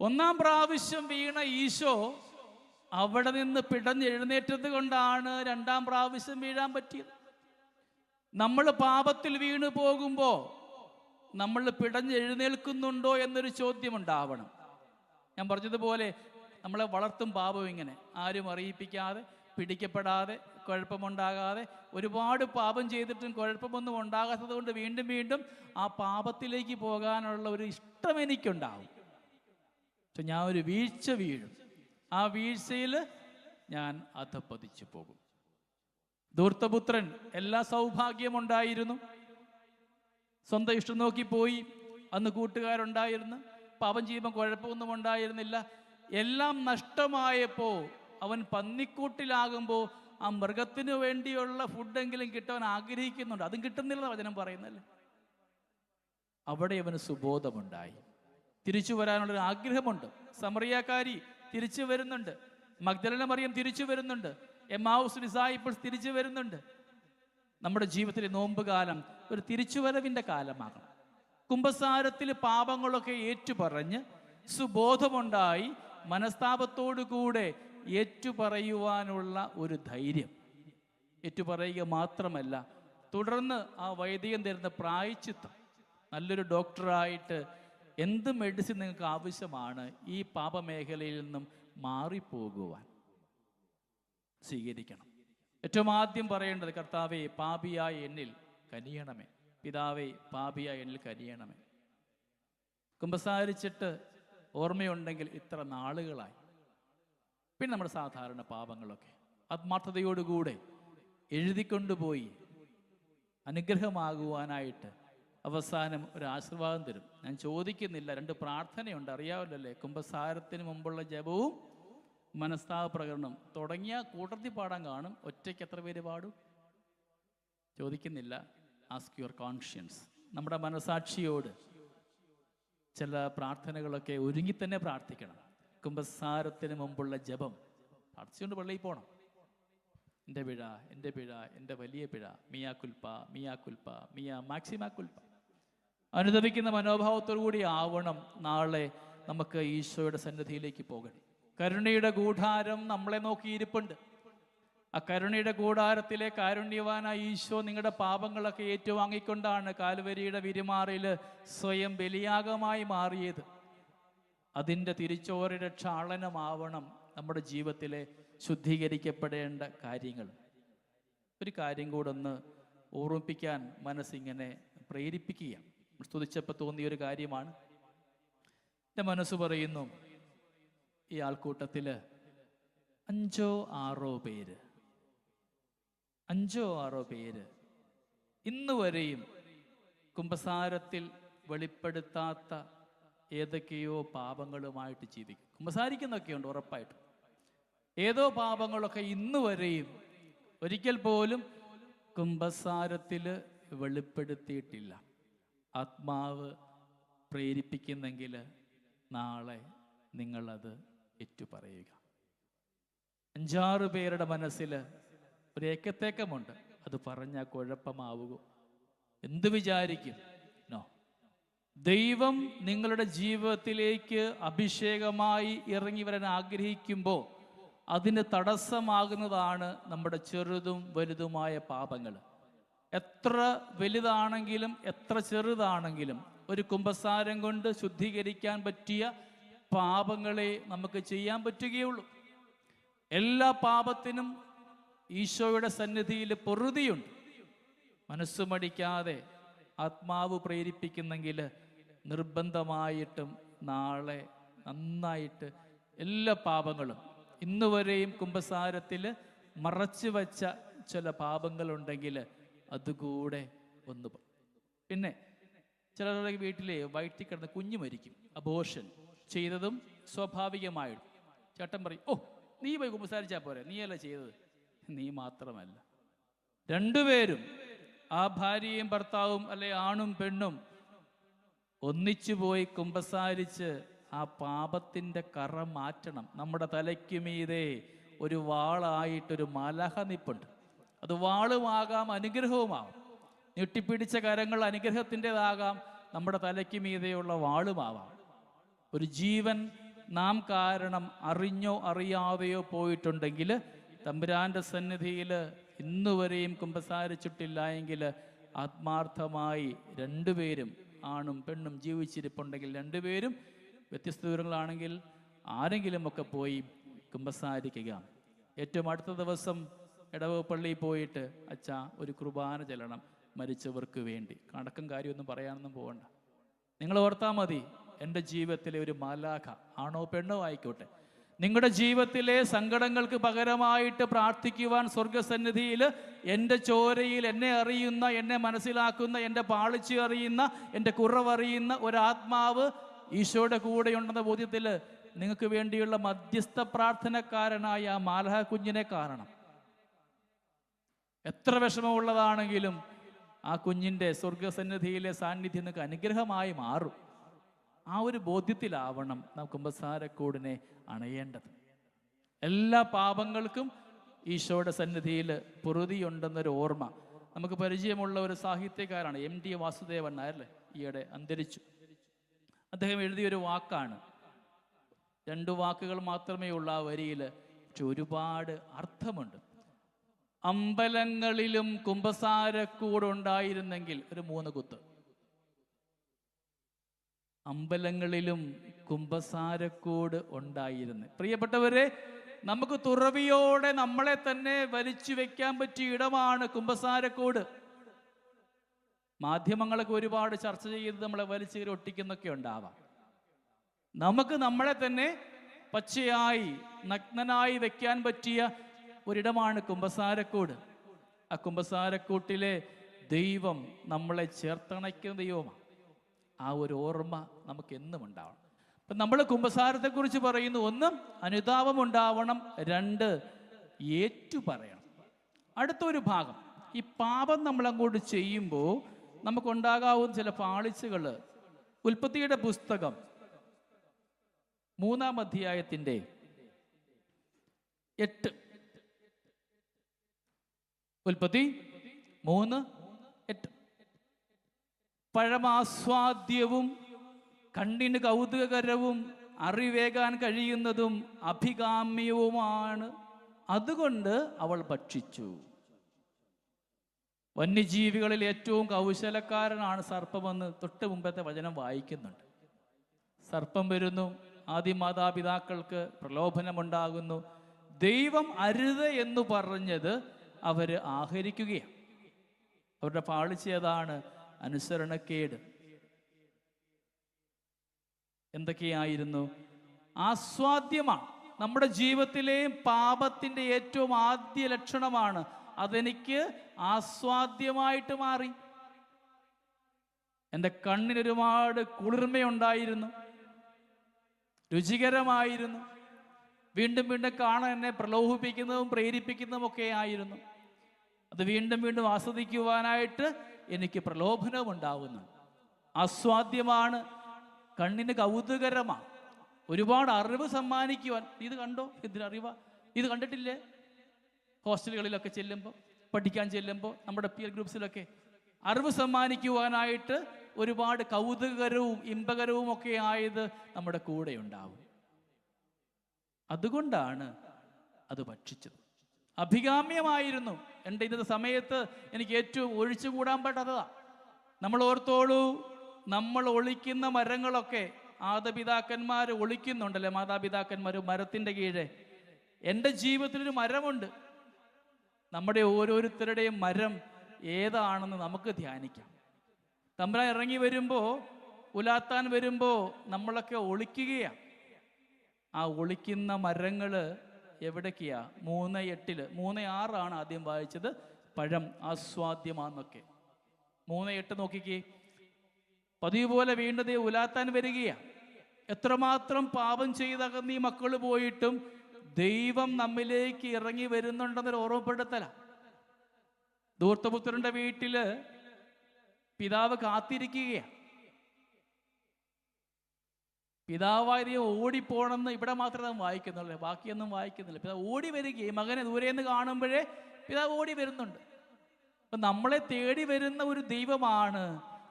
1ാം പ്രാവശ്യം വീണ ഈശോ അവിടെ നിന്ന് പിടഞ്ഞെഴുന്നേറ്റത് കൊണ്ടാണ് 2ാം പ്രാവശ്യം വീഴാൻ പറ്റിയത്. നമ്മൾ പാപത്തിൽ വീണു പോകുമ്പോൾ നമ്മൾ പിടഞ്ഞെഴുന്നേൽക്കുന്നുണ്ടോ എന്നൊരു ചോദ്യം ഉണ്ടാവണം. ഞാൻ പറഞ്ഞതുപോലെ നമ്മളെ വളർത്തും പാപം ഇങ്ങനെ, ആരും അറിയിപ്പിക്കാതെ, പിടിക്കപ്പെടാതെ, കുഴപ്പമുണ്ടാകാതെ. ഒരുപാട് പാപം ചെയ്തിട്ടും കുഴപ്പമൊന്നും ഉണ്ടാകാത്തത് കൊണ്ട് വീണ്ടും വീണ്ടും ആ പാപത്തിലേക്ക് പോകാനുള്ള ഒരു ഇഷ്ടം എനിക്കുണ്ടാവും. പക്ഷെ ഞാൻ ഒരു വീഴ്ച വീഴും, ആ വീഴ്ചയിൽ ഞാൻ അധപ്പതിച്ചു പോകും. ധൂർത്തപുത്രൻ എല്ലാ സൗഭാഗ്യമുണ്ടായിരുന്നു, സ്വന്തം ഇഷ്ടം നോക്കി പോയി. അന്ന് കൂട്ടുകാരുണ്ടായിരുന്നു, പാപം ചെയ്യുമ്പോൾ കുഴപ്പമൊന്നും ഉണ്ടായിരുന്നില്ല. എല്ലാം നഷ്ടമായപ്പോൾ അവൻ പന്നിക്കൂട്ടിലാകുമ്പോൾ ആ മൃഗത്തിന് വേണ്ടിയുള്ള ഫുഡെങ്കിലും കിട്ടാൻ ആഗ്രഹിക്കുന്നുണ്ട്. അതും കിട്ടുന്നില്ല വചനം പറയുന്നല്ലേ. അവിടെ അവന് സുബോധമുണ്ടായി, തിരിച്ചു വരാനുള്ളൊരു ആഗ്രഹമുണ്ട്. സമറിയാക്കാരി തിരിച്ചു വരുന്നുണ്ട്, മഗ്ദലന മറിയം തിരിച്ചു വരുന്നുണ്ട്, എമ്മാവുസ് ഡിസൈപ്പിൾസ് തിരിച്ചു വരുന്നുണ്ട്. നമ്മുടെ ജീവിതത്തിലെ നോമ്പ് കാലം ഒരു തിരിച്ചുവരവിൻ്റെ കാലമാകണം. കുമ്പസാരത്തിൽ പാപങ്ങളൊക്കെ ഏറ്റുപറഞ്ഞ് സുബോധമുണ്ടായി മനസ്താപത്തോടു കൂടെ ഏറ്റുപറയുവാനുള്ള ഒരു ധൈര്യം. ഏറ്റുപറയുക മാത്രമല്ല, തുടർന്ന് ആ വൈദികൻ തരുന്ന പ്രായശ്ചിത്തം. നല്ലൊരു ഡോക്ടറായിട്ട് എന്ത് മെഡിസിൻ നിങ്ങൾക്ക് ആവശ്യമാണ് ഈ പാപമേഖലയിൽ നിന്നും മാറിപ്പോകുവാൻ, സ്വീകരിക്കണം. ഏറ്റവും ആദ്യം പറയേണ്ടത്, കർത്താവേ, പാപിയായ എന്നിൽ കനിയണമേ. പിതാവേ, പാപിയായ എന്നിൽ കനിയണമേ. കുമ്പസാരിച്ചിട്ട് ഓർമ്മയുണ്ടെങ്കിൽ ഇത്ര നാളുകളായി. പിന്നെ നമ്മുടെ സാധാരണ പാപങ്ങളൊക്കെ ആത്മാർത്ഥതയോടുകൂടെ എഴുതിക്കൊണ്ടുപോയി അനുഗ്രഹമാകുവാനായിട്ട് അവസാനം ഒരു ആശീർവാദം തരും. ഞാൻ ചോദിക്കുന്നില്ല, 2 പ്രാർത്ഥനയുണ്ട്, അറിയാമല്ലേ? കുമ്പസാരത്തിന് മുമ്പുള്ള ജപവും മനസ്താപ പ്രകടനം തുടങ്ങിയ കൂട്ടത്തിൽ പാടാൻ കാണും. ഒറ്റയ്ക്ക് എത്ര പേര് പാടും? ചോദിക്കുന്നില്ല. Ask your conscience. നമ്മുടെ മനസാക്ഷിയോട് ചില പ്രാർത്ഥനകളൊക്കെ ഒരുങ്ങി തന്നെ പ്രാർത്ഥിക്കണം. കുമ്പസാരത്തിന് മുമ്പുള്ള ജപം പ്രാർത്ഥിച്ചുകൊണ്ട് പള്ളിയിൽ പോകണം. എൻ്റെ പിഴ, എൻ്റെ പിഴ, എൻ്റെ വലിയ പിഴ, മിയാ കുൽപ്പ, മിയാ കുൽപ്പ, മിയാ മാക്സിമാ കുൽപ്പ. അനുദപിക്കുന്ന മനോഭാവത്തോടു കൂടി ആവണം നാളെ നമുക്ക് ഈശോയുടെ സന്നിധിയിലേക്ക് പോകണം. കരുണയുടെ കൂടാരം നമ്മളെ നോക്കിയിരിപ്പുണ്ട്. ആ കരുണയുടെ കൂടാരത്തിലെ കാരുണ്യവാനായ ഈശോ നിങ്ങളുടെ പാപങ്ങളൊക്കെ ഏറ്റുവാങ്ങിക്കൊണ്ടാണ് കാൽവരിയുടെ വിരിമാറിൽ സ്വയം ബലിയാഗമായി മാറിയത്. അതിൻ്റെ തിരിച്ചോരയുടെ ക്ഷാളനമാവണം നമ്മുടെ ജീവിതത്തിലെ ശുദ്ധീകരിക്കപ്പെടേണ്ട കാര്യങ്ങൾ. ഒരു കാര്യം കൂടെ ഒന്ന് ഓർമ്മിപ്പിക്കാൻ മനസ്സിങ്ങനെ പ്രേരിപ്പിക്കുക. സ്തുതിച്ചപ്പോൾ തോന്നിയൊരു കാര്യമാണ്. എൻ്റെ മനസ്സ് പറയുന്നു, ഈ ആൾക്കൂട്ടത്തിൽ 5-6 പേര് ഇന്ന് വരെയും കുമ്പസാരത്തിൽ വെളിപ്പെടുത്താത്ത ഏതൊക്കെയോ പാപങ്ങളുമായിട്ട് ജീവിക്കും. കുമ്പസാരിക്കുന്നൊക്കെയുണ്ട് ഉറപ്പായിട്ടും. ഏതോ പാപങ്ങളൊക്കെ ഇന്ന് വരെയും ഒരിക്കൽ പോലും കുമ്പസാരത്തിൽ വെളിപ്പെടുത്തിയിട്ടില്ല. ആത്മാവ് പ്രേരിപ്പിക്കുന്നെങ്കിൽ നാളെ നിങ്ങളത് ഏറ്റുപറയുക. 5-6 പേരുടെ മനസ്സിൽ ഒരു ഏക്കത്തേക്കമുണ്ട്. അത് പറഞ്ഞാൽ കുഴപ്പമാവുക. എന്ത് വിചാരിക്കും? നോ. ദൈവം നിങ്ങളുടെ ജീവിതത്തിലേക്ക് അഭിഷേകമായി ഇറങ്ങി വരാൻ ആഗ്രഹിക്കുമ്പോൾ അതിന് തടസ്സമാകുന്നതാണ് നമ്മുടെ ചെറുതും വലുതുമായ പാപങ്ങൾ. എത്ര വലുതാണെങ്കിലും എത്ര ചെറുതാണെങ്കിലും ഒരു കുമ്പസാരം കൊണ്ട് ശുദ്ധീകരിക്കാൻ പറ്റിയ പാപങ്ങളെ നമുക്ക് ചെയ്യാൻ പറ്റുകയുള്ളൂ. എല്ലാ പാപത്തിനും ഈശോയുടെ സന്നിധിയിൽ പൊറുതിയുണ്ട്. മനസ്സ് മടിക്കാതെ ആത്മാവ് പ്രേരിപ്പിക്കുന്നെങ്കിൽ നിർബന്ധമായിട്ടും നാളെ നന്നായിട്ട് എല്ലാ പാപങ്ങളും ഇന്നുവരെയും കുമ്പസാരത്തിൽ മറച്ചു വച്ച ചില പാപങ്ങളുണ്ടെങ്കിൽ അതുകൂടെ ഒന്ന്. പിന്നെ ചിലരുടെ വീട്ടിലെ വയറ്റിൽ കിടന്ന് കുഞ്ഞു മരിക്കും. അബോർഷൻ ചെയ്തതും സ്വാഭാവികമായിട്ടും ചേട്ടൻ പറയും, ഓ നീ പോയി കുമ്പസാരിച്ചാൽ പോരെ, നീയല്ല ചെയ്തത്. നീ മാത്രമല്ല, 2 പേരും, ആ ഭാര്യയും ഭർത്താവും അല്ലെ ആണും പെണ്ണും ഒന്നിച്ചു പോയി കുമ്പസാരിച്ച് ആ പാപത്തിൻ്റെ കറ മാറ്റണം. നമ്മുടെ തലയ്ക്ക് മീതെ ഒരു വാളായിട്ടൊരു മാലാഖ നിപ്പുണ്ട്. അത് വാളുമാകാം, അനുഗ്രഹവുമാകാം. ഞെട്ടിപ്പിടിച്ച കരങ്ങൾ അനുഗ്രഹത്തിൻ്റെതാകാം, നമ്മുടെ തലയ്ക്ക് മീതെയുള്ള വാളുമാവാം. ഒരു ജീവൻ നാം കാരണം അറിഞ്ഞോ അറിയാതെയോ പോയിട്ടുണ്ടെങ്കിൽ തമ്പുരാൻ്റെ സന്നിധിയിൽ ഇന്നുവരെയും കുമ്പസാരിച്ചിട്ടില്ല എങ്കിൽ ആത്മാർത്ഥമായി 2 പേരും, ആണും പെണ്ണും ജീവിച്ചിരിപ്പുണ്ടെങ്കിൽ 2 പേരും, വ്യത്യസ്ത ദൂരങ്ങളാണെങ്കിൽ ആരെങ്കിലുമൊക്കെ പോയി കുമ്പസാരിക്കുക. ഏറ്റവും അടുത്ത ദിവസം ഇടവക പള്ളിയിൽ പോയിട്ട് അച്ഛാ ഒരു കുർബാന ചെല്ലണം മരിച്ചവർക്ക് വേണ്ടി. കണക്കും കാര്യമൊന്നും പറയാനൊന്നും പോകണ്ട. നിങ്ങൾ ഓർത്താൽ മതി, എൻ്റെ ജീവിതത്തിലെ ഒരു മാലാഖ, ആണോ പെണ്ണോ ആയിക്കോട്ടെ, നിങ്ങളുടെ ജീവിതത്തിലെ സങ്കടങ്ങൾക്ക് പകരമായിട്ട് പ്രാർത്ഥിക്കുവാൻ സ്വർഗസന്നിധിയിൽ എൻ്റെ ചോരയിൽ എന്നെ അറിയുന്ന, എന്നെ മനസ്സിലാക്കുന്ന, എൻ്റെ പാളിച്ച അറിയുന്ന, എൻ്റെ കുറവറിയുന്ന ഒരാത്മാവ് ഈശോയുടെ കൂടെയുണ്ടെന്ന ബോധ്യത്തിൽ നിങ്ങൾക്ക് വേണ്ടിയുള്ള മധ്യസ്ഥ പ്രാർത്ഥനക്കാരനായ ആ മാലാഖ കുഞ്ഞിനെ കാണണം. എത്ര വിഷമമുള്ളതാണെങ്കിലും ആ കുഞ്ഞിൻ്റെ സ്വർഗസന്നിധിയിലെ സാന്നിധ്യം നിങ്ങൾക്ക് അനുഗ്രഹമായി മാറും. ആ ഒരു ബോധ്യത്തിലാവണം നാം കുമ്പസാരക്കൂടിനെ അണയേണ്ടത്. എല്ലാ പാപങ്ങൾക്കും ഈശോയുടെ സന്നിധിയിൽ പൊറുതിയുണ്ടെന്നൊരു ഓർമ്മ. നമുക്ക് പരിചയമുള്ള ഒരു സാഹിത്യകാരാണ് MT വാസുദേവൻ നായർ, ഈയിടെ അന്തരിച്ചു. അദ്ദേഹം എഴുതിയൊരു വാക്കാണ്, 2 വാക്കുകൾ മാത്രമേ ഉള്ള ആ വരിയിൽ, പക്ഷെ ഒരുപാട് അർത്ഥമുണ്ട്. അമ്പലങ്ങളിലും കുമ്പസാരക്കൂടുണ്ടായിരുന്നെങ്കിൽ, ഒരു 3 കുത്ത്. അമ്പലങ്ങളിലും കുമ്പസാരക്കൂട് ഉണ്ടായിരുന്നു. പ്രിയപ്പെട്ടവരെ, നമുക്ക് തുറവിയോടെ നമ്മളെ തന്നെ വലിച്ചു വെക്കാൻ പറ്റിയ ഇടമാണ് കുമ്പസാരക്കൂട്. മാധ്യമങ്ങളൊക്കെ ഒരുപാട് ചർച്ച ചെയ്ത് നമ്മളെ വലിച്ചു കയറി ഒട്ടിക്കുന്നൊക്കെ ഉണ്ടാവാം. നമുക്ക് നമ്മളെ തന്നെ പച്ചയായി നഗ്നനായി വെക്കാൻ പറ്റിയ ഒരിടമാണ് കുമ്പസാരക്കൂട്. ആ കുമ്പസാരക്കൂട്ടിലെ ദൈവം നമ്മളെ ചേർത്തണയ്ക്കുന്ന ദൈവമാണ്. ആ ഒരു ഓർമ്മ നമുക്ക് എന്നും ഉണ്ടാവണം. അപ്പം നമ്മൾ കുമ്പസാരത്തെക്കുറിച്ച് പറയുന്നു, ഒന്ന് അനുതാപം ഉണ്ടാവണം, രണ്ട് ഏറ്റു പറയണം. അടുത്തൊരു ഭാഗം, ഈ പാപം നമ്മൾ അങ്ങോട്ട് ചെയ്യുമ്പോൾ നമുക്കുണ്ടാകാവുന്ന ചില പാളിച്ചകൾ. ഉൽപ്പത്തിയുടെ പുസ്തകം 3-ാം അധ്യായത്തിൻ്റെ 8. ഉൽപ്പത്തി 3:8. പഴമാസ്വാദ്യവും കണ്ണിന് കൗതുകകരവും അറിവേകാൻ കഴിയുന്നതും അഭികാമ്യവുമാണ്, അതുകൊണ്ട് അവൾ ഭക്ഷിച്ചു. വന്യജീവികളിൽ ഏറ്റവും കൗശലക്കാരനാണ് സർപ്പമെന്ന് തൊട്ട് മുമ്പത്തെ വചനം വായിക്കുന്നുണ്ട്. സർപ്പം വരുന്നു, ആദ്യ മാതാപിതാക്കൾക്ക് പ്രലോഭനമുണ്ടാകുന്നു. ദൈവം അരുത് എന്ന് പറഞ്ഞത് അവര് ആഹരിക്കുകയാണ്. അവരുടെ പാളിച്ച ഏതാണ്? അനുസരണക്കേട്. എന്തൊക്കെയായിരുന്നു? ആസ്വാദ്യമാണ്. നമ്മുടെ ജീവിതത്തിലെ പാപത്തിന്റെ ഏറ്റവും ആദ്യ ലക്ഷണമാണ്. അതെനിക്ക് ആസ്വാദ്യമായിട്ട് മാറി. എൻ്റെ കണ്ണിനൊരുപാട് കുളിർമയുണ്ടായിരുന്നു, രുചികരമായിരുന്നു, വീണ്ടും വീണ്ടും കാണാൻ എന്നെ പ്രലോഭിപ്പിക്കുന്നതും പ്രേരിപ്പിക്കുന്നതും ഒക്കെ ആയിരുന്നു. അത് വീണ്ടും വീണ്ടും ആസ്വദിക്കുവാനായിട്ട് എനിക്ക് പ്രലോഭനവും ഉണ്ടാകുന്നു. ആസ്വാദ്യമാണ്, കണ്ണിന് കൗതുകരമാണ്, ഒരുപാട് അറിവ് സമ്മാനിക്കുവാൻ. ഇത് കണ്ടോ? ഇതിനറിവാ? ഇത് കണ്ടിട്ടില്ലേ? ഹോസ്റ്റലുകളിലൊക്കെ ചെല്ലുമ്പോൾ, പഠിക്കാൻ ചെല്ലുമ്പോൾ, നമ്മുടെ പിയർ ഗ്രൂപ്പ്സിലൊക്കെ അറിവ് സമ്മാനിക്കുവാനായിട്ട് ഒരുപാട് കൗതുകകരവും ഇമ്പകരവും ഒക്കെ ആയത് നമ്മുടെ കൂടെ ഉണ്ടാവും. അതുകൊണ്ടാണ് അത് ഭക്ഷിച്ചത്. അഭികാമ്യമായിരുന്നു. എൻ്റെ ഇന്നത്തെ സമയത്ത് എനിക്ക് ഏറ്റവും ഒഴിച്ചുകൂടാൻ പറ്റാത്തതാ. നമ്മൾ ഓർത്തോളൂ, നമ്മൾ ഒളിക്കുന്ന മരങ്ങളൊക്കെ ആദപിതാക്കന്മാർ ഒളിക്കുന്നുണ്ടല്ലേ, മാതാപിതാക്കന്മാർ മരത്തിൻ്റെ കീഴെ. എൻ്റെ ജീവിതത്തിലൊരു മരമുണ്ട്. നമ്മുടെ ഓരോരുത്തരുടെയും മരം ഏതാണെന്ന് നമുക്ക് ധ്യാനിക്കാം. തമ്പുരാൻ ഇറങ്ങി വരുമ്പോൾ, ഉലാത്താൻ വരുമ്പോൾ നമ്മളൊക്കെ ഒളിക്കുകയാണ്. ആ ഒളിക്കുന്ന മരങ്ങൾ എവിടേക്കാ? 3:8. 3:6 ആദ്യം വായിച്ചത്. പഴം ആസ്വാദ്യമാന്നൊക്കെ. 3:8 നോക്കിക്കേ. പതിവ് പോലെ വീണ്ടതേ ഉലാത്താൻ വരികയാണ്. എത്രമാത്രം പാപം ചെയ്തകന്ന് ഈ മക്കൾ പോയിട്ടും ദൈവം നമ്മിലേക്ക് ഇറങ്ങി വരുന്നുണ്ടെന്നൊരു ഓർമ്മപ്പെടുത്തല. ധൂർത്തപുത്രന്റെ വീട്ടില് പിതാവ് കാത്തിരിക്കുകയാണ്. പിതാവായ ദൈവം ഓടിപ്പോണെന്ന് ഇവിടെ മാത്രമേ നാം വായിക്കുന്നുള്ളൂ, ബാക്കിയൊന്നും വായിക്കുന്നില്ല. പിതാവ് ഓടി വരികയും മകനെ ദൂരെന്ന് കാണുമ്പോഴേ പിതാവ് ഓടി വരുന്നുണ്ട്. അപ്പൊ നമ്മളെ തേടി വരുന്ന ഒരു ദൈവമാണ്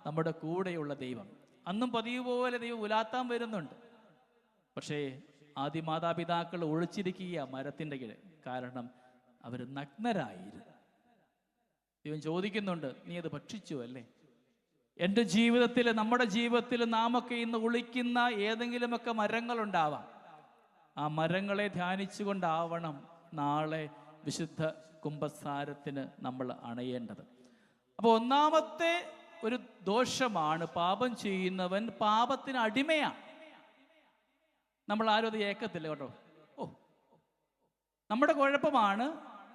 നമ്മുടെ കൂടെയുള്ള ദൈവം. അന്നും പതിവ് പോലെ ദൈവം ഉലാത്താൻ വരുന്നുണ്ട്. പക്ഷേ ആദ്യ മാതാപിതാക്കൾ ഒളിച്ചിരിക്കുക മരത്തിൻ്റെ കീഴെ. കാരണം അവർ നഗ്നരായിരുന്നു. ദൈവം ചോദിക്കുന്നുണ്ട്, നീ അത് ഭക്ഷിച്ചു അല്ലേ? എൻ്റെ ജീവിതത്തിൽ, നമ്മുടെ ജീവിതത്തിൽ നാമൊക്കെ ഇന്ന് ഒളിക്കുന്ന ഏതെങ്കിലുമൊക്കെ മരങ്ങളുണ്ടാവാം. ആ മരങ്ങളെ ധ്യാനിച്ചുകൊണ്ടാവണം നാളെ വിശുദ്ധ കുമ്പസാരത്തിന് നമ്മൾ അണയേണ്ടത്. അപ്പോൾ ഒന്നാമത്തെ ഒരു ദോഷമാണ്, പാപം ചെയ്യുന്നവൻ പാപത്തിന് അടിമയാണ്. നമ്മൾ ആരും അത് ഏക്കത്തില്ല കേട്ടോ. നമ്മുടെ കുഴപ്പമാണ്.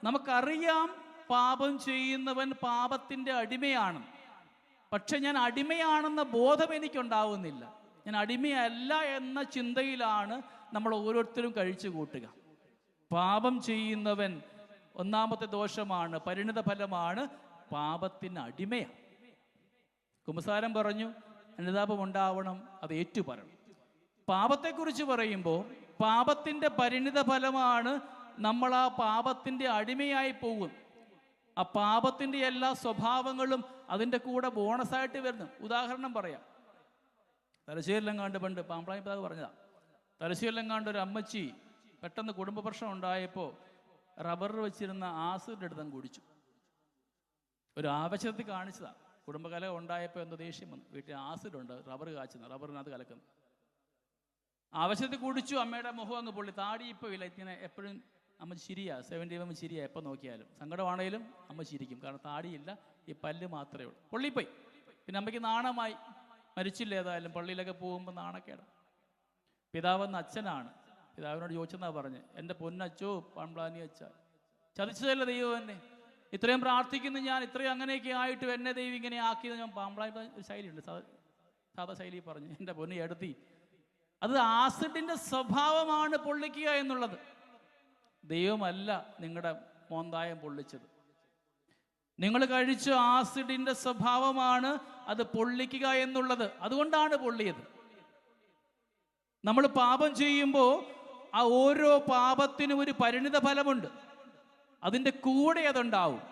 നമുക്കറിയാം പാപം ചെയ്യുന്നവൻ പാപത്തിൻ്റെ അടിമയാണ്. പക്ഷെ ഞാൻ അടിമയാണെന്ന ബോധം എനിക്കുണ്ടാവുന്നില്ല. ഞാൻ അടിമയല്ല എന്ന ചിന്തയിലാണ് നമ്മൾ ഓരോരുത്തരും കഴിച്ചു കൂട്ടുക. പാപം ചെയ്യുന്നവൻ ഒന്നാമത്തെ ദോഷമാണ്, പരിണിത ഫലമാണ്, പാപത്തിന് അടിമയാണ്. കുമ്പസാരം പറഞ്ഞു, അനുതാപം ഉണ്ടാവണം, അത് ഏറ്റുപറയണം. പാപത്തെക്കുറിച്ച് പറയുമ്പോൾ പാപത്തിൻ്റെ പരിണിത ഫലമാണ് നമ്മൾ ആ പാപത്തിൻ്റെ അടിമയായി പോകും. ആ പാപത്തിൻ്റെ എല്ലാ സ്വഭാവങ്ങളും അതിൻ്റെ കൂടെ ബോണസായിട്ട് വരുന്നു. ഉദാഹരണം പറയാം. തലശ്ശേരിലെങ്ങാണ്ട് പണ്ട് പാമ്പ്ളാനി പിതാവ് പറഞ്ഞതാ. തലശ്ശേരിലെങ്ങാണ്ട് ഒരു അമ്മച്ചി പെട്ടെന്ന് കുടുംബ പ്രശ്നം ഉണ്ടായപ്പോൾ റബ്ബർ വെച്ചിരുന്ന ആസിഡ് എടുത്തങ്ങ് കുടിച്ചു. ഒരു ആവശ്യത്തിൽ കാണിച്ചതാ. കുടുംബകല ഉണ്ടായപ്പോൾ എന്തോ ദേഷ്യം വന്നു. വീട്ടിൽ ആസിഡ് ഉണ്ട്, റബ്ബർ കാച്ചുന്നു, റബ്ബറിനകത്ത് കലക്കുന്നു. ആവശ്യത്തിൽ കുടിച്ചു. അമ്മയുടെ മുഖം അങ്ങ് പൊള്ളി. താടി ഇപ്പോൾ ഇല്ല. ഇങ്ങനെ എപ്പോഴും അമ്മ ചിരിയാ, 70 ചിരിയാ. എപ്പോൾ നോക്കിയാലും സങ്കടമാണേലും അമ്മ ചിരിക്കും. കാരണം താടിയില്ല, ഈ പല്ല് മാത്രമേ ഉള്ളൂ. പൊള്ളിപ്പോയി. പിന്നെ അമ്മയ്ക്ക് നാണമായി, മരിച്ചില്ല ഏതായാലും, പള്ളിയിലൊക്കെ പോകുമ്പോൾ നാണക്കേടാ. പിതാവെന്ന അച്ഛനാണ്. പിതാവിനോട് ചോദിച്ചെന്നാ പറഞ്ഞ്, എൻ്റെ പൊന്നച്ചോ പാമ്പ്ലാനി അച്ഛ, ചതിച്ചതല്ല ദൈവം എന്നെ, ഇത്രയും പ്രാർത്ഥിക്കുന്നു ഞാൻ, ഇത്രയും അങ്ങനെയൊക്കെ ആയിട്ട് എന്നെ ദൈവം ഇങ്ങനെ ആക്കിയത്. ഞാൻ പാമ്പ്ലാനി ഒരു ശൈലിയുണ്ട്, സാധാ ശൈലി പറഞ്ഞു, എൻ്റെ പൊന്ന് എടുത്തി, അത് ആസിഡിൻ്റെ സ്വഭാവമാണ് പൊള്ളിക്കുക എന്നുള്ളത്. ദൈവമല്ല നിങ്ങളുടെ മോന്തായം പൊള്ളിച്ചത്. നിങ്ങൾ കഴിച്ച ആസിഡിൻ്റെ സ്വഭാവമാണ് അത് പൊള്ളിക്കുക എന്നുള്ളത്. അതുകൊണ്ടാണ് പൊള്ളിയത്. നമ്മൾ പാപം ചെയ്യുമ്പോൾ ആ ഓരോ പാപത്തിനും ഒരു പരിണിത ഫലമുണ്ട്, അതിൻ്റെ കൂടെ അതുണ്ടാവും.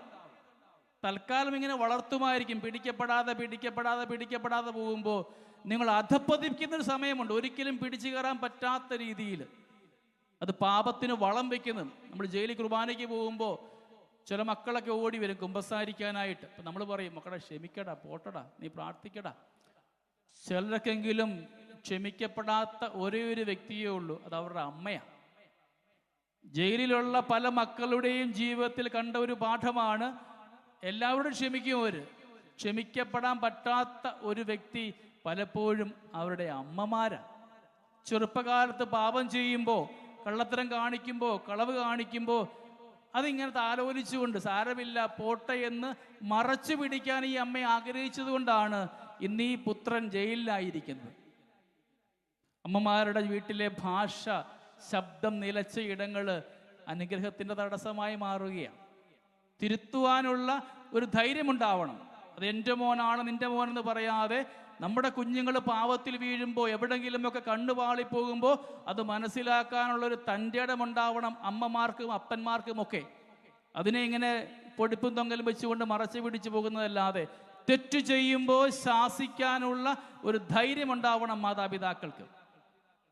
തൽക്കാലം ഇങ്ങനെ വളർത്തുമായിരിക്കും, പിടിക്കപ്പെടാതെ പോകുമ്പോൾ നിങ്ങൾ അധപ്പതിക്കുന്നൊരു സമയമുണ്ട്, ഒരിക്കലും പിടിച്ചു കയറാൻ പറ്റാത്ത രീതിയിൽ. അത് പാപത്തിന് വളം വയ്ക്കുന്നു. നമ്മൾ ജയിലിൽ കുർബാനയ്ക്ക് പോകുമ്പോൾ ചില മക്കളൊക്കെ ഓടി വരും കുമ്പസാരിക്കാനായിട്ട്. അപ്പം നമ്മൾ പറയും, മക്കളെ ക്ഷമിക്കടാ, പോട്ടടാ, നീ പ്രാർത്ഥിക്കടാ. ചിലർക്കെങ്കിലും ക്ഷമിക്കപ്പെടാത്ത ഒരേ ഒരു വ്യക്തിയേ ഉള്ളൂ, അത് അവരുടെ അമ്മയാണ്. ജയിലിലുള്ള പല മക്കളുടെയും ജീവിതത്തിൽ കണ്ട ഒരു പാഠമാണ്, എല്ലാവരോടും ക്ഷമിക്കും അവർ, ക്ഷമിക്കപ്പെടാൻ പറ്റാത്ത ഒരു വ്യക്തി പലപ്പോഴും അവരുടെ അമ്മമാരാണ്. ചെറുപ്പകാലത്ത് പാപം ചെയ്യുമ്പോൾ, കള്ളത്തരം കാണിക്കുമ്പോൾ, കളവ് കാണിക്കുമ്പോൾ അതിങ്ങനെ താലോലിച്ചുകൊണ്ട് സാരമില്ല പോട്ടെ എന്ന് മറച്ചു പിടിക്കാൻ ഈ അമ്മ ആഗ്രഹിച്ചത് കൊണ്ടാണ് ഇന്ന് ഈ പുത്രൻ ജയിലിലായിരിക്കുന്നത്. അമ്മമാരുടെ വീട്ടിലെ ഭാഷ, ശബ്ദം നിലച്ച ഇടങ്ങൾ അനുഗ്രഹത്തിൻ്റെ തടസ്സമായി മാറുകയാണ്. തിരുത്തുവാനുള്ള ഒരു ധൈര്യമുണ്ടാവണം. അത് എൻ്റെ മോനാണ് നിൻ്റെ മോനെന്ന് പറയാതെ, നമ്മുടെ കുഞ്ഞുങ്ങൾ പാവത്തിൽ വീഴുമ്പോൾ, എവിടെങ്കിലുമൊക്കെ കണ്ണുപാളിപ്പോകുമ്പോൾ അത് മനസ്സിലാക്കാനുള്ളൊരു തൻ്റെ ഇടമുണ്ടാവണം അമ്മമാർക്കും അപ്പന്മാർക്കും ഒക്കെ. അതിനെ ഇങ്ങനെ പൊടിപ്പും തൊങ്ങലും വെച്ചുകൊണ്ട് മറച്ചു പിടിച്ചു പോകുന്നതല്ലാതെ, തെറ്റു ചെയ്യുമ്പോൾ ശാസിക്കാനുള്ള ഒരു ധൈര്യമുണ്ടാവണം മാതാപിതാക്കൾക്ക്.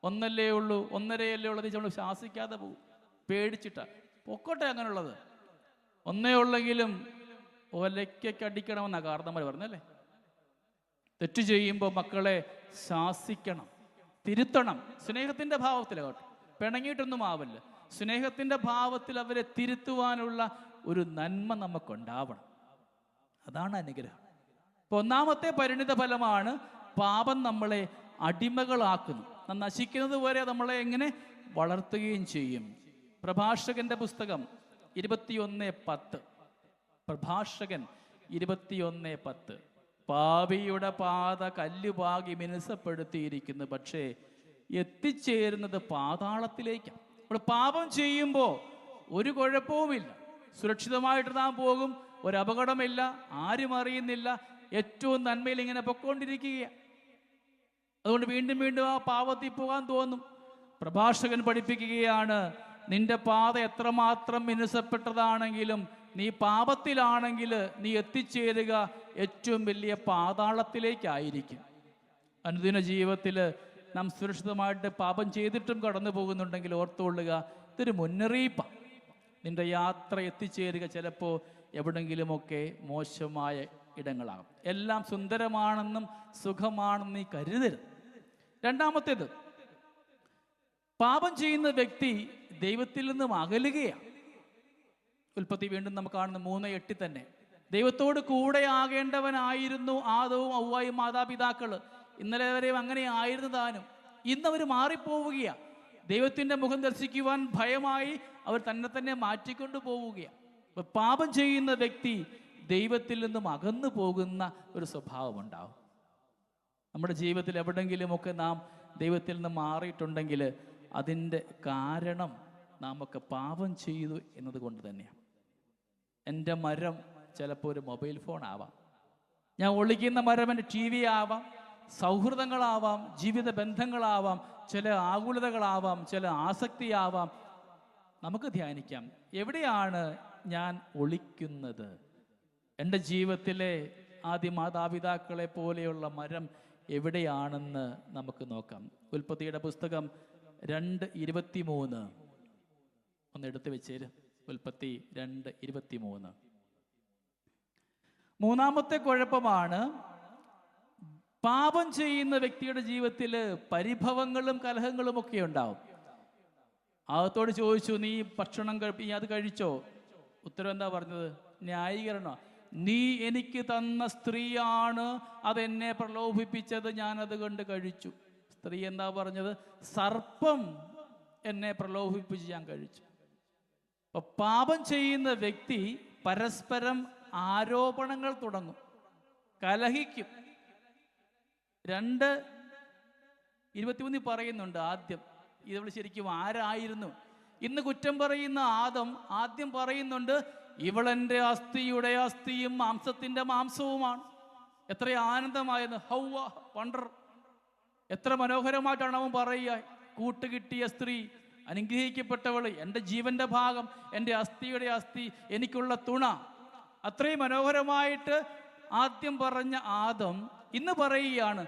ഒന്നല്ലേ ഉള്ളൂ, ഒന്നരയല്ലേ ഉള്ളത് നമ്മൾ ശാസിക്കാതെ പോകും, പേടിച്ചിട്ടാ. പൊക്കോട്ടെ അങ്ങനെയുള്ളത്, ഒന്നേ ഉള്ളെങ്കിലും ഒലയ്ക്കടിക്കണമെന്നാണ് കാർന്നമ്മ പറഞ്ഞല്ലേ. തെറ്റ് ചെയ്യുമ്പോൾ മക്കളെ ശാസിക്കണം, തിരുത്തണം, സ്നേഹത്തിൻ്റെ ഭാവത്തിൽ കേട്ടോ, പിണങ്ങിയിട്ടൊന്നും ആവില്ല. സ്നേഹത്തിൻ്റെ ഭാവത്തിൽ അവരെ തിരുത്തുവാനുള്ള ഒരു നന്മ നമുക്കുണ്ടാവണം. അതാണ് അനുഗ്രഹം. ഇപ്പൊ ഒന്നാമത്തെ പരിണിത ഫലമാണ് പാപം നമ്മളെ അടിമകളാക്കുന്നു. നശിക്കുന്നത് വരെ നമ്മളെ എങ്ങനെ വളർത്തുകയും ചെയ്യും. പ്രഭാഷകന്റെ പുസ്തകം 21:10. പ്രഭാഷകൻ 21:10. പാപിയുടെ പാത കല്ലുപാകി മിനുസപ്പെടുത്തിയിരിക്കുന്നു, പക്ഷേ എത്തിച്ചേരുന്നത് പാതാളത്തിലേക്കാണ്. നമ്മൾ പാപം ചെയ്യുമ്പോൾ ഒരു കുഴപ്പവുമില്ല, സുരക്ഷിതമായിട്ട് നാം പോകും, ഒരു അപകടമില്ല, ആരും അറിയുന്നില്ല, ഏറ്റവും നന്മയിൽ ഇങ്ങനെ പൊക്കോണ്ടിരിക്കുകയാണ്. അതുകൊണ്ട് വീണ്ടും വീണ്ടും ആ പാപത്തിൽ പോകാൻ തോന്നും. പ്രഭാഷകൻ പഠിപ്പിക്കുകയാണ്, നിന്റെ പാത എത്രമാത്രം മിനുസപ്പെട്ടതാണെങ്കിലും നീ പാപത്തിലാണെങ്കിൽ നീ എത്തിച്ചേരുക ഏറ്റവും വലിയ പാതാളത്തിലേക്കായിരിക്കും. അനുദിന ജീവിതത്തിൽ നാം സുരക്ഷിതമായിട്ട് പാപം ചെയ്തിട്ടും കടന്നു പോകുന്നുണ്ടെങ്കിൽ ഓർത്തുകൊള്ളുക, ഇതൊരു മുന്നറിയിപ്പാണ്. നിന്റെ യാത്ര എത്തിച്ചേരുക ചിലപ്പോൾ എവിടെങ്കിലുമൊക്കെ മോശമായ ഇടങ്ങളാകും. എല്ലാം സുന്ദരമാണെന്നും സുഖമാണെന്നും നീ കരുതരുത്. രണ്ടാമത്തേത്, പാപം ചെയ്യുന്ന വ്യക്തി ദൈവത്തിൽ നിന്നും അകലുകയാണ്. ഉൽപ്പത്തി വീണ്ടും നമുക്ക് കാണുന്ന 3:8 തന്നെ. ദൈവത്തോട് കൂടെ ആകേണ്ടവനായിരുന്നു ആദവും ഹവ്വായും മാതാപിതാക്കള്. ഇന്നലെ വരെയും അങ്ങനെ ആയിരുന്നു താനും. ഇന്നവർ മാറിപ്പോവുകയാണ്. ദൈവത്തിൻ്റെ മുഖം ദർശിക്കുവാൻ ഭയമായി അവർ തന്നെ മാറ്റിക്കൊണ്ടു പോവുകയാണ്. പാപം ചെയ്യുന്ന വ്യക്തി ദൈവത്തിൽ നിന്നും അകന്നു പോകുന്ന ഒരു സ്വഭാവമുണ്ടാവും. നമ്മുടെ ജീവിതത്തിൽ എവിടെങ്കിലുമൊക്കെ നാം ദൈവത്തിൽ നിന്ന് മാറിയിട്ടുണ്ടെങ്കിൽ അതിൻ്റെ കാരണം നാമൊക്കെ പാപം ചെയ്തു എന്നതുകൊണ്ട് തന്നെയാണ്. എൻ്റെ മരം ചിലപ്പോൾ ഒരു മൊബൈൽ ഫോൺ ആവാം, ഞാൻ ഒളിക്കുന്ന മരം എൻ്റെ TV ആവാം, സൗഹൃദങ്ങളാവാം, ജീവിത ബന്ധങ്ങളാവാം, ചില ആകുലതകളാവാം, ചില ആസക്തിയാവാം. നമുക്ക് ധ്യാനിക്കാം, എവിടെയാണ് ഞാൻ ഒളിക്കുന്നത്? എൻ്റെ ജീവിതത്തിലെ ആദ്യ മാതാപിതാക്കളെ പോലെയുള്ള മരം എവിടെയാണെന്ന് നമുക്ക് നോക്കാം. ഉൽപ്പത്തിയുടെ പുസ്തകം 2:23 ഒന്ന് എടുത്തു വെച്ചേര്. ഉൽപ്പത്തി 2:23. മൂന്നാമത്തെ കുഴപ്പമാണ്, പാപം ചെയ്യുന്ന വ്യക്തിയുടെ ജീവിതത്തിൽ പരിഭവങ്ങളും കലഹങ്ങളും ഒക്കെ ഉണ്ടാവും. ആകത്തോട് ചോദിച്ചു, നീ ഭക്ഷണം അത് കഴിച്ചോ? ഉത്തരം എന്താ പറഞ്ഞത്? ന്യായീകരണോ? നീ എനിക്ക് തന്ന സ്ത്രീയാണ് അതെന്നെ പ്രലോഭിപ്പിച്ചത്, ഞാനത് കണ്ട് കഴിച്ചു. സ്ത്രീ എന്താ പറഞ്ഞത്? സർപ്പം എന്നെ പ്രലോഭിപ്പിച്ച് ഞാൻ കഴിച്ചു. അപ്പൊ പാപം ചെയ്യുന്ന വ്യക്തി പരസ്പരം ആരോപണങ്ങൾ തുടങ്ങും, കലഹിക്കും. 2:23 പറയുന്നുണ്ട് ആദ്യം. ഇതവൾ ശരിക്കും ആരായിരുന്നു? ഇന്ന് കുറ്റം പറയുന്ന ആദ്യം പറയുന്നുണ്ട്, ഇവളെൻ്റെ അസ്ഥിയുടെ അസ്ഥിയും മാംസത്തിൻ്റെ മാംസവുമാണ്. എത്ര ആനന്ദമായെന്ന്! ഹൗവ വണ്ടർ! എത്ര മനോഹരമായിട്ടാണ് അവൻ പറയുക. കൂട്ടുകിട്ടിയ സ്ത്രീ, അനുഗ്രഹിക്കപ്പെട്ടവൾ, എൻ്റെ ജീവന്റെ ഭാഗം, എൻ്റെ അസ്ഥിയുടെ അസ്ഥി, എനിക്കുള്ള തുണ. അത്രയും മനോഹരമായിട്ട് ആദ്യം പറഞ്ഞ ആദം ഇന്ന് പറയുകയാണ്,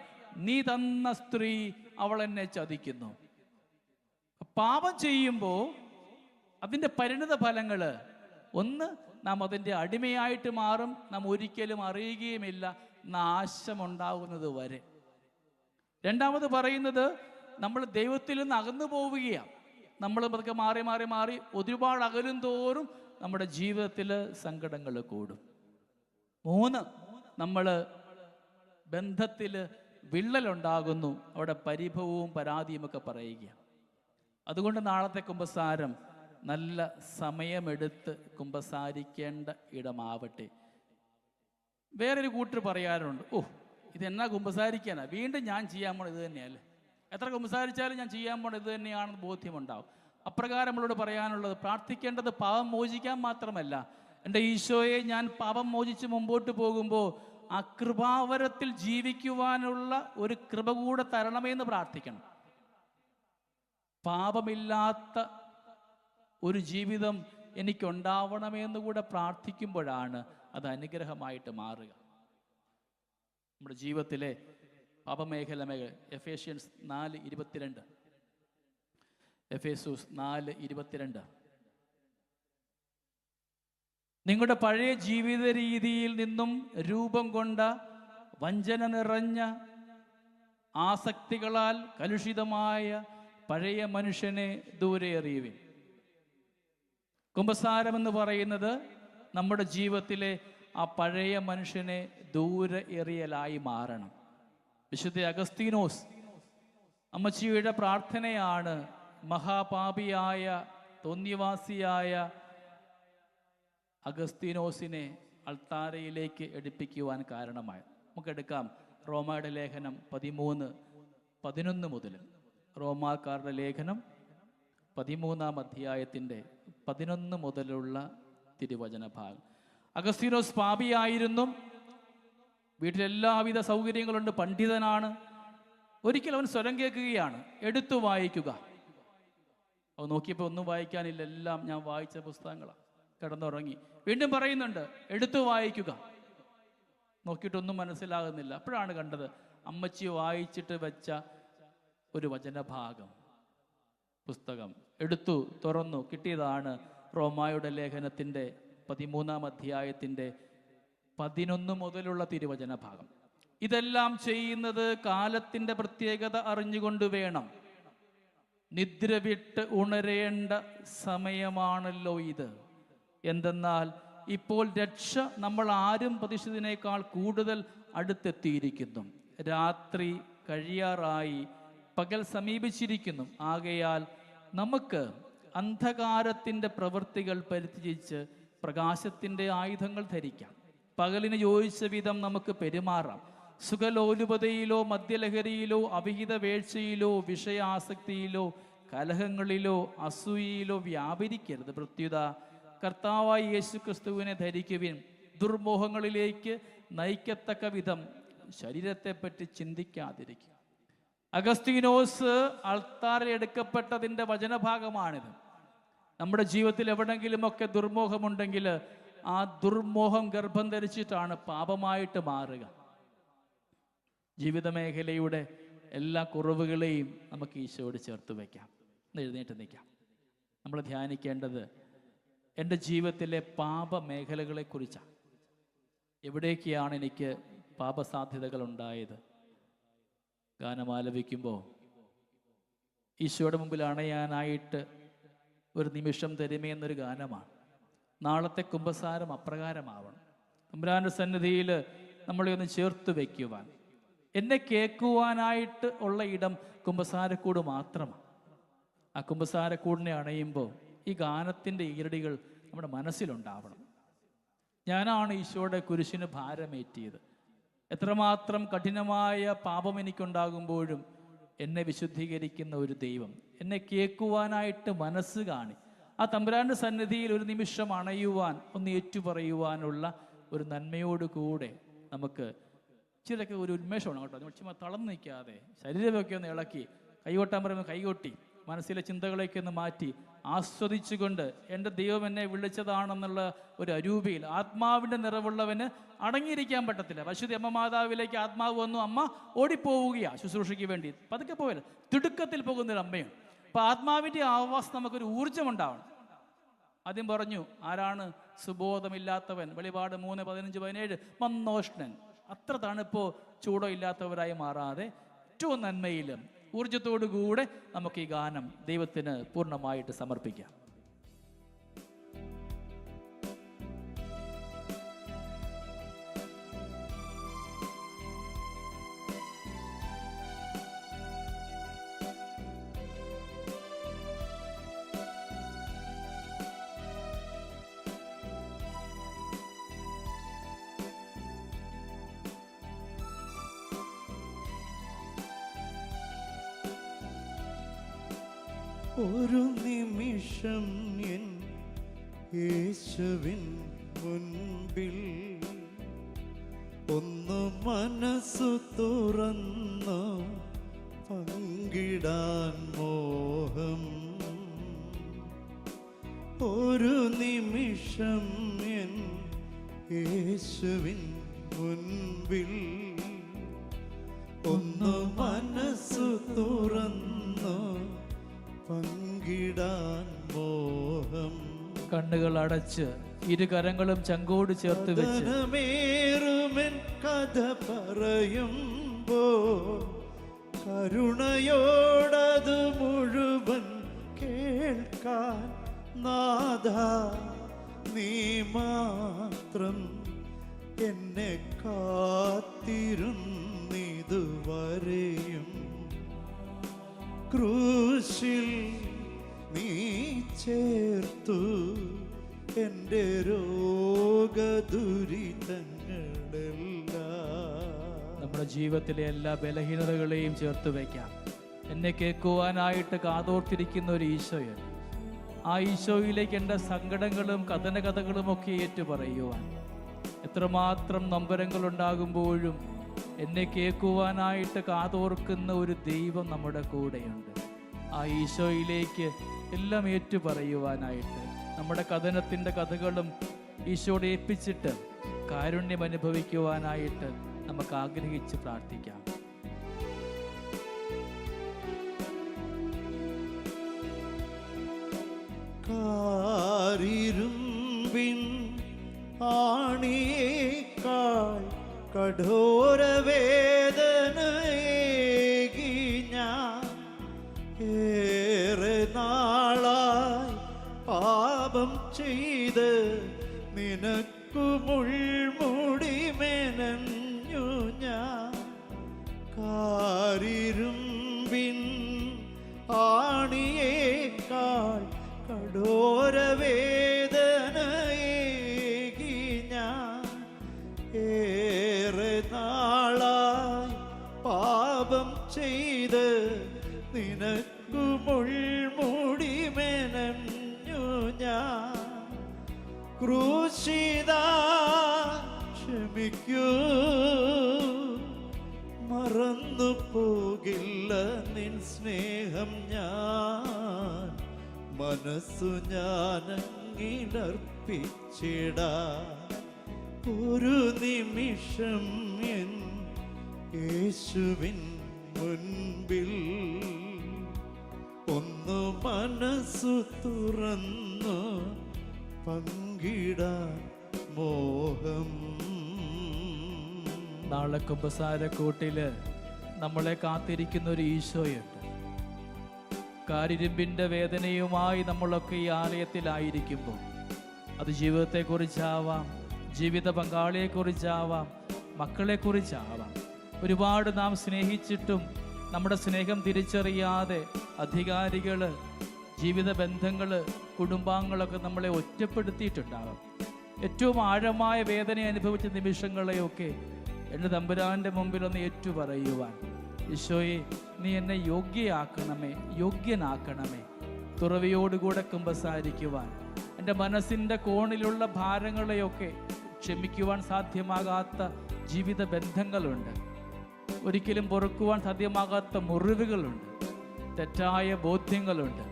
നീ തന്ന സ്ത്രീ അവൾ എന്നെ ചതിക്കുന്നു. പാപം ചെയ്യുമ്പോൾ അതിൻ്റെ പരിണിത ഫലങ്ങൾ, ഒന്ന്, നാം അതിൻ്റെ അടിമയായിട്ട് മാറും. നാം ഒരിക്കലും അറിയുകയുമില്ല, നാശമുണ്ടാകുന്നത് വരെ. രണ്ടാമത് പറയുന്നത്, നമ്മൾ ദൈവത്തിൽ നിന്ന് അകന്നു പോവുകയാണ്. നമ്മൾ പതുക്കെ മാറി മാറി മാറി ഒരുപാട് അകലും തോറും നമ്മുടെ ജീവിതത്തിൽ സങ്കടങ്ങൾ കൂടും. 3, നമ്മൾ ബന്ധത്തിൽ വിള്ളലുണ്ടാകുന്നു. അവിടെ പരിഭവവും പരാതിയും ഒക്കെ പറയുകയാണ്. അതുകൊണ്ട് നാളത്തെ കുമ്പസാരം നല്ല സമയമെടുത്ത് കുമ്പസാരിക്കേണ്ട ഇടമാവട്ടെ. വേറൊരു കൂട്ടർ പറയാറുണ്ട്, ഇതെന്നാ കുമ്പസാരിക്കാനാ, വീണ്ടും ഞാൻ ചെയ്യാൻ പോണത് ഇത് തന്നെയല്ലേ, എത്ര കുമ്പസാരിച്ചാലും ഞാൻ ചെയ്യാൻ പോണത് ഇത് തന്നെയാണെന്ന് ബോധ്യമുണ്ടാവും. അപ്രകാരം നമ്മളോട് പറയാനുള്ളത്, പ്രാർത്ഥിക്കേണ്ടത് പാപം മോചിക്കാൻ മാത്രമല്ല, എൻ്റെ ഈശോയെ ഞാൻ പാപം മോചിച്ച് മുമ്പോട്ട് പോകുമ്പോൾ ആ കൃപാവരത്തിൽ ജീവിക്കുവാനുള്ള ഒരു കൃപ കൂടെ തരണമെന്ന് പ്രാർത്ഥിക്കണം. പാപമില്ലാത്ത ഒരു ജീവിതം എനിക്കുണ്ടാവണമെന്ന് കൂടെ പ്രാർത്ഥിക്കുമ്പോഴാണ് അത് അനുഗ്രഹമായിട്ട് മാറുക. നമ്മുടെ ജീവിതത്തിലെ പാപമേഖല എഫേഷ്യൻസ് 4:22, എഫേസൂസ് 4:22, നിങ്ങളുടെ പഴയ ജീവിത രീതിയിൽ നിന്നും രൂപം കൊണ്ട വഞ്ചന നിറഞ്ഞ ആസക്തികളാൽ കലുഷിതമായ പഴയ മനുഷ്യനെ ദൂരെ എറിയുവിൻ. കുമ്പസാരം എന്ന് പറയുന്നത് നമ്മുടെ ജീവിതത്തിലെ ആ പഴയ മനുഷ്യനെ ദൂരെ എറിയലായി മാറണം. വിശുദ്ധ അഗസ്തീനോസ് അമ്മച്ചിയുടെ പ്രാർത്ഥനയാണ് മഹാപാപിയായ തോന്നിവാസിയായ അഗസ്തീനോസിനെ അൾത്താരയിലേക്ക് എടുപ്പിക്കുവാൻ കാരണമായി. നമുക്കെടുക്കാം റോമായുടെ ലേഖനം 13:11 മുതൽ. റോമാക്കാരുടെ ലേഖനം 13-ാം അധ്യായത്തിൻ്റെ 11 മുതലുള്ള തിരുവചന ഭാഗം. അഗസ്തീനോസ് പാപിയായിരുന്നു, വീട്ടിലെല്ലാവിധ സൗകര്യങ്ങളുണ്ട്, പണ്ഡിതനാണ്. ഒരിക്കൽ അവൻ സ്വരം കേൾക്കുകയാണ്, എടുത്തു വായിക്കുക. അവൻ നോക്കിയപ്പോൾ ഒന്നും വായിക്കാനില്ല, എല്ലാം ഞാൻ വായിച്ച പുസ്തകങ്ങളാണ്. കിടന്നുറങ്ങി. വീണ്ടും പറയുന്നുണ്ട്, എടുത്തു വായിക്കുക. നോക്കിയിട്ടൊന്നും മനസ്സിലാകുന്നില്ല. അപ്പോഴാണ് കണ്ടത് അമ്മച്ചി വായിച്ചിട്ട് വെച്ച ഒരു വചനഭാഗം, പുസ്തകം. എടുത്തു തുറന്നു കിട്ടിയതാണ് റോമായുടെ ലേഖനത്തിൻ്റെ 13-ാം അധ്യായത്തിൻ്റെ 11 മുതലുള്ള തിരുവചന ഭാഗം. ഇതെല്ലാം ചെയ്യുന്നത് കാലത്തിൻ്റെ പ്രത്യേകത അറിഞ്ഞുകൊണ്ട് വേണം. നിദ്ര വിട്ട് ഉണരേണ്ട സമയമാണല്ലോ ഇത്. എന്തെന്നാൽ ഇപ്പോൾ രക്ഷ നമ്മൾ ആരും പ്രതീക്ഷിച്ചതിനേക്കാൾ കൂടുതൽ അടുത്തെത്തിയിരിക്കുന്നു. രാത്രി കഴിയാറായി, പകൽ സമീപിച്ചിരിക്കുന്നു. ആകയാൽ നമുക്ക് അന്ധകാരത്തിൻ്റെ പ്രവൃത്തികൾ പരിത്യജിച്ച് പ്രകാശത്തിൻ്റെ ആയുധങ്ങൾ ധരിക്കാം. പകലിന് യോജിച്ച വിധം നമുക്ക് പെരുമാറാം. സുഖലോലുപതയിലോ മദ്യലഹരിയിലോ അവിഹിത വേഴ്ചയിലോ വിഷയാസക്തിയിലോ കലഹങ്ങളിലോ അസൂയയിലോ വ്യാപരിക്കരുത്. പ്രത്യുത കർത്താവായ യേശു ക്രിസ്തുവിനെ ധരിക്കുവിൻ. ദുർമോഹങ്ങളിലേക്ക് നയിക്കത്തക്ക വിധം ശരീരത്തെപ്പറ്റി ചിന്തിക്കാതിരിക്കും. അഗസ്തീനോസ് അൾത്താറിൽ എടുക്കപ്പെട്ടതിൻ്റെ വചനഭാഗമാണിത്. നമ്മുടെ ജീവിതത്തിൽ എവിടെങ്കിലുമൊക്കെ ദുർമോഹമുണ്ടെങ്കിൽ ആ ദുർമോഹം ഗർഭം ധരിച്ചിട്ടാണ് പാപമായിട്ട് മാറുക. ജീവിത മേഖലയുടെ എല്ലാ കുറവുകളെയും നമുക്ക് ഈശോയോട് ചേർത്ത് വയ്ക്കാം. എഴുന്നേറ്റ് നിൽക്കാം. നമ്മൾ ധ്യാനിക്കേണ്ടത് എൻ്റെ ജീവിതത്തിലെ പാപമേഖലകളെക്കുറിച്ചാണ്. എവിടേക്കാണ് എനിക്ക് പാപസാധ്യതകൾ ഉണ്ടായത്? ഗാനം ആലപിക്കുമ്പോൾ ഈശോയുടെ മുമ്പിൽ അണയാനായിട്ട് ഒരു നിമിഷം തരുമേ എന്നൊരു ഗാനമാണ്. നാളത്തെ കുമ്പസാരം അപ്രകാരമാവണം. തമ്പുരാന്റെ സന്നിധിയിൽ നമ്മളെ ഒന്ന് ചേർത്ത് വയ്ക്കുവാൻ, എന്നെ കേൾക്കുവാനായിട്ട് ഉള്ള ഇടം കുമ്പസാരക്കൂട് മാത്രമാണ്. ആ കുമ്പസാരക്കൂടിനെ അണയുമ്പോൾ ഈ ഗാനത്തിൻ്റെ ഈരടികൾ നമ്മുടെ മനസ്സിലുണ്ടാവണം. ഞാനാണ് ഈശോയുടെ കുരിശിന് ഭാരമേറ്റിയത്. എത്രമാത്രം കഠിനമായ പാപം എനിക്കുണ്ടാകുമ്പോഴും എന്നെ വിശുദ്ധീകരിക്കുന്ന ഒരു ദൈവം, എന്നെ കേൾക്കുവാനായിട്ട് മനസ്സ് കാണി ആ തമ്പുരാന്റെ സന്നിധിയിൽ ഒരു നിമിഷം അണയുവാൻ, ഒന്ന് ഏറ്റുപറയുവാനുള്ള ഒരു നന്മയോടുകൂടെ നമുക്ക് ചിലക്ക് ഒരു ഉന്മേഷമാണ് കേട്ടോ. നമ്മൾ ചുമ്മാ തളർന്നു നിൽക്കാതെ ശരീരമൊക്കെ ഒന്ന് ഇളക്കി, കൈകൊട്ടാൻ പറയുമ്പോൾ കൈകൊട്ടി, മനസ്സിലെ ചിന്തകളൊക്കെ ഒന്ന് മാറ്റി ആസ്വദിച്ചുകൊണ്ട് എൻ്റെ ദൈവം എന്നെ വിളിച്ചതാണെന്നുള്ള ഒരു അരൂപിയിൽ ആത്മാവിൻ്റെ നിറവുള്ളവന് അടങ്ങിയിരിക്കാൻ പറ്റത്തില്ല. പരിശുദ്ധ അമ്മ മാതാവിലേക്ക് ആത്മാവ് വന്നു, അമ്മ ഓടിപ്പോവുകയാണ് ശുശ്രൂഷയ്ക്ക് വേണ്ടി. പതുക്കെ പോയല്ല, തിടുക്കത്തിൽ പോകുന്നൊരു അമ്മയാണ്. അപ്പം ആത്മാവിൻ്റെ ആവാസം നമുക്കൊരു ഊർജ്ജമുണ്ടാവണം. ആദ്യം പറഞ്ഞു, ആരാണ് സുബോധമില്ലാത്തവൻ? വെളിപാട് 3:15-17 മന്നോഷ്ണൻ. അത്ര തണുപ്പോ ചൂടോ ഇല്ലാത്തവരായി മാറാതെ ഏറ്റവും നന്മയിലും ഊർജത്തോടു കൂടെ നമുക്ക് ഈ ഗാനം ദൈവത്തിന് പൂർണ്ണമായിട്ട് സമർപ്പിക്കാം. ഒരു നിമിഷം എൻ യേശുവിൻ മുൻപിൽ ഒന്ന് മനസ്സു തുറന്നു പങ്കിടാൻ മോഹം. ഒരു നിമിഷം എൻ യേശുവിൻ മുൻപിൽ ഒന്ന് മനസ്സു തുറന്നു പങ്കിടാൻ മോഹം. കണ്ണുകൾ അടച്ച് ഇരു കരങ്ങളും ചങ്കോട് ചേർത്ത് വെച്ച് കഥനമേറുമെൻ കഥ പറയുമ്പോ കരുണയോടത് മുഴുവൻ കേൾക്കാൻ നാഥാ നീ മാത്രം എന്നെ കാത്തിരുന്നിതുവരെയും. ക്രൂശിൽ നീ ചേർത്തു എൻ്റെ രോഗദുരിതങ്ങളെല്ലാം. നമ്മുടെ ജീവിതത്തിലെ എല്ലാ ബലഹീനതകളെയും ചേർത്ത് വയ്ക്കാം. എന്നെ കേൾക്കുവാനായിട്ട് കാതോർത്തിരിക്കുന്ന ഒരു ഈശോയൻ, ആ ഈശോയിലേക്ക് എൻ്റെ സങ്കടങ്ങളും കഥനകഥകളും ഒക്കെ ഏറ്റുപറയുവാൻ. എത്രമാത്രം നൊമ്പരങ്ങൾ ഉണ്ടാകുമ്പോഴും എന്നെ കേൾക്കുവാനായിട്ട് കാതോർക്കുന്ന ഒരു ദൈവം നമ്മുടെ കൂടെയുണ്ട്. ആ ഈശോയിലേക്ക് എല്ലാം ഏറ്റുപറയുവാനായിട്ട് നമ്മുടെ കഥനത്തിൻ്റെ കഥകളും ഈശോയോട് ഏൽപ്പിച്ചിട്ട് കാരുണ്യം അനുഭവിക്കുവാനായിട്ട് നമുക്ക് ആഗ്രഹിച്ച് പ്രാർത്ഥിക്കാം. കാരിരുമ്പിൻ ആണിയേക്കാൾ കഠോരവേദനയേകി ഞാൻ ഏറെ നാളായി പാപം ചെയ്ത് നിനക്കു മുൾമുടി മെനഞ്ഞു ഞാൻ. കാരിരുമ്പിൻ ആണിയേക്കാൾ കഠോരവേദനയേകി ഞാൻ ഏറെ നാളായി പാപം ചെയ്ത് നിനക്കു മുൾമുടി മെനഞ്ഞു ഞാൻ. ക്രൂശിത ക്ഷമിക്കൂ, മറന്നു പോകില്ല നിൻ സ്നേഹം ഞാൻ. മനസ്സു ഞാനങ്ങിലർപ്പിച്ചിടാം. ഒരു നിമിഷം എൻ യേശുവിൻ മുൻപിൽ ഒന്ന് മനസ്സു തുറന്നു പങ്കിടാൻ മോഹം. നാളെ കുമ്പസാരക്കൂട്ടില് നമ്മളെ കാത്തിരിക്കുന്ന ഒരു ഈശോയുണ്ട്. കാരിരുമ്പിൻ്റെ വേദനയുമായി നമ്മളൊക്കെ ഈ ആലയത്തിലായിരിക്കുമ്പോൾ, അത് ജീവിതത്തെക്കുറിച്ചാവാം, ജീവിത പങ്കാളിയെക്കുറിച്ചാവാം, മക്കളെക്കുറിച്ചാവാം. ഒരുപാട് നാം സ്നേഹിച്ചിട്ടും നമ്മുടെ സ്നേഹം തിരിച്ചറിയാതെ അധികാരികൾ, ജീവിത ബന്ധങ്ങൾ, കുടുംബാംഗങ്ങളൊക്കെ നമ്മളെ ഒറ്റപ്പെടുത്തിയിട്ടുണ്ടാകാം. ഏറ്റവും ആഴമായ വേദന അനുഭവിച്ച നിമിഷങ്ങളെയൊക്കെ എൻ്റെ തമ്പുരാൻ്റെ മുമ്പിലൊന്ന് ഏറ്റുപറയുവാൻ, ഈശോയെ നീ എന്നെ യോഗ്യനാക്കണമേ, തുറവിയോടുകൂടെ കുമ്പസാരിക്കുവാൻ, എൻ്റെ മനസ്സിൻ്റെ കോണിലുള്ള ഭാരങ്ങളെയൊക്കെ ക്ഷമിക്കുവാൻ സാധ്യമാകാത്ത ജീവിത ബന്ധങ്ങളുണ്ട്, ഒരിക്കലും പൊറുക്കുവാൻ സാധ്യമാകാത്ത മുറിവുകളുണ്ട്, തെറ്റായ ബോധ്യങ്ങളുണ്ട്,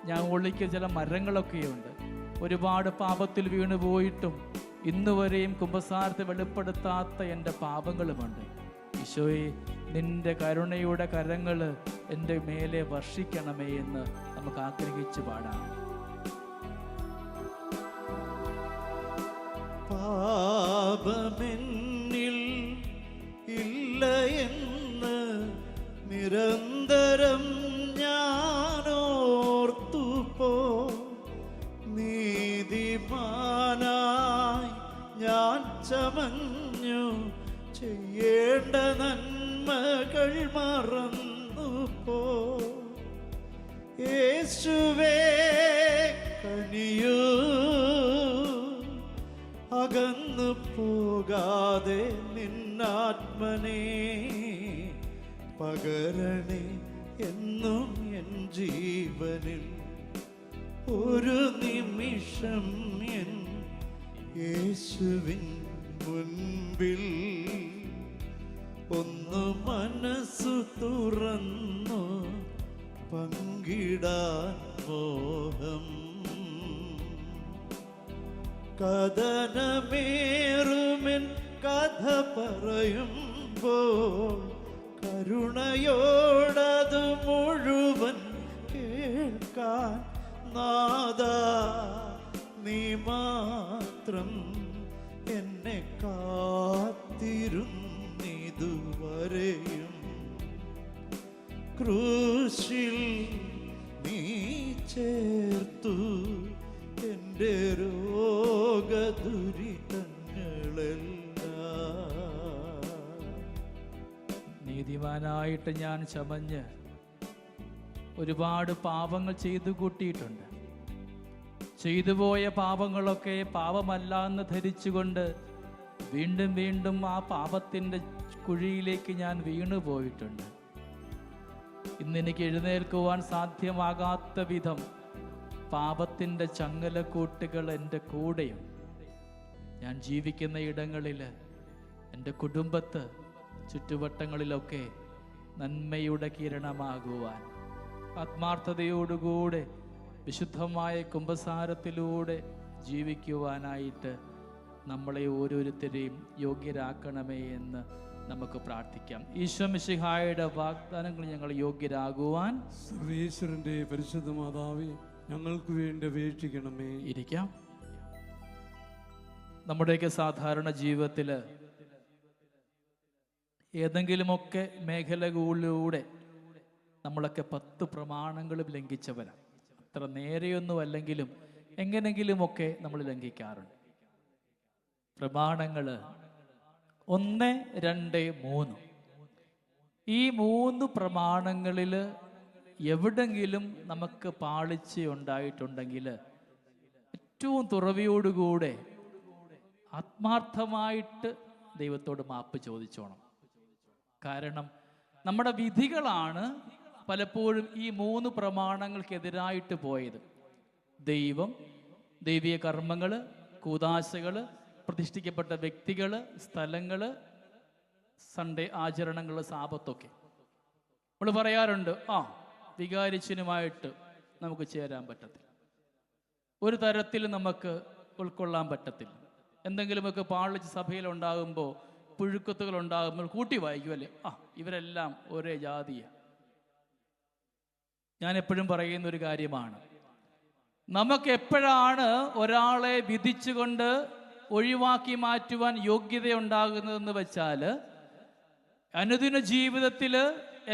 ഞാൻ ഒളിക്ക് ചില മരങ്ങളൊക്കെയുണ്ട്. ഒരുപാട് പാപത്തിൽ വീണുപോയിട്ടും ഇന്നുവരെയും കുമ്പസാരത്തെ വെളിപ്പെടുത്താത്ത എൻ്റെ പാപങ്ങളുമുണ്ട്. ഈശോയെ നിന്റെ കരുണയുടെ കരങ്ങൾ എൻ്റെ മേലെ വർഷിക്കണമേ എന്ന് നമുക്ക് ആഗ്രഹിച്ചു പാടാം. പാപമെന്നിൽ ഇല്ല എന്ന് നിരന്തരം ഞാനോർത്തുപോ, നീതിമാനായി ഞാൻ ചമഞ്ഞു ചെയ്യേണ്ട നന്മകൾ മറന്നുപോ. യേശുവേ കനിയൂ, അകന്നു പോകാതെ നിന്നാത്മനെ പകരണേ എന്നും എൻ ജീവനിൽ. ഒരു നിമിഷം എൻ യേശുവിൻ മുൻപിൽ ഒന്ന് മനസ്സു തുറന്നു പങ്കിടാൻ മോഹം. കഥനമേറുമെൻ കഥ പറയുമ്പോൾ കരുണയോടതു മുഴുവൻ കേൾക്കാൻ നാദാ നീ മാത്രം എന്നെ കാത്തിരുന്നിതുവരെയും. ക്രൂശിൽ നീ ചേർത്തു എൻ്റെ രോഗദുരിതങ്ങളെല്ലാം. നീതിമാനായിട്ട് ഞാൻ ചമഞ്ഞ് ഒരുപാട് പാപങ്ങൾ ചെയ്തു കൂട്ടിയിട്ടുണ്ട്. ചെയ്തുപോയ പാപങ്ങളൊക്കെ പാപമല്ല എന്ന് ധരിച്ചുകൊണ്ട് വീണ്ടും വീണ്ടും ആ പാപത്തിൻ്റെ കുഴിയിലേക്ക് ഞാൻ വീണുപോയിട്ടുണ്ട്. ഇന്നെനിക്ക് എഴുന്നേൽക്കുവാൻ സാധ്യമാകാത്ത വിധം പാപത്തിൻ്റെ ചങ്ങലക്കൂട്ടുകൾ എൻ്റെ കൂടെയുണ്ട്. ഞാൻ ജീവിക്കുന്ന ഇടങ്ങളിൽ, എൻ്റെ കുടുംബത്ത്, ചുറ്റുവട്ടങ്ങളിലൊക്കെ നന്മയുടെ കിരണമാകുവാൻ, ആത്മാർത്ഥതയോടുകൂടെ വിശുദ്ധമായ കുമ്പസാരത്തിലൂടെ ജീവിക്കുവാനായിട്ട് നമ്മളെ ഓരോരുത്തരെയും യോഗ്യരാക്കണമേ എന്ന് നമുക്ക് പ്രാർത്ഥിക്കാം. ഈശോ മിശിഹായുടെ വാഗ്ദാനങ്ങൾ ഞങ്ങൾ യോഗ്യരാകുവാൻ സർവേശ്വരൻ്റെ പരിശുദ്ധ മാതാവേ, ഞങ്ങൾക്ക് വേണ്ടി അപേക്ഷിക്കണമേ. ഇരിക്കാം. നമ്മുടെയൊക്കെ സാധാരണ ജീവിതത്തിൽ ഏതെങ്കിലുമൊക്കെ മേഖലകളിലൂടെ നമ്മളൊക്കെ 10 പ്രമാണങ്ങളും ലംഘിച്ചവരാണ്. അത്ര നേരെയൊന്നും അല്ലെങ്കിലും എങ്ങനെങ്കിലുമൊക്കെ നമ്മൾ ലംഘിക്കാറുണ്ട്. പ്രമാണങ്ങൾ 1, 2, 3. ഈ 3 പ്രമാണങ്ങളിൽ എവിടെങ്കിലും നമുക്ക് പാളിച്ച ഉണ്ടായിട്ടുണ്ടെങ്കിൽ ഏറ്റവും തുറവിയോടുകൂടെ ആത്മാർത്ഥമായിട്ട് ദൈവത്തോട് മാപ്പ് ചോദിച്ചോണം. കാരണം നമ്മുടെ വിധികളാണ് പലപ്പോഴും ഈ 3 പ്രമാണങ്ങൾക്കെതിരായിട്ട് പോയത്. ദൈവം, ദൈവീയ കർമ്മങ്ങൾ, കൂദാശകൾ, പ്രതിഷ്ഠിക്കപ്പെട്ട വ്യക്തികൾ, സ്ഥലങ്ങൾ, സൺഡേ ആചരണങ്ങൾ, സാപത്തൊക്കെ. നമ്മൾ പറയാറുണ്ട്, വികാരിച്ചനുമായിട്ട് നമുക്ക് ചേരാൻ പറ്റത്തില്ല, ഒരു തരത്തിൽ നമുക്ക് ഉൾക്കൊള്ളാൻ പറ്റത്തില്ല. എന്തെങ്കിലുമൊക്കെ പാളിച്ച് സഭയിലുണ്ടാകുമ്പോൾ, പുഴുക്കത്തുകൾ ഉണ്ടാകുമ്പോൾ കൂട്ടി വായിക്കും അല്ലേ, ഇവരെല്ലാം ഒരേ ജാതിയാണ്. ഞാൻ എപ്പോഴും പറയുന്ന ഒരു കാര്യമാണ്, നമുക്ക് എപ്പോഴാണ് ഒരാളെ വിധിച്ചുകൊണ്ട് ഒഴിവാക്കി മാറ്റുവാൻ യോഗ്യതയുണ്ടാകുന്നതെന്ന് വെച്ചാൽ, അനുദിന ജീവിതത്തിൽ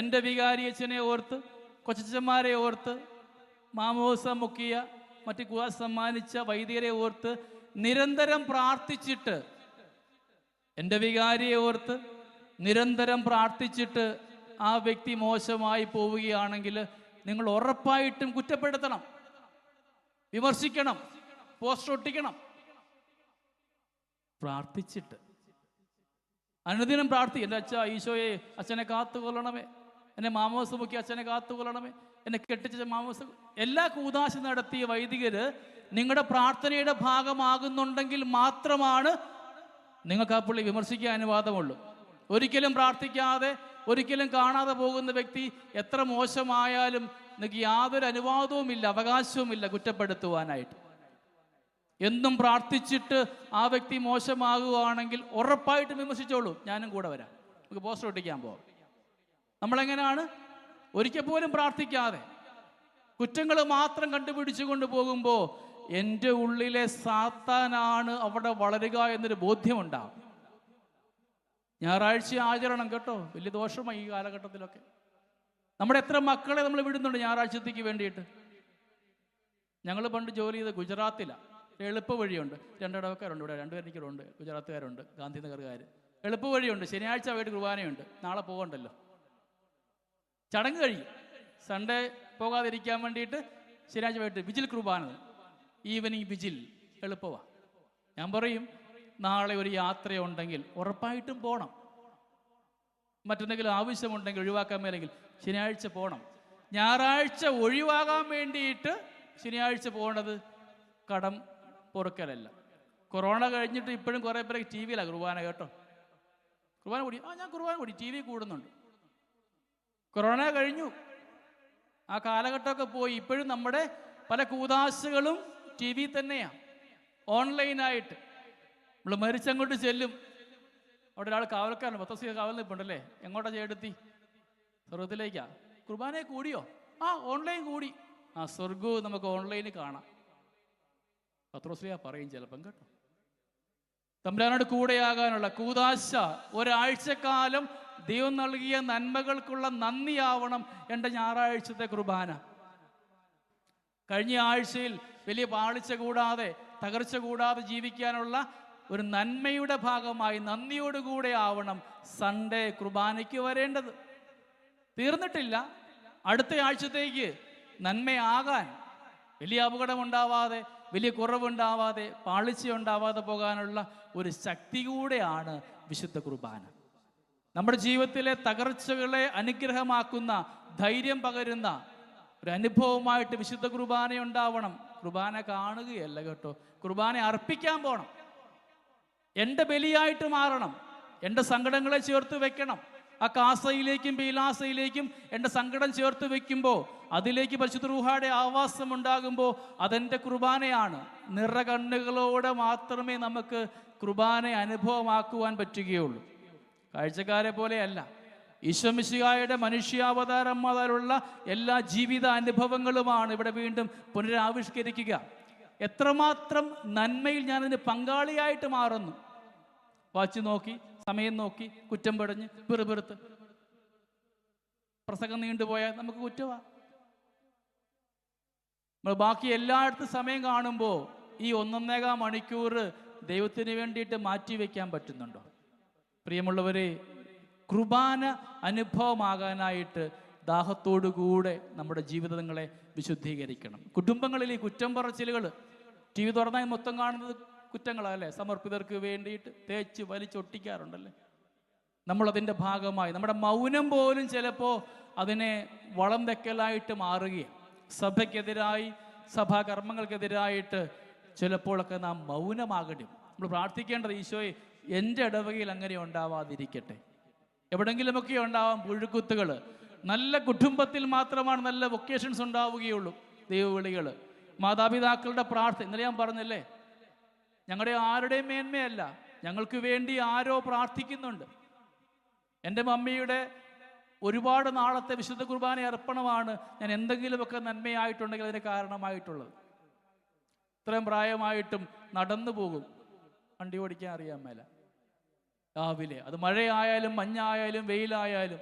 എൻ്റെ വികാരിയച്ഛനെ ഓർത്ത്, കൊച്ചച്ചന്മാരെ ഓർത്ത്, മാമോസ മുക്കിയ, മറ്റ് കുവാ സമ്മാനിച്ച വൈദികരെ ഓർത്ത് നിരന്തരം പ്രാർത്ഥിച്ചിട്ട്, എൻ്റെ വികാരിയെ ഓർത്ത് നിരന്തരം പ്രാർത്ഥിച്ചിട്ട് ആ വ്യക്തി മോശമായി പോവുകയാണെങ്കിൽ നിങ്ങൾ ഉറപ്പായിട്ടും കുറ്റപ്പെടുത്തണം, വിമർശിക്കണം, പോസ്റ്റർ ഒട്ടിക്കണം. പ്രാർത്ഥിച്ചിട്ട് അനുദിനം എൻ്റെ ഈശോയെ അച്ഛനെ കാത്തുകൊള്ളണമേ, എന്നെ മാമോസ് മുക്കി അച്ഛനെ കാത്തുകൊള്ളണമേ, എന്നെ കെട്ടിച്ച മാമോസ്. എല്ലാ കൂദാശ നടത്തിയ വൈദികര് നിങ്ങളുടെ പ്രാർത്ഥനയുടെ ഭാഗമാകുന്നുണ്ടെങ്കിൽ മാത്രമാണ് നിങ്ങൾക്ക് ആ പുള്ളി വിമർശിക്കാൻ അനുവാദമുള്ളൂ. ഒരിക്കലും പ്രാർത്ഥിക്കാതെ ഒരിക്കലും കാണാതെ പോകുന്ന വ്യക്തി എത്ര മോശമായാലും നിങ്ങൾക്ക് യാതൊരു അനുവാദവുമില്ല, അവകാശവുമില്ല കുറ്റപ്പെടുത്തുവാനായിട്ട്. എന്നും പ്രാർത്ഥിച്ചിട്ട് ആ വ്യക്തി മോശമാകുകയാണെങ്കിൽ ഉറപ്പായിട്ടും വിമർശിച്ചോളൂ, ഞാനും കൂടെ വരാം, നമുക്ക് പോസ്റ്റർ ഒട്ടിക്കാൻ പോകാം. നമ്മളെങ്ങനെയാണ് ഒരിക്കൽ പോലും പ്രാർത്ഥിക്കാതെ കുറ്റങ്ങൾ മാത്രം കണ്ടുപിടിച്ചു കൊണ്ട് പോകുമ്പോൾ എൻ്റെ ഉള്ളിലെ സാത്താനാണ് അവിടെ വളരുക എന്നൊരു ബോധ്യമുണ്ടാകും. ഞായറാഴ്ച ആചരണം കേട്ടോ, വലിയ ദോഷമായി ഈ കാലഘട്ടത്തിലൊക്കെ. നമ്മുടെ എത്ര മക്കളെ നമ്മൾ വിടുന്നുണ്ട് ഞായറാഴ്ചത്തേക്ക് വേണ്ടിയിട്ട്. ഞങ്ങൾ പണ്ട് ജോലി ചെയ്ത് ഗുജറാത്തിലാണ്. എളുപ്പ വഴിയുണ്ട്, രണ്ടിടവക്കാരുണ്ട് ഇവിടെ, രണ്ടുപേരെനിക്കുണ്ട്, ഗുജറാത്തുകാരുണ്ട്, ഗാന്ധിനഗറുകാർ. എളുപ്പ വഴിയുണ്ട്, ശനിയാഴ്ച വൈകിട്ട് കുർബാനയുണ്ട്, നാളെ പോകണ്ടല്ലോ, ചടങ്ങ് കഴിയും. സൺഡേ പോകാതിരിക്കാൻ വേണ്ടിയിട്ട് ശനിയാഴ്ച വൈകിട്ട് വിജിൽ കുർബാന, ഈവനിങ് വിജിൽ, എളുപ്പമാണ്. ഞാൻ പറയും, നാളെ ഒരു യാത്രയുണ്ടെങ്കിൽ ഉറപ്പായിട്ടും പോകണം. മറ്റെന്തെങ്കിലും ആവശ്യമുണ്ടെങ്കിൽ ഒഴിവാക്കാൻ മേലെങ്കിൽ ശനിയാഴ്ച പോകണം. ഞായറാഴ്ച ഒഴിവാകാൻ വേണ്ടിയിട്ട് ശനിയാഴ്ച പോകേണ്ടത് കടം പൊറുക്കലല്ല. കൊറോണ കഴിഞ്ഞിട്ട് ഇപ്പോഴും കുറേ പേരൊക്കെ ടി വിയിലാണ് കുർബാന കേട്ടോ. കുർബാന കൂടി, ഞാൻ കുർബാന കൂടി, ടി വി കൂടുന്നുണ്ട്. കൊറോണ കഴിഞ്ഞു, ആ കാലഘട്ടമൊക്കെ പോയി. ഇപ്പോഴും നമ്മുടെ പല കൂദാശകളും ടി വി തന്നെയാണ്, ഓൺലൈനായിട്ട്. നമ്മൾ മരിച്ചങ്ങോട്ട് ചെല്ലും, അവിടെ ഒരാൾ കാവൽക്കാരൻ 10 ദിവസം കാവൽ നിൽപ്പുണ്ടല്ലേ, എങ്ങോട്ടാ ചേട്ടത്തി? സ്വർഗത്തിലേക്കാ. കുർബാനയെ കൂടിയോ? ഓൺലൈൻ കൂടി. സ്വർഗവും നമുക്ക് ഓൺലൈനിൽ കാണാം. പത്രോസ്ലിയ പറയും ചിലപ്പം കേട്ടോ. തമ്പുരാനോട് കൂടെയാകാനുള്ള കൂദാശ ഒരാഴ്ചക്കാലം ദൈവം നൽകിയ നന്മകൾക്കുള്ള നന്ദിയാവണം എൻ്റെ ഞായറാഴ്ചത്തെ കുർബാന. കഴിഞ്ഞ ആഴ്ചയിൽ വലിയ പാളിച്ച കൂടാതെ, തകർച്ച കൂടാതെ ജീവിക്കാനുള്ള ഒരു നന്മയുടെ ഭാഗമായി നന്ദിയോടുകൂടെ ആവണം സൺഡേ കുർബാനയ്ക്ക് വരേണ്ടത്. തീർന്നിട്ടില്ല. അടുത്ത ആഴ്ചത്തേക്ക് നന്മയാകാൻ, വലിയ അപകടമുണ്ടാവാതെ, വലിയ കുറവുണ്ടാവാതെ, പാളിച്ച ഉണ്ടാവാതെ പോകാനുള്ള ഒരു ശക്തി കൂടെയാണ് വിശുദ്ധ കുർബാന. നമ്മുടെ ജീവിതത്തിലെ തകർച്ചകളെ അനുഗ്രഹമാക്കുന്ന, ധൈര്യം പകരുന്ന ഒരു അനുഭവമായിട്ട് വിശുദ്ധ കുർബാന ഉണ്ടാവണം. കുർബാന കാണുകയല്ല കേട്ടോ, കുർബാന അർപ്പിക്കാൻ പോകണം. എൻ്റെ ബലിയായിട്ട് മാറണം. എൻ്റെ സങ്കടങ്ങളെ ചേർത്ത് വെക്കണം. ആ കാസയിലേക്കും പീലാസയിലേക്കും എൻ്റെ സങ്കടം ചേർത്ത് വെക്കുമ്പോൾ അതിലേക്ക് പരിശുദ്ധ റൂഹായുടെ ആവാസം ഉണ്ടാകുമ്പോൾ അതെൻ്റെ കുർബാനയാണ്. നിറകണ്ണുകളോടെ മാത്രമേ നമുക്ക് കുർബാന അനുഭവമാക്കുവാൻ പറ്റുകയുള്ളൂ. കാഴ്ചക്കാരെ പോലെയല്ല. ഈശോ മിശിഹായുടെ മനുഷ്യാവതാരം മുതലുള്ള എല്ലാ ജീവിത അനുഭവങ്ങളുമാണ് ഇവിടെ വീണ്ടും പുനരാവിഷ്കരിക്കുക. എത്രമാത്രം നന്മയിൽ ഞാനതിന് പങ്കാളിയായിട്ട് മാറുന്നു. വാച്ച് നോക്കി, സമയം നോക്കി, കുറ്റം പടഞ്ഞ് പിറുപിറുത്ത് പ്രസംഗം നീണ്ടുപോയാൽ നമുക്ക് കുറ്റമാണ്. നമ്മൾ ബാക്കി എല്ലായിടത്തും സമയം കാണുമ്പോൾ ഈ 1.25 മണിക്കൂർ ദൈവത്തിന് വേണ്ടിയിട്ട് മാറ്റിവെക്കാൻ പറ്റുന്നുണ്ടോ? പ്രിയമുള്ളവരെ, കുർബാന അനുഭവമാകാനായിട്ട് ദാഹത്തോടുകൂടെ നമ്മുടെ ജീവിതങ്ങളെ വിശുദ്ധീകരിക്കണം. കുടുംബങ്ങളിൽ ഈ കുറ്റം പറച്ചിലുകൾ, ടി വി തുറന്നാൽ മൊത്തം കാണുന്നത് കുറ്റങ്ങളല്ലേ, സമർപ്പിതർക്ക് വേണ്ടിയിട്ട് തേച്ച് വലിച്ചൊട്ടിക്കാറുണ്ടല്ലേ. നമ്മളതിൻ്റെ ഭാഗമായി നമ്മുടെ മൗനം പോലും ചിലപ്പോൾ അതിനെ വളം വെക്കലായിട്ട് മാറുകയാണ്. സഭയ്ക്കെതിരായി, സഭാകർമ്മങ്ങൾക്കെതിരായിട്ട് ചിലപ്പോഴൊക്കെ നാം മൗനമാകണം. നമ്മൾ പ്രാർത്ഥിക്കേണ്ടത്, ഈശോയെ എൻ്റെ ഇടവകയിൽ അങ്ങനെ ഉണ്ടാവാതിരിക്കട്ടെ. എവിടെങ്കിലുമൊക്കെ ഉണ്ടാവാം പുഴുക്കുത്തുകൾ. നല്ല കുടുംബത്തിൽ മാത്രമാണ് നല്ല വൊക്കേഷൻസ് ഉണ്ടാവുകയുള്ളൂ, ദൈവവിളികൾ, മാതാപിതാക്കളുടെ പ്രാർത്ഥന. ഇന്നലെ ഞാൻ പറഞ്ഞല്ലേ, ഞങ്ങളുടെ ആരുടെയും മേന്മയല്ല, ഞങ്ങൾക്ക് വേണ്ടി ആരോ പ്രാർത്ഥിക്കുന്നുണ്ട്. എൻ്റെ മമ്മിയുടെ ഒരുപാട് നാളത്തെ വിശുദ്ധ കുർബാന അർപ്പണമാണ് ഞാൻ എന്തെങ്കിലുമൊക്കെ നന്മയായിട്ടുണ്ടെങ്കിൽ അതിന് കാരണമായിട്ടുള്ളത്. ഇത്രയും പ്രായമായിട്ടും നടന്നു പോകും, വണ്ടി ഓടിക്കാൻ അറിയാൻ മേല. രാവിലെ അത് മഴയായാലും മഞ്ഞായാലും വെയിലായാലും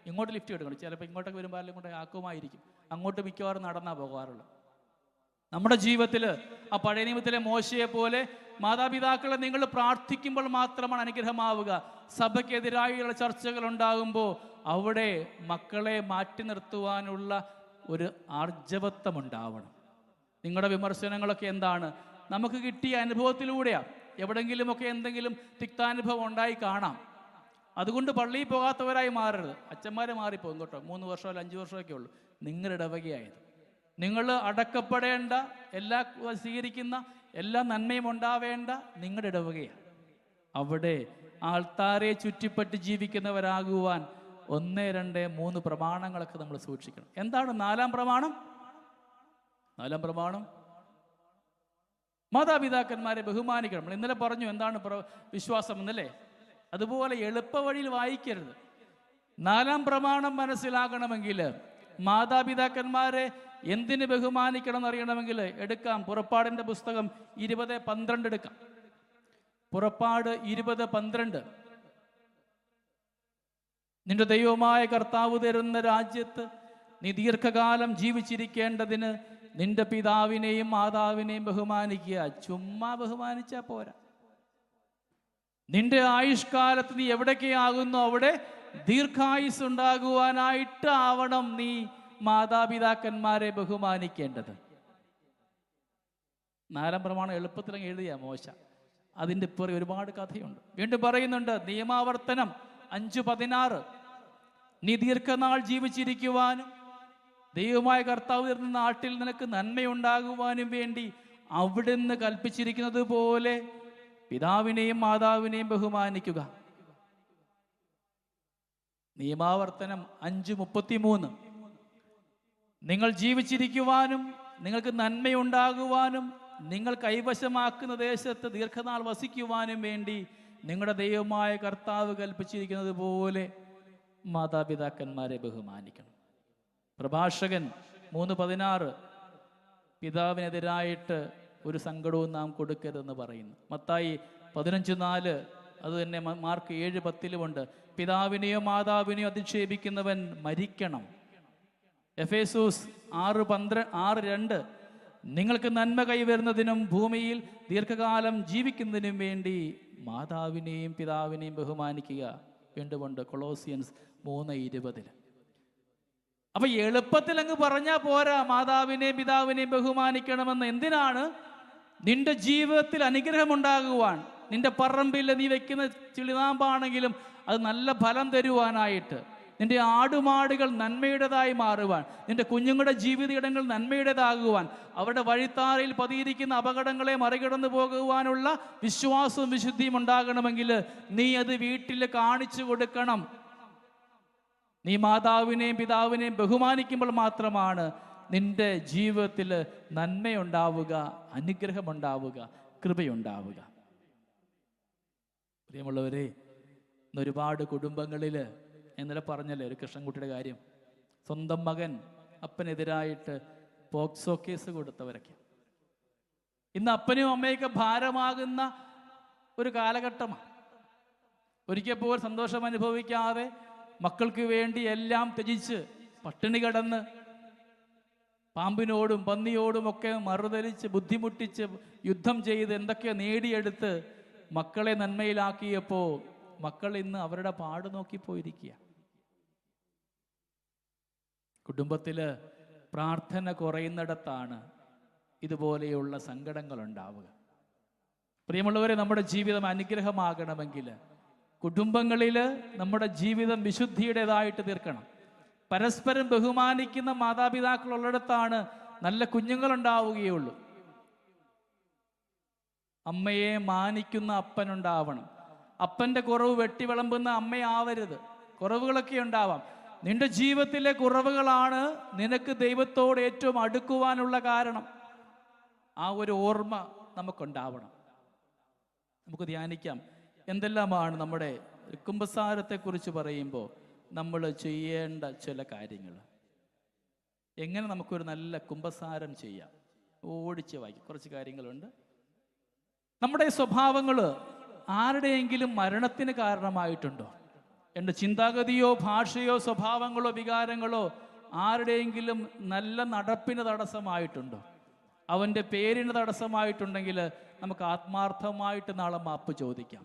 ഇങ്ങോട്ട് ലിഫ്റ്റ് എടുക്കണം. ചിലപ്പോൾ ഇങ്ങോട്ടൊക്കെ വരുമ്പോൾ അല്ലെങ്കിൽ കൊണ്ട് ആക്കുമായിരിക്കും, അങ്ങോട്ട് മിക്കവാറും നടന്നാ പോകാറുള്ളത്. നമ്മുടെ ജീവിതത്തിൽ ആ പഴയ നിയമത്തിലെ മോശയെ പോലെ മാതാപിതാക്കളെ നിങ്ങൾ പ്രാർത്ഥിക്കുമ്പോൾ മാത്രമാണ് അനുഗ്രഹമാവുക. സഭയ്ക്കെതിരായുള്ള ചർച്ചകൾ ഉണ്ടാകുമ്പോൾ അവിടെ മക്കളെ മാറ്റി നിർത്തുവാനുള്ള ഒരു ആർജവത്വം ഉണ്ടാവണം. നിങ്ങളുടെ വിമർശനങ്ങളൊക്കെ എന്താണ്? നമുക്ക് കിട്ടിയ അനുഭവത്തിലൂടെയാണ്. എവിടെങ്കിലുമൊക്കെ എന്തെങ്കിലും തിക്താനുഭവം ഉണ്ടായി കാണാം. അതുകൊണ്ട് പള്ളിയിൽ പോകാത്തവരായി മാറരുത്. അച്ഛന്മാരെ മാറിപ്പോകും കേട്ടോ. 3 വർഷമോ 5 വർഷമൊക്കെ ഉള്ളൂ. നിങ്ങളുടെ ഇടവകയായത് നിങ്ങൾ അടക്കപ്പെടേണ്ട, സ്വീകരിക്കുന്ന എല്ലാ നന്മയും ഉണ്ടാവേണ്ട നിങ്ങളുടെ ഇടവകയാണ്. അവിടെ ആൾത്താരെ ചുറ്റിപ്പറ്റി ജീവിക്കുന്നവരാകുവാൻ 1, 2, 3 പ്രമാണങ്ങളൊക്കെ നമ്മൾ സൂക്ഷിക്കണം. എന്താണ് 4-ാം പ്രമാണം? 4-ാം പ്രമാണം മാതാപിതാക്കന്മാരെ ബഹുമാനിക്കണം. നമ്മൾ ഇന്നലെ പറഞ്ഞു എന്താണ് വിശ്വാസം എന്നല്ലേ. അതുപോലെ എളുപ്പ വഴിയിൽ വായിക്കരുത്. 4-ാം പ്രമാണം മനസ്സിലാകണമെങ്കിൽ, മാതാപിതാക്കന്മാരെ എന്തിന് ബഹുമാനിക്കണം എന്നറിയണമെങ്കിൽ എടുക്കാം. പുറപ്പാടിൻ്റെ പുസ്തകം 20:12 എടുക്കാം. പുറപ്പാട് 20:12. നിന്റെ ദൈവമായ കർത്താവ് തരുന്ന രാജ്യത്ത് നീ ദീർഘകാലം ജീവിച്ചിരിക്കേണ്ടതിന് നിന്റെ പിതാവിനെയും മാതാവിനെയും ബഹുമാനിക്കുക. ചുമ്മാ ബഹുമാനിച്ചാൽ പോരാ. നിന്റെ ആയുഷ്കാലത്ത് നീ എവിടേക്കാകുന്നു അവിടെ ദീർഘായുസ് ഉണ്ടാകുവാനായിട്ട് ആവണം നീ മാതാപിതാക്കന്മാരെ ബഹുമാനിക്കേണ്ടത്. 4-ാം പ്രമാണം എളുപ്പത്തിൽ എഴുതിയ മോശ. അതിൻ്റെ പുറകെ ഒരുപാട് കഥയുണ്ട്. വീണ്ടും പറയുന്നുണ്ട് നിയമാവർത്തനം 5:16. നീ ദീർഘനാൾ ജീവിച്ചിരിക്കുവാനും ദൈവമായ കർത്താവ് തരുന്ന നാട്ടിൽ നിനക്ക് നന്മയുണ്ടാകുവാനും വേണ്ടി അവിടുന്ന് കൽപ്പിച്ചിരിക്കുന്നത് പോലെ പിതാവിനെയും മാതാവിനെയും ബഹുമാനിക്കുക. നിയമാവർത്തനം 5:33. നിങ്ങൾ ജീവിച്ചിരിക്കുവാനും നിങ്ങൾക്ക് നന്മയുണ്ടാകുവാനും നിങ്ങൾ കൈവശമാക്കുന്ന ദേശത്ത് ദീർഘനാൾ വസിക്കുവാനും വേണ്ടി നിങ്ങളുടെ ദൈവമായ കർത്താവ് കൽപ്പിച്ചിരിക്കുന്നത് പോലെ മാതാപിതാക്കന്മാരെ ബഹുമാനിക്കണം. പ്രഭാഷകൻ 3:16. പിതാവിനെതിരായിട്ട് ഒരു സങ്കടവും നാം കൊടുക്കരുതെന്ന് പറയുന്നു. മത്തായി 15:4. അത് തന്നെ മാർക്ക് 7:10 പിതാവിനെയോ മാതാവിനെയോ അധിക്ഷേപിക്കുന്നവൻ മരിക്കണം. എഫേസൂസ് 6:2 നിങ്ങൾക്ക് നന്മ കൈവരുന്നതിനും ഭൂമിയിൽ ദീർഘകാലം ജീവിക്കുന്നതിനും വേണ്ടി മാതാവിനെയും പിതാവിനെയും ബഹുമാനിക്കുക. വീണ്ടുമുണ്ട് കൊളോസിയൻസ് 3:20. അപ്പൊ എളുപ്പത്തിൽ അങ്ങ് പറഞ്ഞാൽ പോരാ മാതാവിനെയും പിതാവിനെയും ബഹുമാനിക്കണമെന്ന്. എന്തിനാണ്? നിന്റെ ജീവിതത്തിൽ അനുഗ്രഹം ഉണ്ടാകുവാൻ, നിന്റെ പറമ്പിൽ നീ വെക്കുന്ന ചിളിനാമ്പാണെങ്കിലും അത് നല്ല ഫലം തരുവാനായിട്ട്, നിന്റെ ആടുമാടുകൾ നന്മയുടേതായി മാറുവാൻ, നിന്റെ കുഞ്ഞുങ്ങളുടെ ജീവിതയിടങ്ങൾ നന്മയുടേതാകുവാൻ, അവരുടെ വഴിത്താരയിൽ പതിയിരിക്കുന്ന അപകടങ്ങളെ മറികടന്നു പോകുവാനുള്ള വിശ്വാസവും വിശുദ്ധിയും ഉണ്ടാകണമെങ്കിൽ നീ അത് വീട്ടിൽ കാണിച്ചു കൊടുക്കണം. നീ മാതാവിനെയും പിതാവിനെയും ബഹുമാനിക്കുമ്പോൾ മാത്രമാണ് നിന്റെ ജീവിതത്തിൽ നന്മയുണ്ടാവുക, അനുഗ്രഹമുണ്ടാവുക, കൃപയുണ്ടാവുക. പ്രിയമുള്ളവരെ, ഇന്നൊരുപാട് കുടുംബങ്ങളിൽ ഇന്നലെ പറഞ്ഞല്ലേ ഒരു കൃഷ്ണൻകുട്ടിയുടെ കാര്യം. സ്വന്തം മകൻ അപ്പനെതിരായിട്ട് പോക്സോ കേസ് കൊടുത്തവരൊക്കെ ഇന്ന് അപ്പനും അമ്മയൊക്കെ ഭാരമാകുന്ന ഒരു കാലഘട്ടമാണ്. ഒരിക്കൽ പോലും സന്തോഷം അനുഭവിക്കാതെ മക്കൾക്ക് വേണ്ടി എല്ലാം ത്യജിച്ച് പട്ടിണി കിടന്ന് പാമ്പിനോടും പന്നിയോടും ഒക്കെ മറുതലിച്ച് ബുദ്ധിമുട്ടിച്ച് യുദ്ധം ചെയ്ത് എന്തൊക്കെയോ നേടിയെടുത്ത് മക്കളെ നന്മയിലാക്കിയപ്പോൾ മക്കൾ ഇന്ന് അവരുടെ പാട് നോക്കിപ്പോയിരിക്കുക. കുടുംബത്തിൽ പ്രാർത്ഥന കുറയുന്നിടത്താണ് ഇതുപോലെയുള്ള സങ്കടങ്ങൾ ഉണ്ടാവുക. പ്രിയമുള്ളവരെ, നമ്മുടെ ജീവിതം അനുഗ്രഹമാകണമെങ്കിൽ കുടുംബങ്ങളിൽ നമ്മുടെ ജീവിതം വിശുദ്ധിയുടേതായിട്ട് തീർക്കണം. പരസ്പരം ബഹുമാനിക്കുന്ന മാതാപിതാക്കളുള്ളിടത്താണ് നല്ല കുഞ്ഞുങ്ങളുണ്ടാവുകയുള്ളൂ. അമ്മയെ മാനിക്കുന്ന അപ്പനുണ്ടാവണം. അപ്പൻ്റെ കുറവ് വെട്ടി വിളമ്പുന്ന അമ്മയാവരുത്. കുറവുകളൊക്കെ ഉണ്ടാവാം. നിന്റെ ജീവിതത്തിലെ കുറവുകളാണ് നിനക്ക് ദൈവത്തോട് ഏറ്റവും അടുക്കുവാനുള്ള കാരണം. ആ ഒരു ഓർമ്മ നമുക്കുണ്ടാവണം. നമുക്ക് ധ്യാനിക്കാം എന്തെല്ലാമാണ് നമ്മുടെ കുമ്പസാരത്തെക്കുറിച്ച് പറയുമ്പോൾ നമ്മൾ ചെയ്യേണ്ട ചില കാര്യങ്ങൾ. എങ്ങനെ നമുക്കൊരു നല്ല കുമ്പസാരം ചെയ്യാം? ഓടിച്ച് വായിക്കും. കുറച്ച് കാര്യങ്ങളുണ്ട്. നമ്മുടെ സ്വഭാവങ്ങൾ ആരുടെയെങ്കിലും മരണത്തിന് കാരണമായിട്ടുണ്ടോ? എൻ്റെ ചിന്താഗതിയോ ഭാഷയോ സ്വഭാവങ്ങളോ വികാരങ്ങളോ ആരുടെയെങ്കിലും നല്ല നടപ്പിന് തടസ്സമായിട്ടുണ്ടോ? അവൻ്റെ പേരിന് തടസ്സമായിട്ടുണ്ടെങ്കിൽ നമുക്ക് ആത്മാർത്ഥമായിട്ട് നാളെ മാപ്പ് ചോദിക്കാം.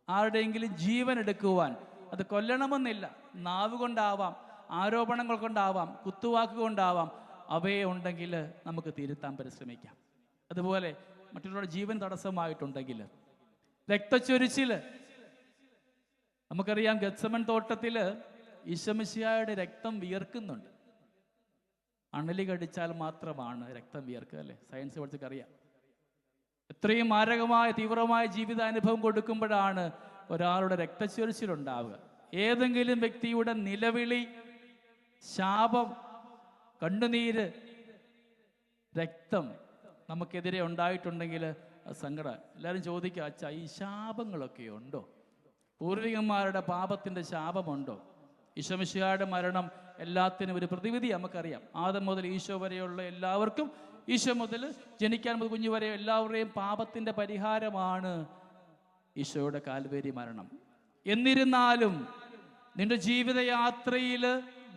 ആരുടെയെങ്കിലും ജീവൻ എടുക്കുവാൻ, അത് കൊല്ലണമെന്നില്ല, നാവ് കൊണ്ടാവാം, ആരോപണങ്ങൾ കൊണ്ടാവാം, കുത്തുവാക്ക് കൊണ്ടാവാം, അവയെ ഉണ്ടെങ്കിൽ നമുക്ക് തിരുത്താൻ പരിശ്രമിക്കാം. അതുപോലെ മറ്റുള്ളവരുടെ ജീവൻ തടസ്സമായിട്ടുണ്ടെങ്കിൽ രക്തച്ചൊരിച്ചിൽ, നമുക്കറിയാം ഗത്സമൻ തോട്ടത്തിൽ ഈശോമിശിഹായുടെ രക്തം വിയർക്കുന്നുണ്ട്. അണലി കടിച്ചാൽ മാത്രമാണ് രക്തം വിയർക്കുക, അല്ലേ? സയൻസ് പഠിച്ചറിയാം. എത്രയും മാരകമായ തീവ്രമായ ജീവിതാനുഭവം കൊടുക്കുമ്പോഴാണ് ഒരാളുടെ രക്തച്ചൊരിച്ചിലുണ്ടാവുക. ഏതെങ്കിലും വ്യക്തിയുടെ നിലവിളി, ശാപം, കണ്ണുനീര്, രക്തം നമുക്കെതിരെ ഉണ്ടായിട്ടുണ്ടെങ്കിൽ സങ്കടം. എല്ലാവരും ചോദിക്കുക, അച്ഛാ ഈ ശാപങ്ങളൊക്കെ ഉണ്ടോ? പൂർവികന്മാരുടെ പാപത്തിൻ്റെ ശാപമുണ്ടോ? ഈശോമിശിഹായുടെ മരണം എല്ലാത്തിനും ഒരു പ്രതിവിധി നമുക്കറിയാം. ആദം മുതൽ ഈശോ വരെയുള്ള എല്ലാവർക്കും, ഈശോ മുതൽ ജനിക്കാൻ മുതൽ കുഞ്ഞു വരെ എല്ലാവരുടെയും പാപത്തിൻ്റെ പരിഹാരമാണ് ഈശോയുടെ കാൽവരി മരണം. എന്നിരുന്നാലും നിന്റെ ജീവിതയാത്രയിൽ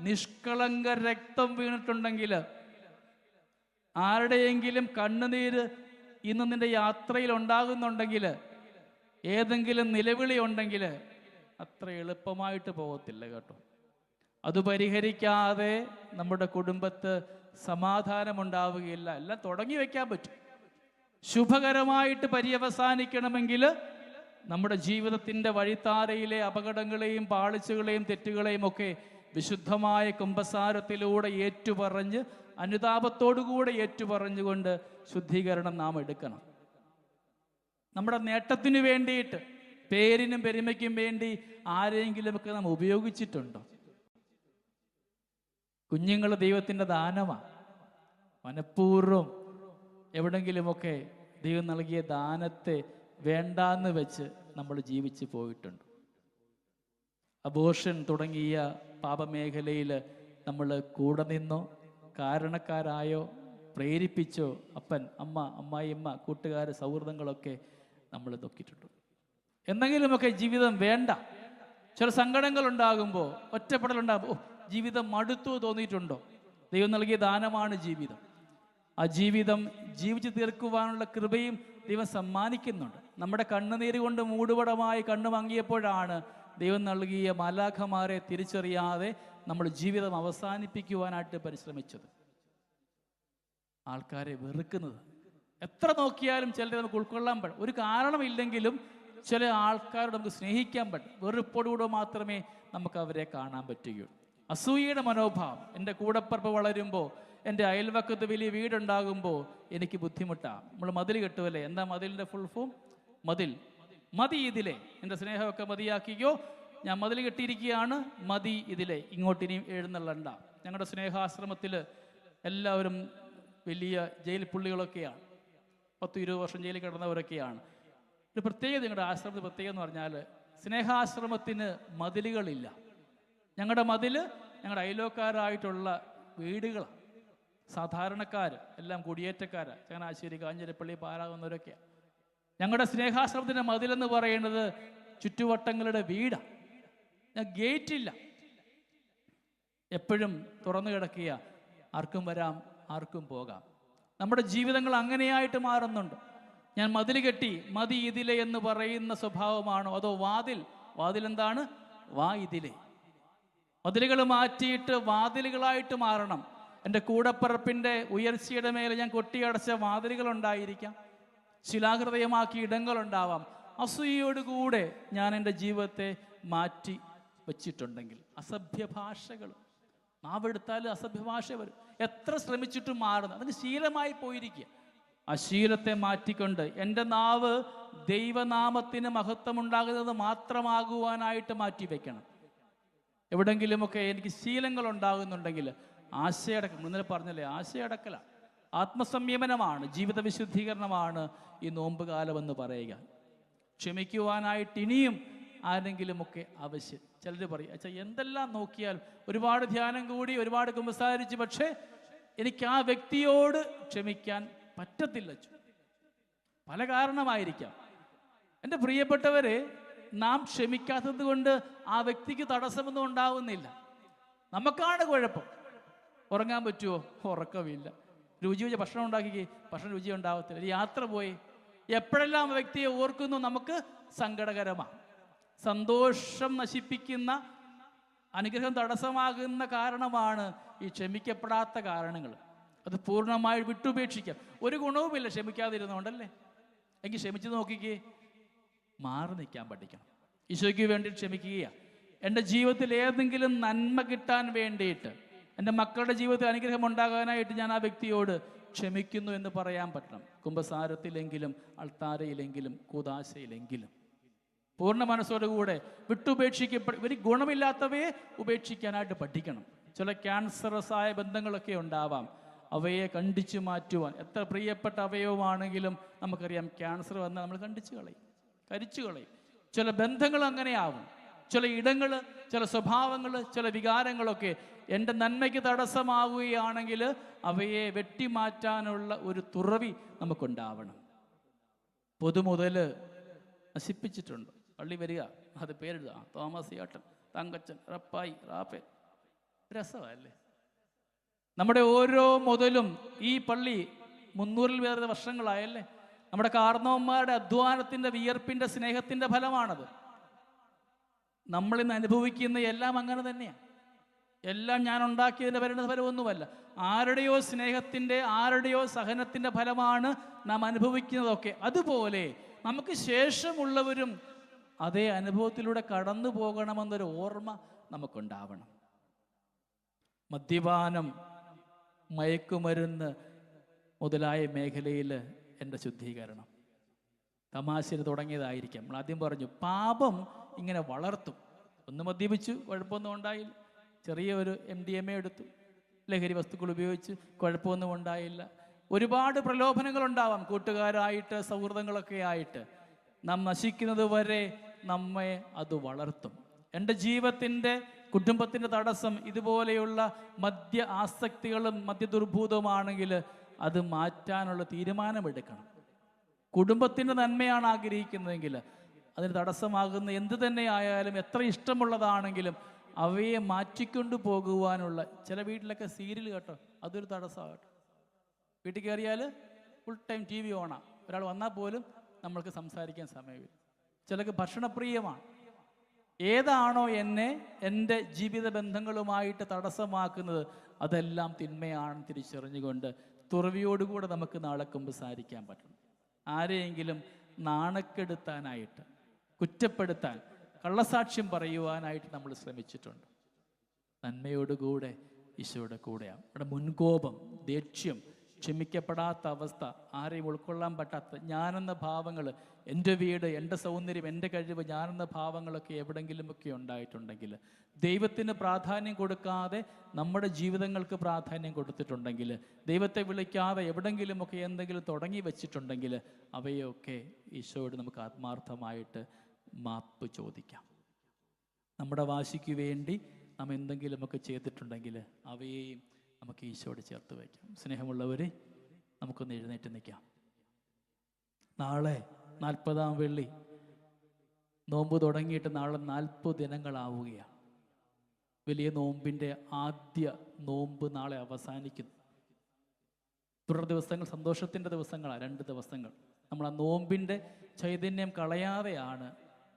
നിഷ്കളങ്ക രക്തം വീണിട്ടുണ്ടെങ്കിൽ, ആരുടെയെങ്കിലും കണ്ണുനീര് ഇന്ന് നിന്റെ യാത്രയിൽ ഉണ്ടാകുന്നുണ്ടെങ്കിൽ, ഏതെങ്കിലും നിലവിളി ഉണ്ടെങ്കിൽ അത്ര എളുപ്പമായിട്ട് പോകത്തില്ല കേട്ടോ. അത് പരിഹരിക്കാതെ നമ്മുടെ കുടുംബത്ത് സമാധാനമുണ്ടാവുകയില്ല. എല്ലാം തുടങ്ങി വയ്ക്കാൻ പറ്റും. ശുഭകരമായിട്ട് പര്യവസാനിക്കണമെങ്കിൽ നമ്മുടെ ജീവിതത്തിൻ്റെ വഴിത്താരയിലെ അപകടങ്ങളെയും പാളിച്ചകളെയും തെറ്റുകളെയും ഒക്കെ വിശുദ്ധമായ കുമ്പസാരത്തിലൂടെ ഏറ്റുപറഞ്ഞ്, അനുതാപത്തോടുകൂടെ ഏറ്റുപറഞ്ഞുകൊണ്ട് ശുദ്ധീകരണം നാം എടുക്കണം. നമ്മുടെ നേട്ടത്തിന് വേണ്ടിയിട്ട്, പേരിനും പെരുമയ്ക്കും വേണ്ടി ആരെങ്കിലുമൊക്കെ നാം ഉപയോഗിച്ചിട്ടുണ്ടോ? കുഞ്ഞുങ്ങൾ ദൈവത്തിൻ്റെ ദാനമാണ്. മനഃപൂർവ്വം എവിടെങ്കിലുമൊക്കെ ദൈവം നൽകിയ ദാനത്തെ വേണ്ടാന്ന് വെച്ച് നമ്മൾ ജീവിച്ചു പോയിട്ടുണ്ട്. അബോർഷൻ തുടങ്ങിയ പാപമേഖലയിൽ നമ്മൾ കൂടെ നിന്നോ, കാരണക്കാരായോ, പ്രേരിപ്പിച്ചോ, അപ്പൻ, അമ്മ, അമ്മായിയമ്മ, കൂട്ടുകാർ, സൗഹൃദങ്ങളൊക്കെ നമ്മൾ നോക്കിയിട്ടുണ്ട്. എന്തെങ്കിലുമൊക്കെ ജീവിതം വേണ്ട, ചില സങ്കടങ്ങൾ ഉണ്ടാകുമ്പോൾ, ഒറ്റപ്പെടലുണ്ടാകുമ്പോൾ ജീവിതം മടുത്തു തോന്നിയിട്ടുണ്ടോ? ദൈവം നൽകിയ ദാനമാണ് ജീവിതം. ആ ജീവിതം ജീവിച്ചു തീർക്കുവാനുള്ള കൃപയും ദൈവം സമ്മാനിക്കുന്നുണ്ട്. നമ്മുടെ കണ്ണുനീര് കൊണ്ട് മൂടുപടമായി കണ്ണു മങ്ങിയപ്പോഴാണ് ദൈവം നൽകിയ മാലാഖമാരെ തിരിച്ചറിയാതെ നമ്മൾ ജീവിതം അവസാനിപ്പിക്കുവാനായിട്ട് പരിശ്രമിച്ചത്. ആൾക്കാരെ വെറുക്കുന്നത്, എത്ര നോക്കിയാലും ചിലരെ നമുക്ക് ഉൾക്കൊള്ളാൻ പറ്റും. ഒരു കാരണമില്ലെങ്കിലും ചില ആൾക്കാരോട് നമുക്ക് സ്നേഹിക്കാൻ പറ്റും. വെറുപ്പോടുകൂടെ മാത്രമേ നമുക്ക് അവരെ കാണാൻ പറ്റുകയുള്ളൂ. അസൂയയുടെ മനോഭാവം, എൻ്റെ കൂടപ്പറപ്പ് വളരുമ്പോൾ, എൻ്റെ അയൽവക്കത്ത് വലിയ വീടുണ്ടാകുമ്പോൾ എനിക്ക് ബുദ്ധിമുട്ടാണ്. നമ്മൾ മതിൽ കെട്ടുമല്ലേ? എന്താ മതിലിൻ്റെ ഫുൾ ഫോം? മതിൽ. മതി ഇതിലെ, എൻ്റെ സ്നേഹമൊക്കെ മതിയാക്കിയോ, ഞാൻ മതിൽ കെട്ടിയിരിക്കുകയാണ്, മതി ഇതിലെ, ഇങ്ങോട്ടിനിയും എഴുന്നള്ളണ്ട. ഞങ്ങളുടെ സ്നേഹാശ്രമത്തിൽ എല്ലാവരും വലിയ ജയിൽ പുള്ളികളൊക്കെയാണ്. 10-20 വർഷം ജയിലിൽ കിടന്നവരൊക്കെയാണ്. ഒരു പ്രത്യേകത, ഞങ്ങളുടെ ആശ്രമത്തിൽ പ്രത്യേകത എന്ന് പറഞ്ഞാൽ സ്നേഹാശ്രമത്തിന് മതിലുകളില്ല. ഞങ്ങളുടെ മതിൽ ഞങ്ങളുടെ അയലോക്കാരായിട്ടുള്ള വീടുകളാണ്. സാധാരണക്കാർ എല്ലാം കുടിയേറ്റക്കാർ, ചങ്ങനാശ്ശേരി, കാഞ്ഞിരപ്പള്ളി, പാലാകുന്നവരൊക്കെയാണ്. ഞങ്ങളുടെ സ്നേഹാശ്രമത്തിൻ്റെ മതിലെന്ന് പറയുന്നത് ചുറ്റുവട്ടങ്ങളുടെ വീടാണ്. ഗേറ്റില്ല, എപ്പോഴും തുറന്നു കിടക്കുക, ആർക്കും വരാം, ആർക്കും പോകാം. നമ്മുടെ ജീവിതങ്ങൾ അങ്ങനെയായിട്ട് മാറുന്നുണ്ട്. ഞാൻ മതിൽ കെട്ടി, മതി ഇതിലെ എന്ന് പറയുന്ന സ്വഭാവമാണോ? അതോ വാതിൽ എന്താണ്? വാ ഇതിലെ. മതിലുകൾ മാറ്റിയിട്ട് വാതിലുകളായിട്ട് മാറണം. എൻ്റെ കൂടപ്പിറപ്പിൻ്റെ ഉയർച്ചയുടെ മേലെ ഞാൻ കൊട്ടിയടച്ച വാതിലുകൾ ഉണ്ടായിരിക്കാം, ശിലാഹൃദയമാക്കി ഇടങ്ങളുണ്ടാവാം. അസൂയയോടുകൂടെ ഞാൻ എൻ്റെ ജീവിതത്തെ മാറ്റി വച്ചിട്ടുണ്ടെങ്കിൽ, അസഭ്യഭാഷകൾ, നാവെടുത്താൽ അസഭ്യഭാഷ വരും. എത്ര ശ്രമിച്ചിട്ടും മാറുന്നു, അതിന് ശീലമായി പോയിരിക്കുക. ആ ശീലത്തെ മാറ്റിക്കൊണ്ട് എൻ്റെ നാവ് ദൈവനാമത്തിന് മഹത്വമുണ്ടാകുന്നത് മാത്രമാകുവാനായിട്ട് മാറ്റി വയ്ക്കണം. എവിടെങ്കിലുമൊക്കെ എനിക്ക് ശീലങ്ങൾ ഉണ്ടാകുന്നുണ്ടെങ്കിൽ ആശയടക്കം, ഇന്നലെ പറഞ്ഞല്ലേ, ആശയടക്കലാണ്, ആത്മസംയമനമാണ്, ജീവിത വിശുദ്ധീകരണമാണ് ഈ നോമ്പ് കാലമെന്ന് പറയുക. ക്ഷമിക്കുവാനായിട്ട് ഇനിയും ആരെങ്കിലുമൊക്കെ ആവശ്യം. ചിലർ പറയും, അച്ഛാ എന്തെല്ലാം നോക്കിയാൽ ഒരുപാട് ധ്യാനം കൂടി, ഒരുപാട് കുമ്പസാരിച്ച്, പക്ഷേ എനിക്ക് ആ വ്യക്തിയോട് ക്ഷമിക്കാൻ പറ്റത്തില്ല. പല കാരണമായിരിക്കാം. എൻ്റെ പ്രിയപ്പെട്ടവരെ, നാം ക്ഷമിക്കാത്തത് കൊണ്ട് ആ വ്യക്തിക്ക് തടസ്സമൊന്നും ഉണ്ടാവുന്നില്ല. നമുക്കാണ് കുഴപ്പം. ഉറങ്ങാൻ പറ്റുമോ? ഉറക്കമില്ല. രുചി വെച്ച ഭക്ഷണം ഉണ്ടാക്കി, ഭക്ഷണം രുചി ഉണ്ടാവത്തില്ല. ഒരു യാത്ര പോയി, എപ്പോഴെല്ലാം ആ വ്യക്തിയെ ഓർക്കുന്നു നമുക്ക് സങ്കടകരമാണ്. സന്തോഷം നശിപ്പിക്കുന്ന, അനുഗ്രഹം തടസ്സമാകുന്ന കാരണമാണ് ഈ ക്ഷമിക്കപ്പെടാത്ത കാരണങ്ങൾ. അത് പൂർണ്ണമായി വിട്ടുപേക്ഷിക്കാം. ഒരു ഗുണവുമില്ല ക്ഷമിക്കാതിരുന്നുകൊണ്ടല്ലേ. എങ്കിൽ ക്ഷമിച്ച് നോക്കിക്കേ, മാറി നിൽക്കാൻ പഠിക്കണം. ഈശോയ്ക്ക് വേണ്ടി ക്ഷമിക്കുകയാണ്. എൻ്റെ ജീവിതത്തിൽ ഏതെങ്കിലും നന്മ കിട്ടാൻ വേണ്ടിയിട്ട്, എൻ്റെ മക്കളുടെ ജീവിതത്തിൽ അനുഗ്രഹം ഉണ്ടാകാനായിട്ട് ഞാൻ ആ വ്യക്തിയോട് ക്ഷമിക്കുന്നു എന്ന് പറയാൻ പറ്റണം. കുമ്പസാരത്തിലെങ്കിലും, അൾത്താരയിലെങ്കിലും, കൂദാശയിലെങ്കിലും പൂർണ്ണ മനസ്സോടുകൂടെ ഇവർ ഗുണമില്ലാത്തവയെ ഉപേക്ഷിക്കാനായിട്ട് പഠിക്കണം. ചില ക്യാൻസറസായ ബന്ധങ്ങളൊക്കെ ഉണ്ടാവാം. അവയെ കണ്ടിച്ചു മാറ്റുവാൻ, എത്ര പ്രിയപ്പെട്ട അവയവമാണെങ്കിലും നമുക്കറിയാം, ക്യാൻസർ വന്നാൽ നമ്മൾ കണ്ടിച്ചു കളയും, കരിച്ചു കളയും. ചില ബന്ധങ്ങൾ അങ്ങനെയാവും. ചില ഇടങ്ങൾ, ചില സ്വഭാവങ്ങൾ, ചില വികാരങ്ങളൊക്കെ എൻ്റെ നന്മയ്ക്ക് തടസ്സമാവുകയാണെങ്കിൽ അവയെ വെട്ടിമാറ്റാനുള്ള ഒരു തുറവി നമുക്കുണ്ടാവണം. പൊതുമുതൽ നശിപ്പിച്ചിട്ടുണ്ട്. പള്ളി വരിക, അത് പേരെഴുതുക, തോമസ് ഏട്ടൻ, തങ്കച്ചൻ, റപ്പായി, റാപ്പേ. രസമല്ലേ? നമ്മുടെ ഓരോ മുതലും ഈ പള്ളി 300 വർഷങ്ങളായല്ലേ. നമ്മുടെ കാർന്നവന്മാരുടെ അധ്വാനത്തിൻ്റെ, വിയർപ്പിൻ്റെ, സ്നേഹത്തിൻ്റെ ഫലമാണത്. നമ്മളിന്ന് അനുഭവിക്കുന്ന എല്ലാം അങ്ങനെ തന്നെയാണ്. എല്ലാം ഞാൻ ഉണ്ടാക്കിയതിൻ്റെ ഫലമൊന്നുമല്ല. ആരുടെയോ സ്നേഹത്തിൻ്റെ, ആരുടെയോ സഹനത്തിൻ്റെ ഫലമാണ് നാം അനുഭവിക്കുന്നതൊക്കെ. അതുപോലെ നമുക്ക് ശേഷമുള്ളവരും അതേ അനുഭവത്തിലൂടെ കടന്നു പോകണമെന്നൊരു ഓർമ്മ നമുക്കുണ്ടാവണം. മദ്യപാനം, മയക്കുമരുന്ന് മുതലായ മേഖലയിൽ എൻ്റെ ശുദ്ധീകരണം തമാശയിൽ തുടങ്ങിയതായിരിക്കാം. നമ്മൾ ആദ്യം പറഞ്ഞു, പാപം ഇങ്ങനെ വളർത്തും. ഒന്ന് മദ്യപിച്ചു, കുഴപ്പമൊന്നും ഉണ്ടായില്ല. ചെറിയ ഒരു MDMA എടുത്തു, ലഹരി വസ്തുക്കൾ ഉപയോഗിച്ച്, കുഴപ്പമൊന്നും ഉണ്ടായില്ല. ഒരുപാട് പ്രലോഭനങ്ങൾ ഉണ്ടാവാം, കൂട്ടുകാരായിട്ട്, സൗഹൃദങ്ങളൊക്കെ ആയിട്ട്. നാം നശിക്കുന്നത് വരെ നമ്മെ അത് വളർത്തും. എൻ്റെ ജീവിതത്തിൻ്റെ, കുടുംബത്തിൻ്റെ തടസ്സം ഇതുപോലെയുള്ള മദ്യ ആസക്തികളും മദ്യദുർഭൂതമാണെങ്കിൽ അത് മാറ്റാനുള്ള തീരുമാനമെടുക്കണം. കുടുംബത്തിൻ്റെ നന്മയാണ് ആഗ്രഹിക്കുന്നതെങ്കിൽ അതിന് തടസ്സമാകുന്ന എന്ത് തന്നെ ആയാലും, എത്ര ഇഷ്ടമുള്ളതാണെങ്കിലും അവയെ മാറ്റിക്കൊണ്ടു പോകുവാനുള്ള, ചില വീട്ടിലൊക്കെ സീരിയൽ കേട്ടോ, അതൊരു തടസ്സമാകട്ടെ. വീട്ടിൽ കയറിയാൽ ഫുൾ ടൈം TV ഓണാണ്. ഒരാൾ വന്നാൽ പോലും നമ്മൾക്ക് സംസാരിക്കാൻ സമയമില്ല. ചിലർക്ക് ഭക്ഷണപ്രിയമാണ്. ഏതാണോ എന്നെ, എൻ്റെ ജീവിത ബന്ധങ്ങളുമായിട്ട് തടസ്സമാക്കുന്നത്, അതെല്ലാം തിന്മയാണെന്ന് തിരിച്ചറിഞ്ഞുകൊണ്ട് തുറവിയോടുകൂടെ നമുക്ക് നാളെ കുമ്പസാരിക്കാൻ പറ്റണം. ആരെയെങ്കിലും നാണക്കെടുത്താനായിട്ട്, കുറ്റപ്പെടുത്താൻ, കള്ളസാക്ഷ്യം പറയുവാനായിട്ട് നമ്മൾ ശ്രമിച്ചിട്ടുണ്ട്. നന്മയോടുകൂടെ ഈശോയുടെ കൂടെയാണ്. നമ്മുടെ മുൻകോപം, ദേഷ്യം, ക്ഷമിക്കപ്പെടാത്ത അവസ്ഥ, ആരെയും ഉൾക്കൊള്ളാൻ പറ്റാത്ത ഞാനെന്ന ഭാവങ്ങൾ, എൻ്റെ വീട്, എൻ്റെ സൗന്ദര്യം, എൻ്റെ കഴിവ്, ഞാനെന്ന ഭാവങ്ങളൊക്കെ എവിടെങ്കിലുമൊക്കെ ഉണ്ടായിട്ടുണ്ടെങ്കിൽ, ദൈവത്തിന് പ്രാധാന്യം കൊടുക്കാതെ നമ്മുടെ ജീവിതങ്ങൾക്ക് പ്രാധാന്യം കൊടുത്തിട്ടുണ്ടെങ്കിൽ, ദൈവത്തെ വിളിക്കാതെ എവിടെങ്കിലുമൊക്കെ എന്തെങ്കിലും തുടങ്ങി വെച്ചിട്ടുണ്ടെങ്കിൽ, അവയൊക്കെ ഈശോയോട് നമുക്ക് ആത്മാർത്ഥമായിട്ട് മാപ്പ് ചോദിക്കാം. നമ്മുടെ വാശിക്ക് വേണ്ടി നാം എന്തെങ്കിലുമൊക്കെ ചെയ്തിട്ടുണ്ടെങ്കിൽ അവയെയും നമുക്ക് ഈശോയോട് ചേർത്ത് വയ്ക്കാം. സ്നേഹമുള്ളവരെ, നമുക്കൊന്ന് എഴുന്നേറ്റ് നിൽക്കാം. നാളെ 40-ാം വെള്ളി, നോമ്പ് തുടങ്ങിയിട്ട് നാളെ 40 ദിനങ്ങളാവുകയാണ്. വലിയ നോമ്പിൻ്റെ ആദ്യ നോമ്പ് നാളെ അവസാനിക്കുന്നു. തുടർ ദിവസങ്ങൾ സന്തോഷത്തിൻ്റെ ദിവസങ്ങളാണ്, 2 ദിവസങ്ങൾ. നമ്മൾ ആ നോമ്പിൻ്റെ ചൈതന്യം കളയാതെയാണ്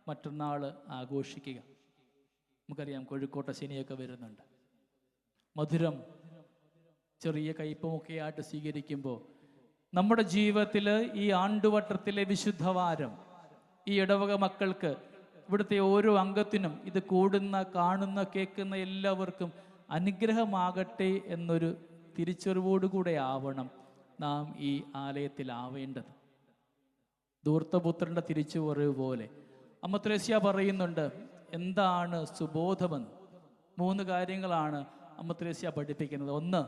മറ്റന്നാൾ ആഘോഷിക്കുക. നമുക്കറിയാം, കോഴിക്കോട്ടെ ശനിയൊക്കെ വരുന്നുണ്ട്. മധുരം, ചെറിയ കയ്പുമൊക്കെ ആയിട്ട് സ്വീകരിക്കുമ്പോൾ നമ്മുടെ ജീവിതത്തിൽ ഈ ആണ്ടുവട്ടത്തിലെ വിശുദ്ധവാരം, ഈ ഇടവക മക്കൾക്ക്, ഇവിടുത്തെ ഓരോ അംഗത്തിനും, ഇത് കൂടുന്ന, കാണുന്ന, കേൾക്കുന്ന എല്ലാവർക്കും അനുഗ്രഹമാകട്ടെ എന്നൊരു തിരിച്ചറിവോടുകൂടെ ആവണം നാം ഈ ആലയത്തിലാവേണ്ടത്. ധൂർത്തപുത്രൻ്റെ തിരിച്ചുവരവ് പോലെ അമ്മ ത്രേസ്യ പറയുന്നുണ്ട്, എന്താണ് സുബോധമെന്ന്. 3 കാര്യങ്ങളാണ് അമ്മ ത്രേസ്യ പഠിപ്പിക്കുന്നത്. 1,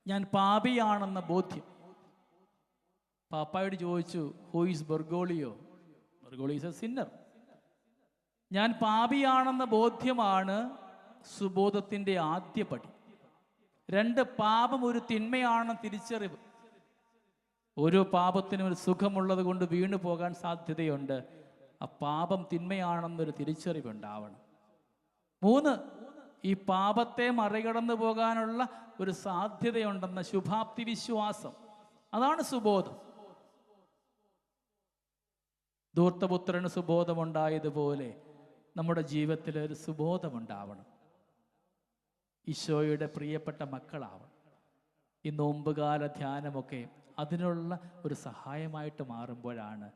ഞാൻ പാപിയാണെന്ന ബോധ്യം. പാപ്പായോട് ചോദിച്ചു, who is Bergoglio? Bergoglio is A Sinner. ഞാൻ പാപിയാണെന്ന ബോധ്യമാണ് സുബോധത്തിൻ്റെ ആദ്യ പടി. 2, പാപം ഒരു തിന്മയാണെന്ന തിരിച്ചറിവ്. ഓരോ പാപത്തിനും ഒരു സുഖമുള്ളത് കൊണ്ട് വീണു പോകാൻ സാധ്യതയുണ്ട്. ആ പാപം തിന്മയാണെന്നൊരു തിരിച്ചറിവുണ്ടാവണം. 3, ഈ പാപത്തെ മറികടന്നു പോകാനുള്ള ഒരു സാധ്യതയുണ്ടെന്ന ശുഭാപ്തി വിശ്വാസം. അതാണ് സുബോധം. ധൂർത്തപുത്രന് സുബോധമുണ്ടായതുപോലെ നമ്മുടെ ജീവിതത്തിൽ ഒരു സുബോധമുണ്ടാവണം. ഈശോയുടെ പ്രിയപ്പെട്ട മക്കളാവണം. ഈ നോമ്പുകാല ധ്യാനമൊക്കെ അതിനുള്ള ഒരു സഹായമായിട്ട് മാറുമ്പോഴാണ്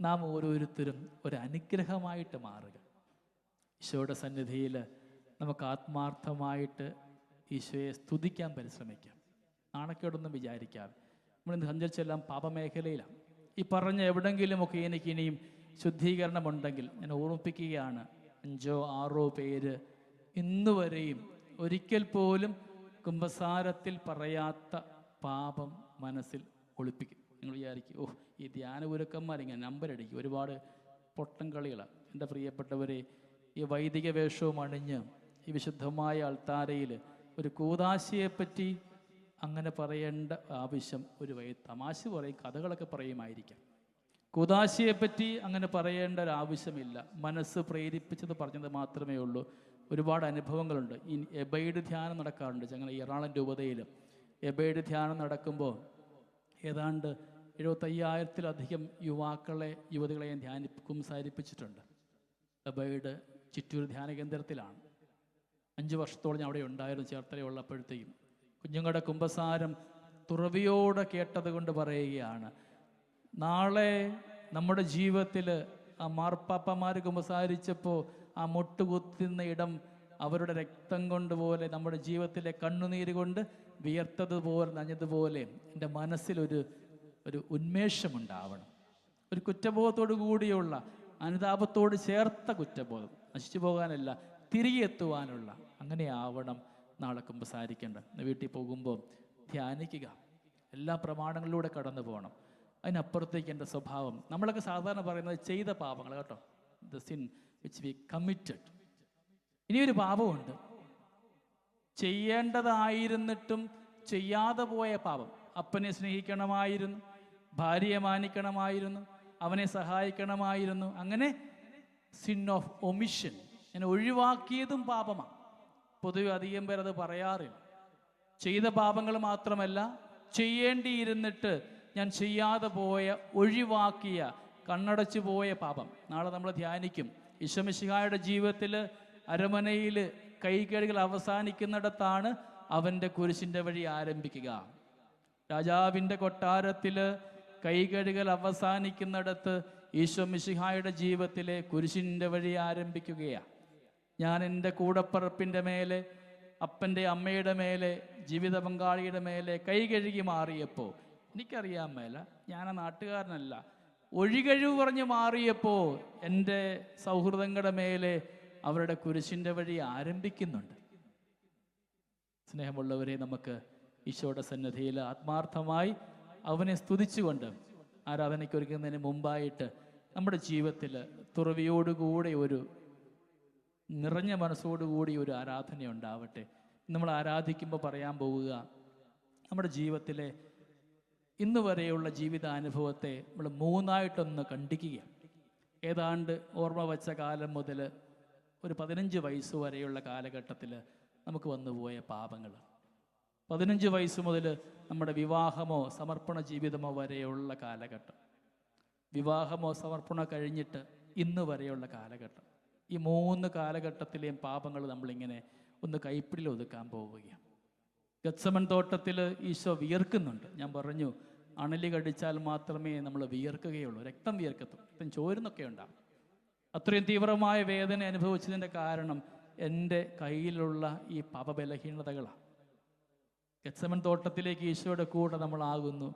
നാം ഓരോരുത്തരും ഒരു അനുഗ്രഹമായിട്ട് മാറുക. ഈശോയുടെ സന്നിധിയിൽ നമുക്ക് ആത്മാർത്ഥമായിട്ട് ഈശോയെ സ്തുതിക്കാൻ പരിശ്രമിക്കാം. നാണക്കേടൊന്നും വിചാരിക്കാം. നമ്മളിന്ന് സഞ്ചരിച്ചെല്ലാം പാപമേഖലയിലാണ്. ഈ പറഞ്ഞ എവിടെങ്കിലുമൊക്കെ എനിക്ക് ഇനിയും ശുദ്ധീകരണമുണ്ടെങ്കിൽ ഞാൻ ഓർമ്മിപ്പിക്കുകയാണ്, 5-6 പേര് ഇന്നുവരെയും ഒരിക്കൽ പോലും കുമ്പസാരത്തിൽ പറയാത്ത പാപം മനസ്സിൽ ഒളിപ്പിക്കും. നിങ്ങൾ വിചാരിക്കും, ഓ ഈ ധ്യാനഗുരുക്കന്മാരിങ്ങനെ നമ്പരടിക്കും, ഒരുപാട് പൊട്ടൻ കളികളാണ്. എൻ്റെ പ്രിയപ്പെട്ടവരെ, ഈ വൈദിക വേഷവും അണിഞ്ഞ് ഈ വിശുദ്ധമായ അൾത്താരയിൽ ഒരു കൂദാശയെപ്പറ്റി അങ്ങനെ പറയേണ്ട ആവശ്യം തമാശ പറയും, കഥകളൊക്കെ പറയുമായിരിക്കാം. കൂദാശയെപ്പറ്റി അങ്ങനെ പറയേണ്ട ഒരു ആവശ്യമില്ല. മനസ്സ് പ്രേരിപ്പിച്ചത് പറഞ്ഞത് മാത്രമേ ഉള്ളൂ. ഒരുപാട് അനുഭവങ്ങളുണ്ട്. ഈ എബൈഡ് ധ്യാനം നടക്കാറുണ്ട്. ഞങ്ങൾ എറണാകുളം രൂപതയിൽ എബൈഡ് ധ്യാനം നടക്കുമ്പോൾ ഏതാണ്ട് 75,000-ലധികം യുവതികളെ ഞാൻ കുംസാരിപ്പിച്ചിട്ടുണ്ട്. എബൈഡ് ചിറ്റൂർ ധ്യാന കേന്ദ്രത്തിലാണ്. 5 വർഷത്തോളം ഞാൻ അവിടെ ഉണ്ടായിരുന്നു. ചേർത്തലയുള്ളപ്പോഴത്തേക്കും കുഞ്ഞുങ്ങളുടെ കുമ്പസാരം തുറവിയോടെ കേട്ടത് കൊണ്ട് പറയുകയാണ്, നാളെ നമ്മുടെ ജീവിതത്തിൽ ആ മാർപ്പാപ്പമാർ കുമ്പസാരിച്ചപ്പോൾ ആ മുട്ടുകുത്തുന്ന ഇടം അവരുടെ രക്തം കൊണ്ടുപോലെ നമ്മുടെ ജീവിതത്തിലെ കണ്ണുനീര് കൊണ്ട് വിയർത്തതുപോലെ നനഞ്ഞതുപോലെ എൻ്റെ മനസ്സിലൊരു ഉന്മേഷമുണ്ടാവണം. ഒരു കുറ്റബോധത്തോടു കൂടിയുള്ള അനുതാപത്തോട് ചേർത്ത കുറ്റബോധം, നശിച്ചു പോകാനല്ല തിരികെ എത്തുവാനുള്ള. അങ്ങനെ ആവണം നാളെ കുമ്പസാരിക്കേണ്ട. വീട്ടിൽ പോകുമ്പോൾ ധ്യാനിക്കുക, എല്ലാ പ്രമാണങ്ങളിലൂടെ കടന്നു പോകണം. അതിനപ്പുറത്തേക്ക് എൻ്റെ സ്വഭാവം, നമ്മളൊക്കെ സാധാരണ പറയുന്നത് ചെയ്ത പാപങ്ങൾ കേട്ടോ, the sin which we committed. ഇനിയൊരു പാപമുണ്ട്, ചെയ്യേണ്ടതായിരുന്നിട്ടും ചെയ്യാതെ പോയ പാപം. അപ്പനെ സ്നേഹിക്കണമായിരുന്നു, ഭാര്യയെ മാനിക്കണമായിരുന്നു, അവനെ സഹായിക്കണമായിരുന്നു. അങ്ങനെ സിൻ ഓഫ് ഒമിഷൻ, ഞാൻ ഒഴിവാക്കിയതും പാപമാണ്. പൊതുവെ അധികം പേരത് പറയാറില്ല. ചെയ്ത പാപങ്ങൾ മാത്രമല്ല, ചെയ്യേണ്ടിയിരുന്നിട്ട് ഞാൻ ചെയ്യാതെ പോയ, ഒഴിവാക്കിയ, കണ്ണടച്ചു പോയ പാപം. നാളെ നമ്മൾ ധ്യാനിക്കും. ഈശോ മിശിഹായുടെ ജീവിതത്തിൽ അരമനയിൽ കൈകഴുകൽ അവസാനിക്കുന്നിടത്താണ് അവൻ്റെ കുരിശിൻ്റെ വഴി ആരംഭിക്കുക. രാജാവിൻ്റെ കൊട്ടാരത്തിൽ കൈകഴുകൽ അവസാനിക്കുന്നിടത്ത് ഈശോ മിശിഹായുടെ ജീവിതത്തിലെ കുരിശിൻ്റെ വഴി ആരംഭിക്കുകയാണ്. ഞാൻ എൻ്റെ കൂടപ്പറപ്പിൻ്റെ മേലെ, അപ്പൻ്റെ അമ്മയുടെ മേലെ, ജീവിത പങ്കാളിയുടെ മേലെ കൈ കഴുകി മാറിയപ്പോൾ എനിക്കറിയാൻ മേല, ഞാൻ ആ നാട്ടുകാരനല്ല, ഒഴികഴിവ് പറഞ്ഞ് മാറിയപ്പോൾ എൻ്റെ സൗഹൃദങ്ങളുടെ മേലെ അവരുടെ കുരിശിൻ്റെ വഴി ആരംഭിക്കുന്നുണ്ട്. സ്നേഹമുള്ളവരെ, നമുക്ക് ഈശോയുടെ സന്നിധിയിൽ ആത്മാർത്ഥമായി അവനെ സ്തുതിച്ചുകൊണ്ട് ആരാധനയ്ക്ക് ഒരുക്കുന്നതിന് മുമ്പായിട്ട് നമ്മുടെ ജീവിതത്തിൽ തുറവിയോടുകൂടി ഒരു നിറഞ്ഞ മനസ്സോടുകൂടി ഒരു ആരാധന ഉണ്ടാവട്ടെ. നമ്മൾ ആരാധിക്കുമ്പോൾ പറയാൻ പോവുക, നമ്മുടെ ജീവിതത്തിലെ ഇന്ന് വരെയുള്ള ജീവിതാനുഭവത്തെ നമ്മൾ 3ആയിട്ടൊന്ന് കണ്ടിക്കുക. ഏതാണ്ട് ഓർമ്മ വച്ച കാലം മുതൽ ഒരു 15 വയസ്സ് വരെയുള്ള കാലഘട്ടത്തിൽ നമുക്ക് വന്നുപോയ പാപങ്ങൾ, 15 വയസ്സ് മുതൽ നമ്മുടെ വിവാഹമോ സമർപ്പണ ജീവിതമോ വരെയുള്ള കാലഘട്ടം, വിവാഹമോ സമർപ്പണമോ കഴിഞ്ഞിട്ട് ഇന്ന് വരെയുള്ള കാലഘട്ടം, ഈ 3 കാലഘട്ടത്തിലെയും പാപങ്ങൾ നമ്മളിങ്ങനെ ഒന്ന് കൈപ്പിടിയിൽ ഒതുക്കാൻ പോവുകയാണ്. ഗത്സമൻ തോട്ടത്തിൽ ഈശോ വിയർക്കുന്നുണ്ട്. ഞാൻ പറഞ്ഞു, അണലി കടിച്ചാൽ മാത്രമേ നമ്മൾ വിയർക്കുകയുള്ളൂ, രക്തം വിയർക്കത്തും, രക്തം ചോരുന്നൊക്കെ ഉണ്ടാകും. അത്രയും തീവ്രമായ വേദന അനുഭവിച്ചതിൻ്റെ കാരണം എൻ്റെ കയ്യിലുള്ള ഈ പാപബലഹീനതകളാണ്. ഗത്സമൻ തോട്ടത്തിലേക്ക് ഈശോയുടെ കൂടെ നമ്മളാകുന്നു.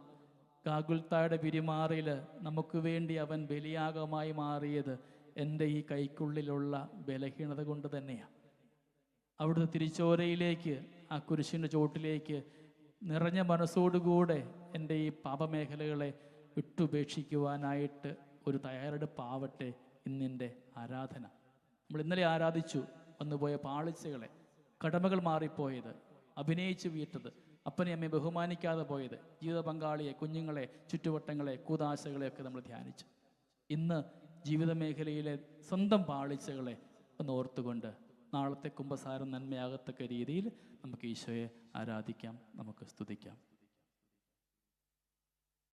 ഗാഗുൽത്തായുടെ പിരിമാറിൽ നമുക്ക് വേണ്ടി അവൻ ബലിയാഗമായി മാറിയത് എൻ്റെ ഈ കൈക്കുള്ളിലുള്ള ബലഹീനത കൊണ്ട് തന്നെയാണ്. അവിടുത്തെ തിരിച്ചോരയിലേക്ക്, ആ കുരിശിൻ്റെ ചോട്ടിലേക്ക് നിറഞ്ഞ മനസ്സോടുകൂടെ എൻ്റെ ഈ പാപമേഖലകളെ വിട്ടുപേക്ഷിക്കുവാനായിട്ട് ഒരു തയ്യാറെടുപ്പാവട്ടെ ഇന്നിൻ്റെ ആരാധന. നമ്മൾ ഇന്നലെ ആരാധിച്ചു വന്നുപോയ പാളിച്ചകളെ, കടമകൾ മാറിപ്പോയത്, അഭിനയിച്ച് വീട്ടത്, അപ്പനെ അമ്മയെ ബഹുമാനിക്കാതെ പോയത്, ജീവിത പങ്കാളിയെ, കുഞ്ഞുങ്ങളെ, ചുറ്റുവട്ടങ്ങളെ, കൂതാശകളെയൊക്കെ നമ്മൾ ധ്യാനിച്ചു. ഇന്ന് ജീവിത മേഖലയിലെ സ്വന്തം പാളിച്ചകളെ ഒന്ന് ഓർത്തുകൊണ്ട് നാളത്തെ കുമ്പസാരം നന്മയാകത്തക്ക രീതിയിൽ നമുക്ക് ഈശോയെ ആരാധിക്കാം, നമുക്ക് സ്തുതിക്കാം.